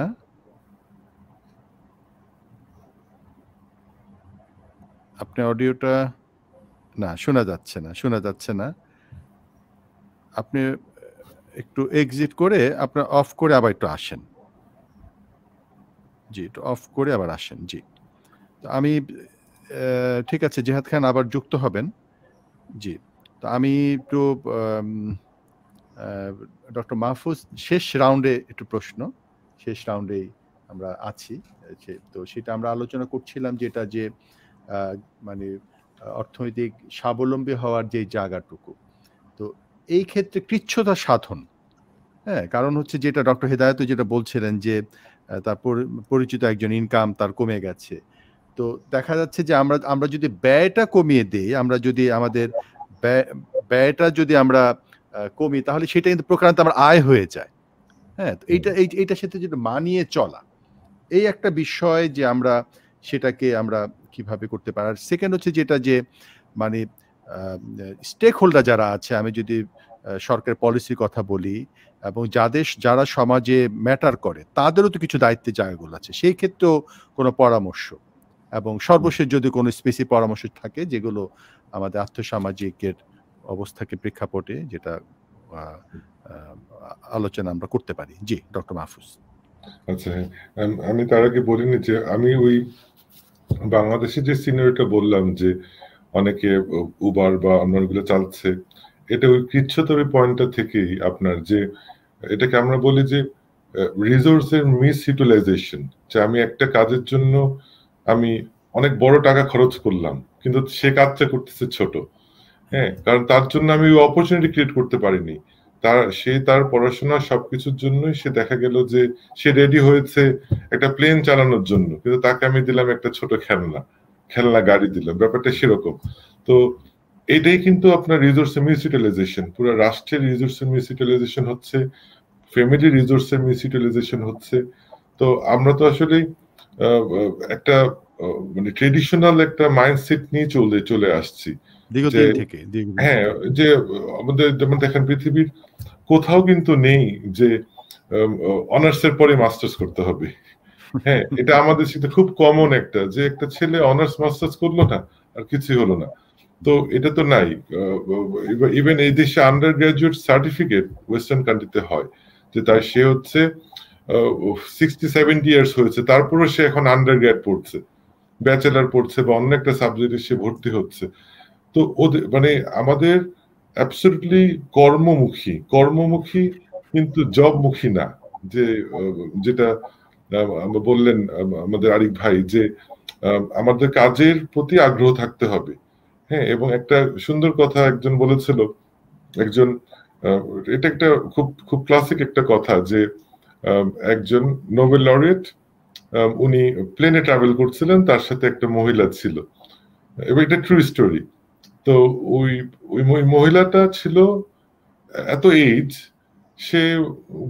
আপনার অডিওটা না, শোনা যাচ্ছে না। আপনি একটু এক্সিট করে আপনার অফ করে আবার একটু আসেন। জি, একটু অফ করে আবার আসেন। জি, তো আমি ঠিক আছে, জিহাদ খান আবার যুক্ত হবেন। জি, তো আমি একটু ডক্টর মাহফুজ, শেষ রাউন্ডে একটু প্রশ্ন, শেষ রাউন্ডেই আমরা আছি, তো সেটা আমরা আলোচনা করছিলাম, যেটা যে মানে অর্থনৈতিক স্বাবলম্বী হওয়ার যে জায়গাটুকু, তো এই ক্ষেত্রে কৃচ্ছ্রতা সাধন, হ্যাঁ, কারণ হচ্ছে যেটা ডক্টর হেদায়েত যেটা বলছিলেন যে তার পরিচিত একজন ইনকাম তার কমে গেছে, তো দেখা যাচ্ছে যে আমরা যদি ব্যয়টা কমিয়ে দিই, আমরা যদি আমাদের ব্যয়টা যদি আমরা কমি, তাহলে সেটা কিন্তু প্রকারান্তে আমার আয় হয়ে যায়। হ্যাঁ, তো এইটার সাথে যেটা মানিয়ে চলা, এই একটা বিষয় যে আমরা সেটাকে আমরা কিভাবে করতে পারি। আর সেকেন্ড হচ্ছে যেটা যে মানে স্টেক হোল্ডার যারা আছে, আমি যদি সরকারের পলিসির কথা বলি, এবং যারা সমাজে ম্যাটার করে, তাদেরও তো কিছু দায়িত্বের জায়গাগুলো আছে, সেই ক্ষেত্রেও কোনো পরামর্শ, এবং সর্বশেষ যদি কোনো স্পেসিফিক পরামর্শ থাকে যেগুলো আমাদের আর্থসামাজিকের অবস্থাকে প্রেক্ষাপটে যেটা আলোচনা আমরা করতে পারি। জি, ডক্টর মাহফুজ। আচ্ছা, আমি তার আগে বলিনি যে আমি ওই বাংলাদেশে যে সিনারিওটা বললাম যে অনেকে উবার বা অন্যগুলো চালছে, এটা ওই কৃচ্ছ্রতার পয়েন্টটা থেকেই আপনার যে এটাকে আমরা বলি যে রিসোর্সের মিস ইউটিলাইজেশন, যে আমি একটা কাজের জন্য আমি অনেক বড় টাকা খরচ করলাম, কিন্তু সে কাজটা করতেছে ছোট। হ্যাঁ, কারণ তার জন্য আমি ওই অপরচুনিটি ক্রিয়েট করতে পারিনি। তার পড়াশোনা সবকিছুর জন্যই সে দেখা গেল যে সে রেডি হয়েছে একটা প্লেন চালানোর জন্য, কিন্তু তাকে আমি দিলাম একটা ছোট খেলনা গাড়ি দিলাম, ব্যাপারটা সেরকম। তো এটাই কিন্তু আপনার রিসোর্সের মিস ইউটিলাইজেশন, পুরো রাষ্ট্রের রিসোর্সের মিস ইউটিলাইজেশন হচ্ছে, ফ্যামিলি রিসোর্সের মিস ইউটিলাইজেশন হচ্ছে। তো আমরা তো আসলে একটা মানে ট্রেডিশনাল একটা মাইন্ডসেট নিয়ে চলে আসছি। হ্যাঁ, যে আমাদের যেমন দেখেন পৃথিবীর কোথাও কিন্তু নেই যে অনার্স এর পরে মাস্টার্স করতে হবে, হ্যাঁ, এটা আমাদের সাথে খুব কমন একটা, যে একটা ছেলে অনার্স মাস্টার্স করলো না আর কিছুই হলো না। তো এটা তো নাই। ইভেন এই দেশে আন্ডার গ্রাজুয়েট সার্টিফিকেট ওয়েস্টার্ন কান্ট্রিতে হয়, যে তার সে হচ্ছে 60-70 ইয়ার্স হয়েছে, তারপরে সে এখন আন্ডার গ্রেড পড়ছে, ব্যাচেলার পড়ছে বা অন্য একটা সাবজেক্টে সে ভর্তি হচ্ছে। তো ওদের মানে আমাদের অ্যাবসলিউটলি কর্মমুখী কিন্তু জবমুখী না। যে যেটা বললেন আমাদের আরিফ ভাই, যে আমাদের কাজের প্রতি আগ্রহ থাকতে হবে। হ্যাঁ, এবং একটা সুন্দর কথা একজন বলেছিল, একজন এটা একটা খুব খুব ক্লাসিক একটা কথা, যে একজন নোবেল লরিয়েট, উনি প্লেনে ট্রাভেল করছিলেন, তার সাথে একটা মহিলা ছিল, এবং এটা ট্রু স্টোরি। তো ওই ওই মহিলাটা ছিল এত এইজ, সে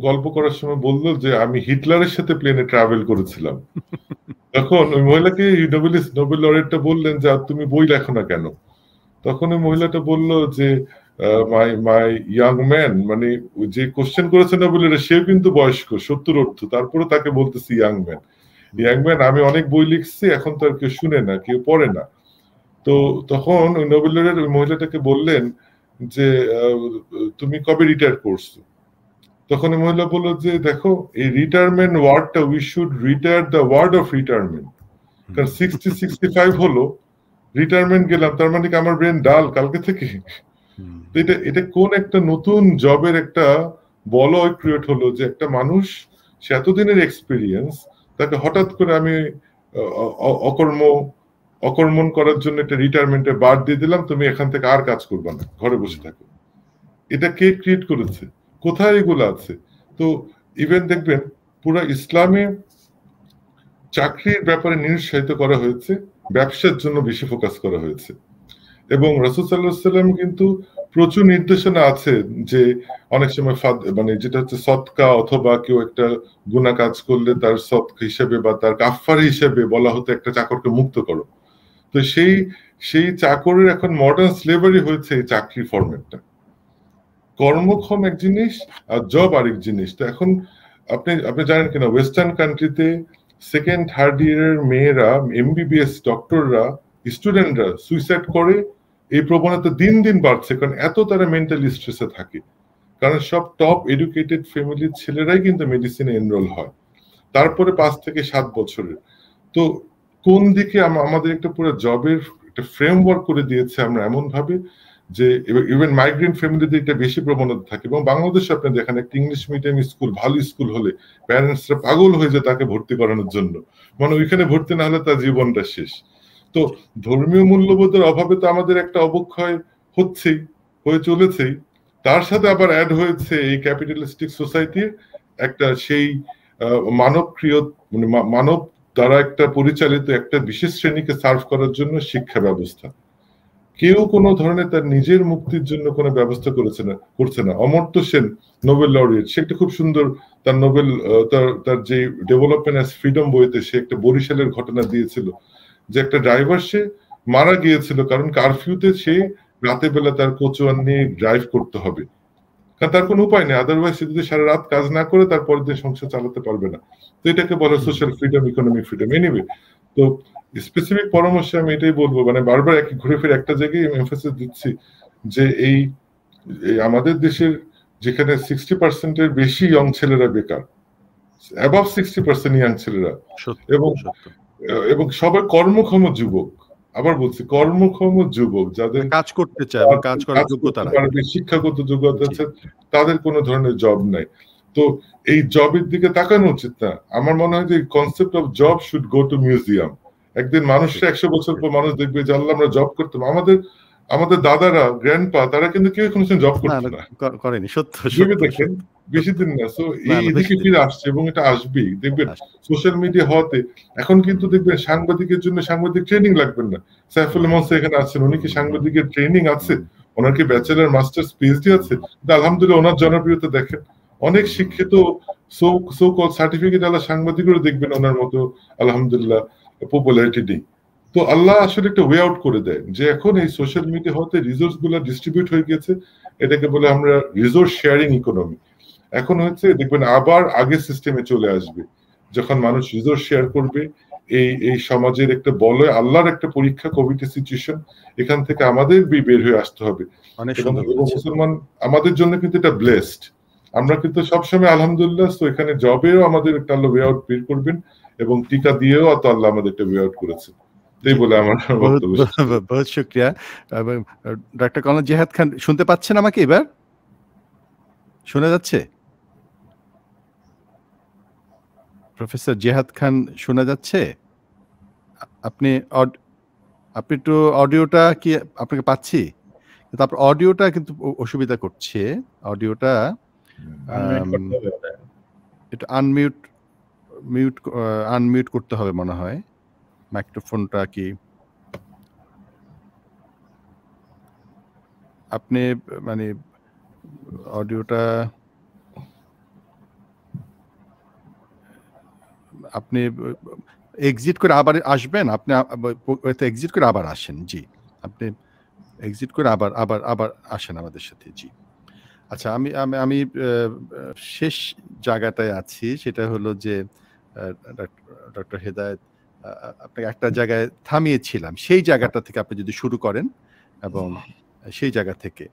গল্প করার সময় বললো যে আমি হিটলারের সাথে প্লেনে ট্রাভেল করেছিলাম। তখন ওই মহিলাকে নোবেল লরিয়েটটা বললেন যে তুমি বই লেখো না কেন? তখন ওই মহিলাটা বলল যে মাই ইয়াং ম্যান, মানে যে কোশ্চেন করেছে নোবেলের সেও কিন্তু বয়স্ক 70-80, তারপরে তাকে বলতেছি ইয়াং ম্যান, আমি অনেক বই লিখছি, এখন তো আর কেউ শুনে না, কেউ পড়ে না। তো তখন ওই নোবেলের ওই মহিলাটাকে বললেন যে তুমি কবে রিটায়ার করছো? তখন ওই মহিলা বললো যে দেখো, এই রিটায়ারমেন্ট ওয়ার্ডটা, we should retire the word of retirement. কারণ 60-65 হলো, রিটায়ারমেন্ট গেলাম, তার মানে কি আমার ব্রেন ডাল কালকে থেকে? এটা কোন একটা নতুন জবের একটা বলয় ক্রিয়েট হলো, যে একটা মানুষ, সে এতদিনের এক্সপিরিয়েন্স, তাকে হঠাৎ করে আমি অকর্মণ করার জন্য একটা রিটায়ারমেন্টে বার দিয়ে দিলাম, তুমি এখান থেকে আর কাজ করবে না, ঘরে বসে থাকো। এটা কে ক্রিয়েট করেছে? কোথায় এগুলো আছে? তো ইভেন দেখবেন পুরো ইসলামে চাকরির ব্যাপারে নিরুৎসাহিত করা হয়েছে, ব্যবসার জন্য বেশি ফোকাস করা হয়েছে। এবং রাসূল সাল্লাল্লাহু আলাইহি ওয়াসাল্লাম কিন্তু প্রচুর নির্দেশনা আছে, যে অনেক সময় মানে যেটা হচ্ছে সদকা, অথবা কেউ একটা গুনাহ কাজ করলে তার সদকা হিসেবে বা তার কাফারা হিসেবে বলা হতো একটা চাকরকে মুক্ত করো। তো সেই চাকরের এখন মডার্ন স্লেভারি হয়েছে এই চাকরি ফরম্যাটটা। কর্মক্ষম এক জিনিস আর জব আরেক জিনিস। তো এখন আপনি জানেন কিনা, ওয়েস্টার্ন কান্ট্রিতে সেকেন্ড থার্ড ইয়ারের মেয়েরা, এমবিবিএস ডক্টররা, স্টুডেন্টরা সুইসাইড করে, এই প্রবণতা দিন দিন বাড়ছে, কারণ এত তারা মেন্টালি স্ট্রেসে থাকে। কারণ সব টপ এডুকেটেড ফ্যামিলির ছেলেরাই কিন্তু মেডিসিনে এনরোল হয়, তারপরে 5 থেকে 7 বছরের। তো কোন দিকে আমাদের একটা পুরো জবের একটা ফ্রেমওয়ার্ক করে দিয়েছে আমরা এমন ভাবে, যে ইভেন মাইগ্রেন্ট ফ্যামিলিতে এটা বেশি প্রবণতা থাকে। এবং বাংলাদেশে আপনি দেখেন, একটা ইংলিশ মিডিয়াম স্কুল, ভালো স্কুল হলে প্যারেন্টসরা পাগল হয়ে যায় তাকে ভর্তি করানোর জন্য, মানে ওইখানে ভর্তি না হলে তার জীবনটা শেষ। তো ধর্মীয় মূল্যবোধের অভাবে তো আমাদের একটা অবক্ষয় হয়ে চলেছেই, তার সাথে আবার অ্যাড হয়েছে এই ক্যাপিটালিস্টিক সোসাইটির একটা সেই মানব দ্বারা একটা পরিচালিত একটা বিশেষ শ্রেণীকে সার্ভ করার জন্য শিক্ষা ব্যবস্থা। কেউ কোনো ধরনের তার নিজের মুক্তির জন্য কোনো ব্যবস্থা করছে না। অমর্ত্য সেন, নোবেল লরিয়েট, সে একটা খুব সুন্দর তার নোবেল তার যে ডেভেলপমেন্ট অ্যাজ ফ্রিডম বইতে সে একটা বরিশালের ঘটনা দিয়েছিল, যে একটা ড্রাইভার সে মারা গিয়েছিল কারণ কারফিউতে সে রাতে বেলা তার কোচওয়ান নিয়ে ড্রাইভ করতে হবে, কারণ তার কোনো উপায় নেই, আদারওয়াইজ সে যদি সারা রাত কাজ না করে তার পরের দিন সংসার চালাতে পারবে না। তো এটাকে বলে social freedom, economic freedom. Anyway, তো স্পেসিফিক পরামর্শে আমি এটাই বলবো, মানে বারবার ঘুরে ফিরে একটা জায়গায় এমফাসিস দিচ্ছি, যে এই আমাদের দেশের যেখানে 60% বেশি ইয়ং ছেলেরা বেকার, অ্যাবাভ 60% ইয়াং ছেলেরা, এবং সবাই কর্মক্ষম যুবক, আবার বলছি কর্মক্ষম যুবক, যাদের কাজ করতে চায় এবং কাজ করার যোগ্যতা আছে, শিক্ষাগত যোগ্যতা আছে, তাদের কোনো ধরনের জব নাই। তো এই জবের দিকে তাকানো উচিত না। আমার মনে হয় যে concept of job should go to museum. একদিন মানুষরা 100 বছর পর মানুষ দেখবে যে আল্লাহ আমরা জব করতাম, আমাদের দাদারা, গ্র্যান্ডপা, তারা কিন্তু কেউ কোনো জব করতো না, করেনি। সত্য দেখেন বেশি দিন না। সো এই দিকে ফিরে আসছে এবং এটা আসবেই। দেখবেন সোশ্যাল মিডিয়া হওয়াতে এখন কিন্তু দেখবেন সাংবাদিকের জন্য সাংবাদিক ট্রেনিং লাগবেন না। সাইফুল মনসা এখানে আছেন, উনি কি সাংবাদিকের ট্রেনিং আছে? ওনার কি ব্যাচেলার, মাস্টার্স, পিএইচডি আছে? আলহামদুলিল্লাহ ওনার জনপ্রিয়তা দেখেন। অনেক শিক্ষিত সো কল সার্টিফিকেট আলা সাংবাদিকরা দেখবেন ওনার মতো আলহামদুলিল্লাহ পপুলারিটি নেই। তো আল্লাহ আসলে একটা ওয়ে আউট করে দেয়, যে এখন এই সোশ্যাল মিডিয়া হতে রিসোর্স গুলা ডিস্ট্রিবিউট হয়ে গেছে, এটাকে বলে আমরা রিসোর্স শেয়ারিং ইকোনমি। এখন হচ্ছে দেখবেন আবার আগের সিস্টেমে চলে আসবে, যখন মানুষ রিসোর্স শেয়ার করবে, এই সমাজের একটা বলয় আল্লাহর একটা পরীক্ষা, কোভিড সিচুয়েশন, এখান থেকে আমাদের বের হয়ে আসতে হবে। এবং মুসলমান আমাদের জন্য কিন্তু এটা ব্লেসড। আমরা কিন্তু সবসময় আলহামদুলিল্লাহ, তো এখানে জবেও আমাদের একটা আল্লাহ ওয়ে আউট বের করবেন, এবং টিকা দিয়েও তো আল্লাহ আমাদের একটা ওয়ে আউট করেছেন। তাই বলে আমার বক্তব্য। বহুত শুকরিয়া। ডক্টর কর্নেল জিহাদ খান, শুনতে পাচ্ছেন আমাকে? এবার শোনা যাচ্ছে? প্রফেসর জিহাদ খান শোনা যাচ্ছে? আপনি একটু অডিওটা কি আপনাকে পাচ্ছি, তারপর অডিওটা কিন্তু অসুবিধা করছে। অডিওটা একটু আনমিউট করতে হবে মনে হয়। মাইক্রোফোনটা কি আপনি মানে অডিওটা আপনি এক্সিট করে আবার আসবেন, আপনি এক্সিট করে আবার আসেন। জি, আপনি এক্সিট করে আবার আসেন আমাদের সাথে। জি, আচ্ছা, আমি শেষ জায়গাটায় আছি, সেটা হলো যে ডক্টর হেদায়েত, আপনাকে একটা জায়গায় থামিয়েছিলাম, সেই জায়গাটা থেকে আপনি যদি শুরু করেন এবং সেই জায়গা থেকে।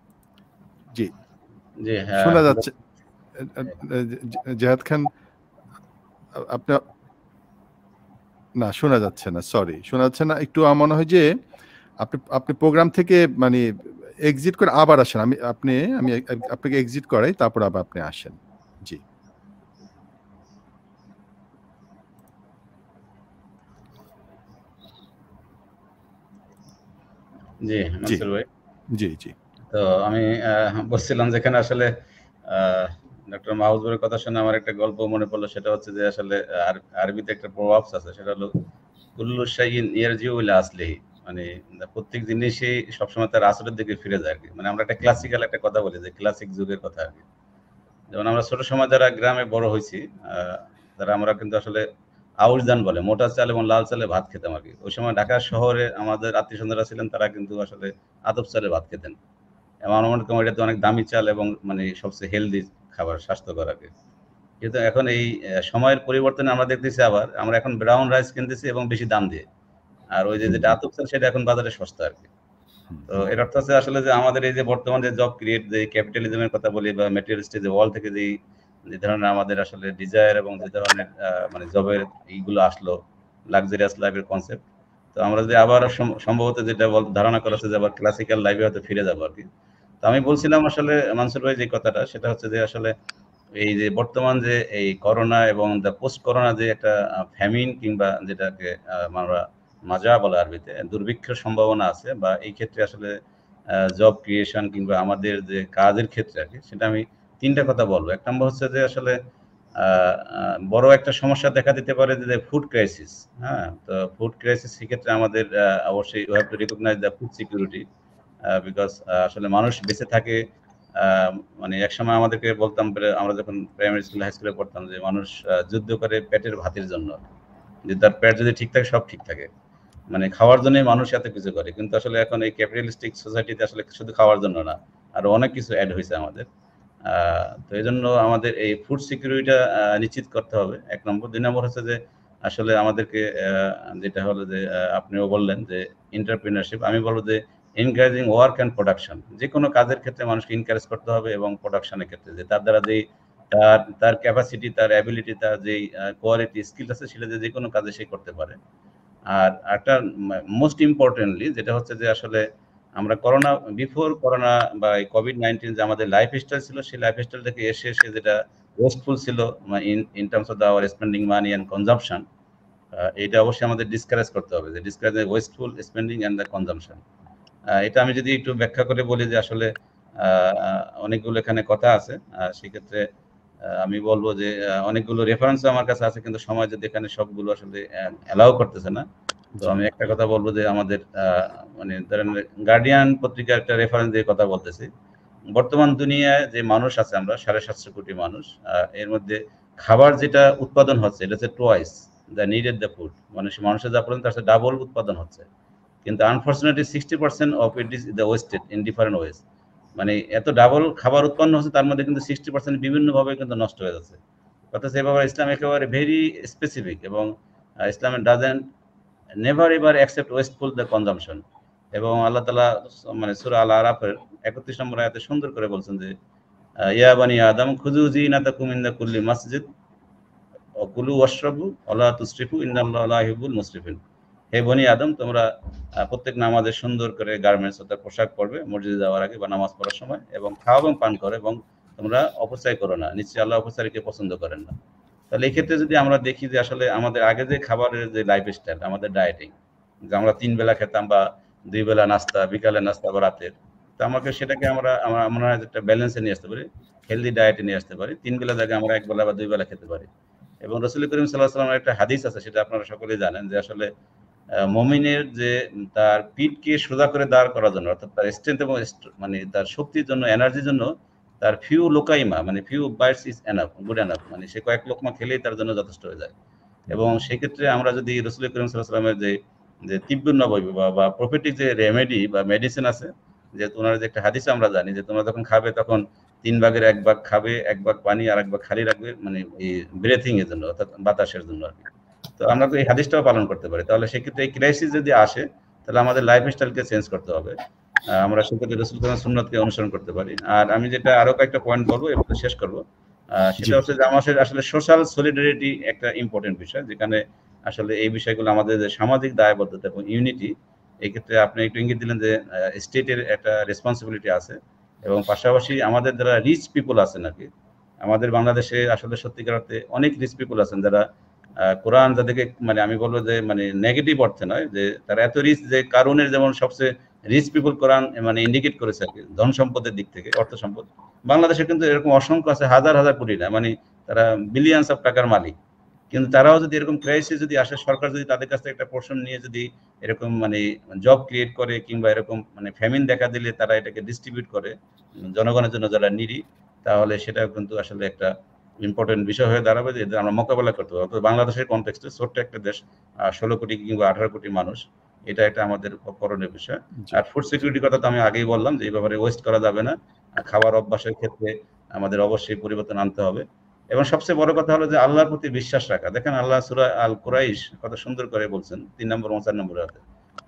জি, শোনা যাচ্ছে? জিহাদ খান, আপনার না শোনা যাচ্ছে না, সরি, শোনা যাচ্ছে না। একটু আমার মনে হয় যে আপনি প্রোগ্রাম থেকে মানে এক্সিট করে আবার আসেন। আমি আপনাকে এক্সিট করাই, তারপর আবার আপনি আসেন। জি, জি মানসুর ভাই। জি জি, তো আমি বলছিলাম যেখানে আসলে ডক্টর মাহবুবের কথা শুনে আমার একটা গল্প মনে পড়লো। সেটা হচ্ছে যে আসলে আরবিতে একটা প্রভাব আছে, সেটা হলো কুল্লু শাইইন ইয়ারজিউ ইলা আসলিহি, মানে প্রত্যেক জিনিসই সবসময় তার আসলের দিকে ফিরে যায় আর কি। মানে আমরা একটা ক্লাসিক্যাল একটা কথা বলি, যে ক্লাসিক যুগের কথা আর কি। যেমন আমরা ছোট সময় যারা গ্রামে বড় হয়েছি, তারা আমরা কিন্তু আসলে আউশ ধান বলে, মোটা চাল এবং লাল চালে ভাত খেতাম আর কি। ওই সময় ঢাকা শহরে আমাদের আত্মীয় স্বজনরা ছিলেন, তারা কিন্তু আসলে আতপ চালে ভাত খেতেন। আমার মনে করি এটা তো অনেক দামি চাল এবং মানে সবচেয়ে হেলদি খাবার, স্বাস্থ্যকর আর কি। কিন্তু এখন এই সময়ের পরিবর্তনে আমরা দেখতেছি আবার আমরা এখন ব্রাউন রাইস কিনতেছি এবং বেশি দাম দিয়ে, আর ওই যেটা আতপ চাল সেটা এখন বাজারে সস্তা আর কি। তো এর অর্থ হচ্ছে আসলে যে আমাদের এই যে বর্তমান যে জব ক্রিয়েট, যে ক্যাপিটালিজমের কথা বলি বা ম্যাটেরিয়ালিস্টিক যে ওয়ার্ল্ড থেকে যে ধরনের আমাদের আসলে ডিজায়ার এবং যে ধরনের মানে জবের এইগুলো আসলো, লাক্সারিয়াস লাইফের কনসেপ্ট, তো আমরা যদি আবার সম্ভবত যেটা ধারণা করা হচ্ছে যে আবার ক্লাসিক্যাল লাইফে হয়তো ফিরে যাবো আর কি। তো আমি বলছিলাম আসলে মানসুর ভাই যে কথাটা, সেটা হচ্ছে যে আসলে এই যে বর্তমান যে এই করোনা এবং দ্য পোস্ট করোনা যে একটা ফ্যামিন কিংবা যেটাকে আমরা মাজা বলে আরবিতে, দুর্ভিক্ষের সম্ভাবনা আছে, বা এই ক্ষেত্রে আসলে জব ক্রিয়েশন কিংবা আমাদের যে কাজের ক্ষেত্রে আর কি, সেটা আমি তিনটা কথা বলবো। এক নম্বর হচ্ছে যে আসলে বড় একটা সমস্যা দেখা দিতে পারে যে ফুড ক্রাইসিস। হ্যাঁ, তো ফুড ক্রাইসিস সেক্ষেত্রে আমাদের অবশ্যই we have to recognise the food security, because আসলে মানুষ বেঁচে থাকে। মানে একসময় আমাদেরকে বলতাম, আমরা যখন প্রাইমারি স্কুল হাই স্কুলে পড়তাম, যে মানুষ যুদ্ধ করে পেটের ভাতের জন্য, যে তার পেট যদি ঠিক থাকে সব ঠিক থাকে, মানে খাওয়ার জন্যই মানুষ এত কিছু করে। কিন্তু আসলে এখন এই ক্যাপিটালিস্টিক সোসাইটিতে আসলে শুধু খাওয়ার জন্য না, আর অনেক কিছু অ্যাড হয়েছে আমাদের। তো এই জন্য আমাদের এই ফুড সিকিউরিটিটা নিশ্চিত করতে হবে, এক নম্বর। দুই নম্বর হচ্ছে যে আসলে আমাদেরকে যেটা হলো যে আপনিও বললেন যে এন্টারপ্রিনারশিপ, আমি বলবো যে এনকারেজিং ওয়ার্ক অ্যান্ড প্রোডাকশন। যে কোনো কাজের ক্ষেত্রে মানুষকে এনকারেজ করতে হবে, এবং প্রোডাকশনের ক্ষেত্রে যে তার দ্বারা যেই তার ক্যাপাসিটি, তার অ্যাবিলিটি, তার যেই কোয়ালিটি স্কিল আছে, সেটা যে কোনো কাজে সে করতে পারে। আর একটা মোস্ট ইম্পর্টেন্টলি যেটা হচ্ছে যে আসলে আমরা করোনা, বিফোর করোনা বা কোভিড-19 যে আমাদের লাইফস্টাইল ছিল, সেই লাইফস্টাইল থেকে এসে যেটা ওয়েস্টফুল ছিল in terms of our spending money and consumption, এটা অবশ্যই আমাদের ডিসকারেজ করতে হবে, যে discourage the wasteful spending and the consumption. এটা আমি যদি একটু ব্যাখ্যা করে বলি যে আসলে অনেকগুলো এখানে কথা আছে, সেক্ষেত্রে আমি বলবো যে অনেকগুলো রেফারেন্স আমার কাছে আছে, কিন্তু সময় যদি এখানে সবগুলো আসলে অ্যালাউ করতেছে না। তো আমি একটা কথা বলবো যে আমাদের মানে ধরেন গার্ডিয়ান পত্রিকার একটা রেফারেন্স দিয়ে কথা বলতেছি। বর্তমান দুনিয়ায় যে মানুষ আছে, আমরা 750 কোটি মানুষ, এর মধ্যে খাবার যেটা উৎপাদন হচ্ছে, এটা হচ্ছে twice the needed the food, মানুষের যা প্রয়োজন তার সাথে ডাবল উৎপাদন হচ্ছে। কিন্তু unfortunately 60% of it is the wasted in different ways. মানে এত ডাবল খাবার উৎপন্ন হচ্ছে, তার মধ্যে কিন্তু 60% বিভিন্নভাবে কিন্তু নষ্ট হয়ে যাচ্ছে। অথচ এ ব্যাপারে ইসলাম একেবারে ভেরি স্পেসিফিক, এবং Islam doesn't never ever accept wasteful the consumption. এবং আল্লাহ তাআলা মানে সূরা আল আরাফের 31 নম্বর আয়াতে সুন্দর করে বলছেন যে ইয়া বানি আদম খুযু যিনাতাকুম ইনদা কুল্লি মাসজিদ ওয়া কুলু ওয়াশরাবু ওয়া লা তুসরিফু ইন্নাল্লাহা লা ইউহিব্বুল মুসরিফিন। হে বনি আদম, তোমরা প্রত্যেক নামাজে সুন্দর করে গার্মেন্টস অর্থাৎ পোশাক পরবে মসজিদে যাওয়ার আগে বা নামাজ পড়ার সময়, এবং খাও এবং পান করো, এবং তোমরা অপচয় করো না, নিশ্চয়ই আল্লাহ অপচয়কে পছন্দ করেন না। তাহলে এই ক্ষেত্রে যদি আমরা দেখি যে আসলে আমাদের আগে যে খাবারের যে লাইফস্টাইল, আমাদের ডায়েটিং, যে আমরা 3 বেলা খেতাম বা 2 বেলা নাস্তা, বিকালে নাস্তা বা রাতের, তো আমাকে সেটাকে আমরা একটা ব্যালেন্সে নিয়ে আসতে পারি, হেলদি ডায়েটে নিয়ে আসতে পারি। 3 বেলা জায়গায় আমরা 1 বেলা বা 2 বেলা খেতে পারি। এবং রাসূল করিম সাল্লাল্লাহু আলাইহি ওয়াসাল্লামের একটা হাদিস আছে, সেটা আপনারা সকলেই জানেন, যে আসলে মুমিনের যে তার পিঠকে সোজা করে দাঁড় করার জন্য, অর্থাৎ তার স্ট্রেংথ এবং মানে তার শক্তির জন্য, এনার্জির জন্য তার ফিউ লোকাইমা মানে few bites is enough, good enough, মানে সে কয়েক লোকমা খেলেই তার জন্য যথেষ্ট হয়ে যায়। এবং সেক্ষেত্রে আমরা যদি রাসূল করিম সাল্লাল্লাহু আলাইহি ওয়াসাল্লামের যে তিব্বুন নববী বা প্রফেটিক যে রেমেডি বা মেডিসিন আছে, যে ওনার যে একটা হাদিসে আমরা জানি যে তোমরা যখন খাবে তখন 3 ভাগের 1 ভাগ খাবে, 1 ভাগ পানি আর 1 ভাগ খালি রাখবে, মানে এই ব্রিথিং এর জন্য অর্থাৎ বাতাসের জন্য আর কি। তো আমরা তো এই হাদিসটাও পালন করতে পারি। তাহলে সেক্ষেত্রে এই ক্রাইসিস যদি আসে, তাহলে আমাদের লাইফস্টাইলকে চেঞ্জ করতে হবে। আমরা সেক্ষেত্রে রাসূল করিমের সুন্নতকে অনুসরণ করতে পারি। আর আমি যেটা আরো কয়েকটা পয়েন্ট বলবো, এরপরে শেষ করব। সেটা হচ্ছে যে আমাদের আসলে সোশ্যাল সলিডারিটি একটা ইম্পর্টেন্ট বিষয়, যেখানে আসলে এই বিষয়গুলো আমাদের যে সামাজিক দায়বদ্ধতা এবং ইউনিটি, এই ক্ষেত্রে আপনি একটু ইঙ্গিত দিলেন যে স্টেটের একটা রেসপন্সিবিলিটি আছে, এবং পাশাপাশি আমাদের যারা রিচ পিপল আছেন আর কি, আমাদের বাংলাদেশে আসলে সত্যিকার অর্থে অনেক রিচ পিপল আছেন যারা কোরআন যাদেরকে মানে আমি বলবো যে মানে নেগেটিভ অর্থে নয়, যে তারা এত রিচ যে কারুনের যেমন সবচেয়ে রিচ পিপল কোরআন মানে ইন্ডিকেট করেছে আর কি, ধন সম্পদের দিক থেকে, অর্থ সম্পদ। বাংলাদেশে কিন্তু এরকম অসংখ্য আছে, হাজার হাজার কোটি না, মানে তারা বিলিয়নস অফ টাকার মালিক। কিন্তু তারাও যদি এরকম ক্রাইসিস যদি আসে, সরকার যদি তাদের কাছ থেকে একটা পোর্শন নিয়ে যদি এরকম মানে জব ক্রিয়েট করে, কিংবা এরকম মানে ফ্যামিন দেখা দিলে তারা এটাকে ডিস্ট্রিবিউট করে জনগণের জন্য যারা নিডি, তাহলে সেটা কিন্তু আসলে একটা ইম্পর্টেন্ট বিষয় হয়ে দাঁড়াবে, যে আমরা মোকাবেলা করতে পারবো। বাংলাদেশের কনটেক্সটে ছোট্ট একটা দেশ, 16 কোটি কিংবা 18 কোটি মানুষ, এটা একটা আমাদের করণীয় বিষয়। আর ফুড সিকিউরিটির কথা তো আমি আগেই বললাম, যে এই ব্যাপারে ওয়েস্ট করা যাবে না। খাবার অভ্যাসের ক্ষেত্রে আমাদের অবশ্যই পরিবর্তন আনতে হবে। এবং সবচেয়ে বড় কথা হলো যে আল্লাহর প্রতি বিশ্বাস রাখা। দেখেন আল্লাহ সূরা আল কুরাইশ কত সুন্দর করে বলছেন 3 নম্বর 4 নম্বর আয়াতে,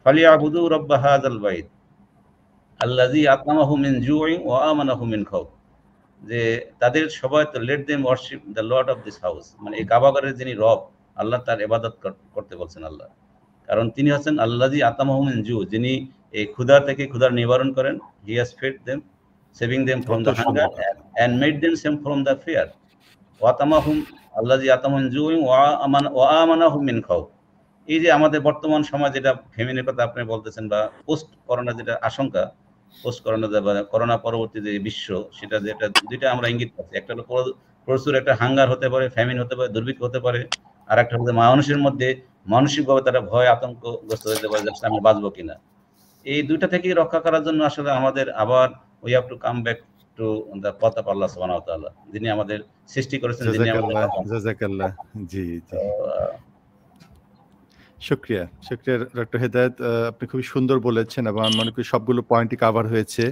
ফালিয়াবুদু রাব্ব হাযাল বাইত আল্লাযী আত'আমাহুম মিন জু'ইন ওয়া আমানাহুম মিন খাউফ, যে তাদের সবাই তো let them warship the Lord of this house, মানে এই কাবাগরের যিনি রব আল্লাহ, তার ইবাদত করতে বলছেন আল্লাহ। কারণ তিনি হচ্ছেন আল্লাযী আত'আমাহুম মিন জু', যিনি এই ক্ষুধা থেকে ক্ষুধার নিবারণ করেন। He has fed them, saving them from the hunger and made them same from the fear. ওয়াতামাহুম আল্লাযী আতামাহুম জু'ইন ওয়া আমানাহুম মিন খাউফ। এই যে আমাদের বর্তমান সমাজ, যেটা ফেমিনের কথা আপনি বলতেছেন, বা পোস্ট করোনা যেটা আশঙ্কা, পোস্ট করোনা বা করোনা পরবর্তী যে বিশ্ব, সেটা যেটা দুইটা আমরা ইঙ্গিত পাচ্ছি। একটা হলো প্রচুর একটা হাঙ্গার হতে পারে, ফ্যামিন হতে পারে, দুর্ভিক্ষ হতে পারে। আর একটা হচ্ছে মানুষের মধ্যে মানসিকভাবে তারা ভয় আতঙ্কগ্রস্ত হতে পারে, যে আমি বাঁচবো কিনা। এই দুইটা থেকে রক্ষা করার জন্য আসলে আমাদের আবার we have to come back to the path of আল্লাহ সুবহানাহু ওয়া তাআলা, যিনি আমাদের সৃষ্টি করেছেন, যিনি আমাদের জাযাকাল্লাহ। জি জি, শুকরিয়া শুকরিয়া ডক্টর হেদায়েত, আপনি খুবই সুন্দর বলেছেন, এবং আমি মনে করি সবগুলো পয়েন্টই কভার হয়েছে।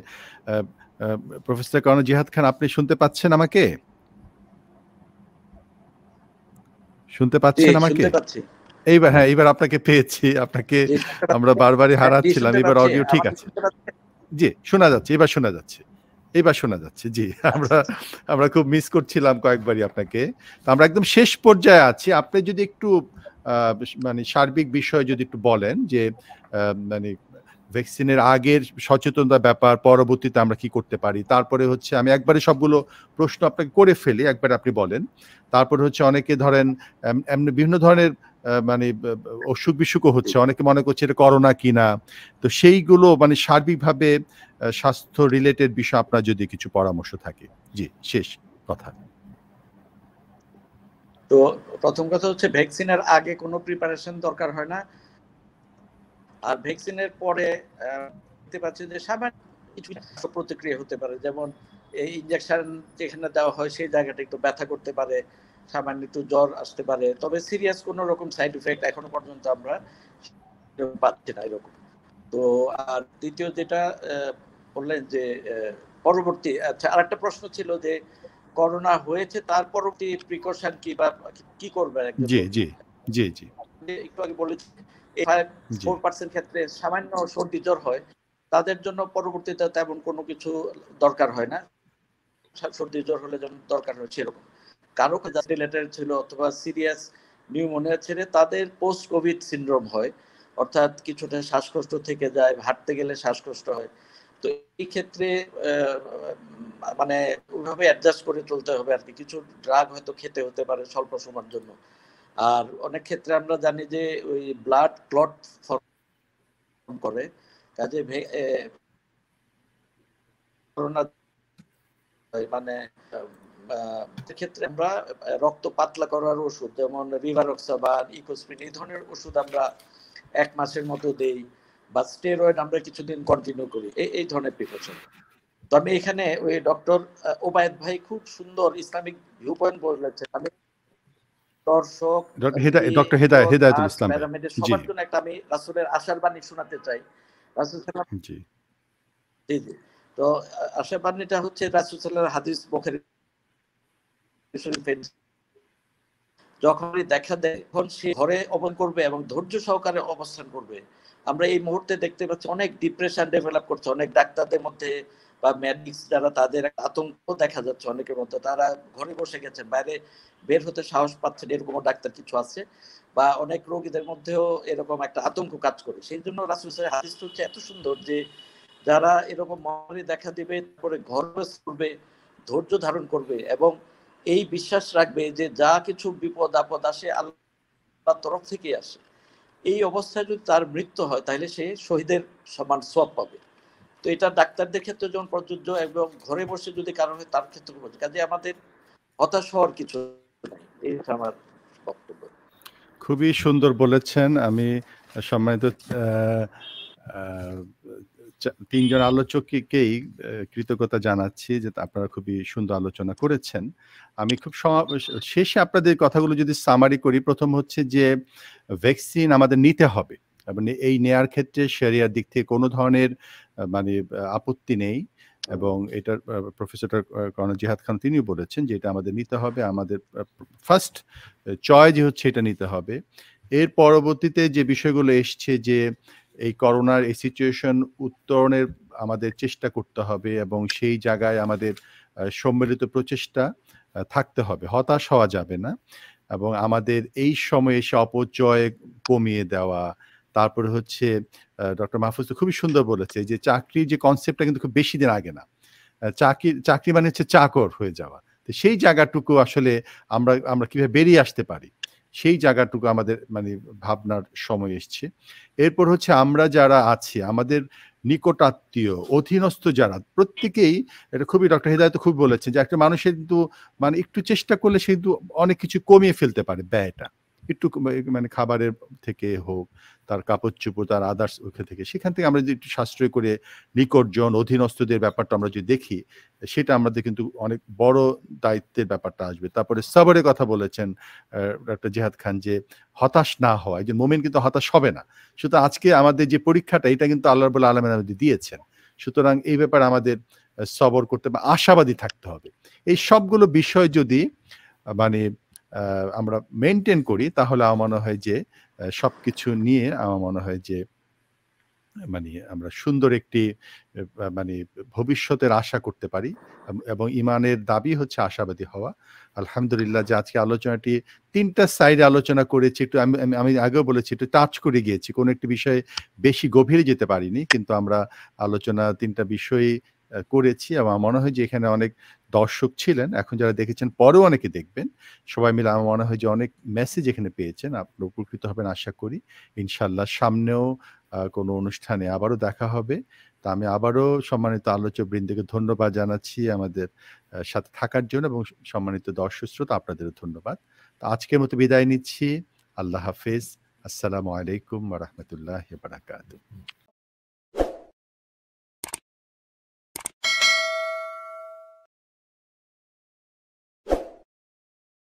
প্রফেসর কারণ জিহাদ খান, আপনি শুনতে পাচ্ছেন আমাকে? শুনতে পাচ্ছেন আমাকে? এইবার হ্যাঁ, এইবার আপনাকে পেয়েছি। আপনাকে আমরা বারবারই হারাচ্ছিলাম, এবার অডিও ঠিক আছে। জি শোনা যাচ্ছে, এবার শোনা যাচ্ছে, এবার শোনা যাচ্ছে। জি, আমরা খুব মিস করছিলাম কয়েকবারই আপনাকে। আমরা একদম শেষ পর্যায়ে আছি। আপনি যদি একটু মানে সার্বিক বিষয় যদি একটু বলেন, যে মানে ভ্যাকসিনের আগের সচেতনতার ব্যাপার, পরবর্তীতে আমরা কি করতে পারি। তারপরে হচ্ছে আমি একবারে সবগুলো প্রশ্ন আপনাকে করে ফেলি, একবার আপনি বলেন। তারপরে হচ্ছে অনেকে ধরেন এমনি বিভিন্ন ধরনের মানে অসুখ বিসুখও হচ্ছে, অনেকে মনে করছে এটা করোনা কিনা। তো সেইগুলো মানে সার্বিকভাবে স্বাস্থ্য রিলেটেড বিষয় আপনার যদি কিছু পরামর্শ থাকে। জি, শেষ কথা। তো প্রথম কথা হচ্ছে ভ্যাকসিনের আগে কোনো প্রিপারেশন দরকার হয় না, আর ভ্যাকসিনের পরে দেখতে পাচ্ছি যে সামান্য কিছু প্রতিক্রিয়া হতে পারে, যেমন এই ইনজেকশন যেখানে দেওয়া হয় সেই জায়গাটা একটু ব্যথা করতে পারে, সামান্য একটু জ্বর আসতে পারে, তবে সিরিয়াস কোনো রকম সাইড ইফেক্ট এখনো পর্যন্ত আমরা পাচ্ছি না এরকম। তো আর দ্বিতীয় যেটা বললেন যে পরবর্তী, আচ্ছা আরেকটা প্রশ্ন ছিল যে করোনা হয়েছে তার পরবর্তী প্রিকশন কি বা কি করবে একজন জি রোগী? জি জি জি একটু আগে বলেছি 4% ক্ষেত্রে সামান্য সর্দি জ্বর হয়, তাদের জন্য পরবর্তীতে তেমন কোনো কিছু দরকার হয় না। সর্দি জ্বর হলে যেমন দরকার হয় সেরকম। কারো রিলেটেড ছিল অথবা সিরিয়াস নিউমোনিয়া ছেড়ে তাদের পোস্ট কোভিড সিনড্রোম হয়, অর্থাৎ কিছুটা শ্বাসকষ্ট থেকে যায়, হাঁটতে গেলে শ্বাসকষ্ট হয়। তো এই ক্ষেত্রে মানে ওইভাবে অ্যাডজাস্ট করে চলতে হবে আর কি। কিছু ড্রাগ হয়তো খেতে হতে পারে স্বল্প সময়ের জন্য। আর অনেক ক্ষেত্রে আমরা জানি যে ওই ব্লাড ক্লট ফর্ম করে, কাজে করোনা মানে ক্ষেত্রে আমরা রক্ত পাতলা করার ওষুধ যেমন রিভারক্সাবান, ইকোস্পিন এই ধরনের ওষুধ আমরা 1 মাসের মতো দেই, বা স্টেরয়েড আমরা কিছুদিন কন্টিনিউ করি, এই ধরনের প্রিকশন। তো আমি এখানে ওই ডক্টর ওবায়দ ভাই খুব সুন্দর ইসলামিক ভিউ পয়েন্ট বলেছেন। আমি দর্শক ডক্টর হেদায়েতুল ইসলাম ভাই। প্যারামেডিক জি সবার জন্য একটা আমি রাসূলের আশার বাণী শোনাতে চাই। রাসূল জি জি জি। তো আশার বাণীটা হচ্ছে রাসূল সাল্লাল্লাহু আলাইহি হাদিস বুখারী শরীফে, যখনই দেখা দেয় তখন সে ঘরে অবস্থান করবে এবং ধৈর্য সহকারে অবস্থান করবে। আমরা এই মুহূর্তে দেখতে পাচ্ছি অনেক ডিপ্রেশন ডেভেলপ করছে অনেক ডাক্তারদের মধ্যে বা মেডিক্স যারা, তাদের আতঙ্ক দেখা যাচ্ছে অনেকের মধ্যে। তারা ঘরে বসে গেছেন, বাইরে বের হতে সাহস পাচ্ছেন, এরকম ডাক্তার কিছু আছে, বা অনেক রোগীদের মধ্যেও এরকম একটা আতঙ্ক কাজ করে। সেই জন্য রাসূল সাল্লাল্লাহু আলাইহি হাদিসটা হচ্ছে এত সুন্দর যে যারা এরকম মহামারী দেখা দিবে তারপরে ঘর করবে, ধৈর্য ধারণ করবে এবং এই বিশ্বাস রাখবে যে যা কিছু বিপদ আপদ আসে আল্লাহর তরফ থেকে আসে। এই অবস্থায় যদি তার মৃত্যু হয় তাহলে সে শহীদের সমান সওয়াব পাবে। তো এটা ডাক্তারদের ক্ষেত্রে যেমন প্রযোজ্য এবং ঘরে বসে যদি কারো হয় তার ক্ষেত্রে প্রযোজ্য। কাজে আমাদের হতাশ হওয়ার কিছু নাই। এই হচ্ছে আমার বক্তব্য। খুবই সুন্দর বলেছেন। আমি সম্মানিত আহ, আহ, তিনজন আলোচককেই কৃতজ্ঞতা জানাচ্ছি যে আপনারা খুবই সুন্দর আলোচনা করেছেন। আমি খুব শেষে আপনাদের কথাগুলো যদি সামারি করি, প্রথম হচ্ছে যে ভ্যাকসিন আমাদের নিতে হবে এবং এই নেয়ার ক্ষেত্রে শরিয়ার দিক থেকে কোনো ধরনের মানে আপত্তি নেই, এবং এটার প্রফেসর কর্নেল জিহাদ খান তিনিও বলেছেন যে এটা আমাদের নিতে হবে, আমাদের ফার্স্ট চয়েস হচ্ছে এটা নিতে হবে। এর পরবর্তীতে যে বিষয়গুলো এসছে যে এই করোনার এই সিচুয়েশন উত্তরণের আমাদের চেষ্টা করতে হবে এবং সেই জায়গায় আমাদের সম্মিলিত প্রচেষ্টা থাকতে হবে, হতাশ হওয়া যাবে না, এবং আমাদের এই সময়ে এসে অপচয় কমিয়ে দেওয়া। তারপরে হচ্ছে ডক্টর মাহফুজ তো খুবই সুন্দর বলেছে যে চাকরির যে কনসেপ্টটা কিন্তু খুব বেশি দিন আগে না, চাকরি মানে হচ্ছে চাকর হয়ে যাওয়া। তো সেই জায়গাটুকু আসলে আমরা আমরা কিভাবে বেরিয়ে আসতে পারি সেই জায়গাটুকু আমাদের মানে ভাবনার সময় এসছে। এরপর হচ্ছে আমরা যারা আছি আমাদের নিকটাত্মীয় অধীনস্থ যারা প্রত্যেকেই, এটা খুবই ডক্টর হেদায়েত খুব বলেছেন যে একটা মানুষের কিন্তু মানে একটু চেষ্টা করলে সে কিন্তু অনেক কিছু কমিয়ে ফেলতে পারে, ব্যয়টা একটু মানে খাবারের থেকে হোক, তার কাপড় চোপড়, তার আদার্স ওখান থেকে, সেখান থেকে আমরা যদি একটু সাশ্রয় করে নিকটজন অধীনস্থদের ব্যাপারটা আমরা যদি দেখি, সেটা আমাদের কিন্তু অনেক বড় দায়িত্বের ব্যাপারটা আসবে। তারপরে সবরের কথা বলেছেন ডক্টর জিহাদ খান, যে হতাশ না হওয়া, একজন মুমিন কিন্তু হতাশ হবে না। সুতরাং আজকে আমাদের যে পরীক্ষাটা এটা কিন্তু আল্লাহ রাব্বুল আলামিন আমাদের দিয়েছেন, সুতরাং এই ব্যাপারে আমাদের সবর করতে বা আশাবাদী থাকতে হবে। এই সবগুলো বিষয় যদি মানে আমরা মেনটেন করি তাহলে আমার মনে হয় যে সবকিছু নিয়ে আমার মনে হয় যে মানে আমরা সুন্দর একটি মানে ভবিষ্যতের আশা করতে পারি, এবং ইমানের দাবি হচ্ছে আশাবাদী হওয়া। আলহামদুলিল্লাহ যে আজকে আলোচনাটি ৩টা সাইডে আলোচনা করেছি, একটু আমি আগেও বলেছি একটু টাচ করে গিয়েছি, কোনো একটি বিষয়ে বেশি গভীরে যেতে পারিনি, কিন্তু আমরা আলোচনা 3টা বিষয়ই করেছি এবং আমার মনে হয় যে এখানে অনেক দর্শক ছিলেন, এখন যারা দেখেছেন পরেও অনেকে দেখবেন, সবাই মিলে আমার মনে হয় যে অনেক মেসেজ এখানে পেয়েছেন, আপনারা উপকৃত হবেন আশা করি। ইনশাআল্লাহ সামনেও কোনো অনুষ্ঠানে আবারও দেখা হবে। তা আমি আবারও সম্মানিত আলোচকবৃন্দকে ধন্যবাদ জানাচ্ছি আমাদের সাথে থাকার জন্য, এবং সম্মানিত দর্শক শ্রোতা আপনাদেরও ধন্যবাদ। তো আজকের মতো বিদায় নিচ্ছি। আল্লাহ হাফেজ। আসসালামু আলাইকুম ওয়া রাহমাতুল্লাহি ওয়া বারাকাতুহু।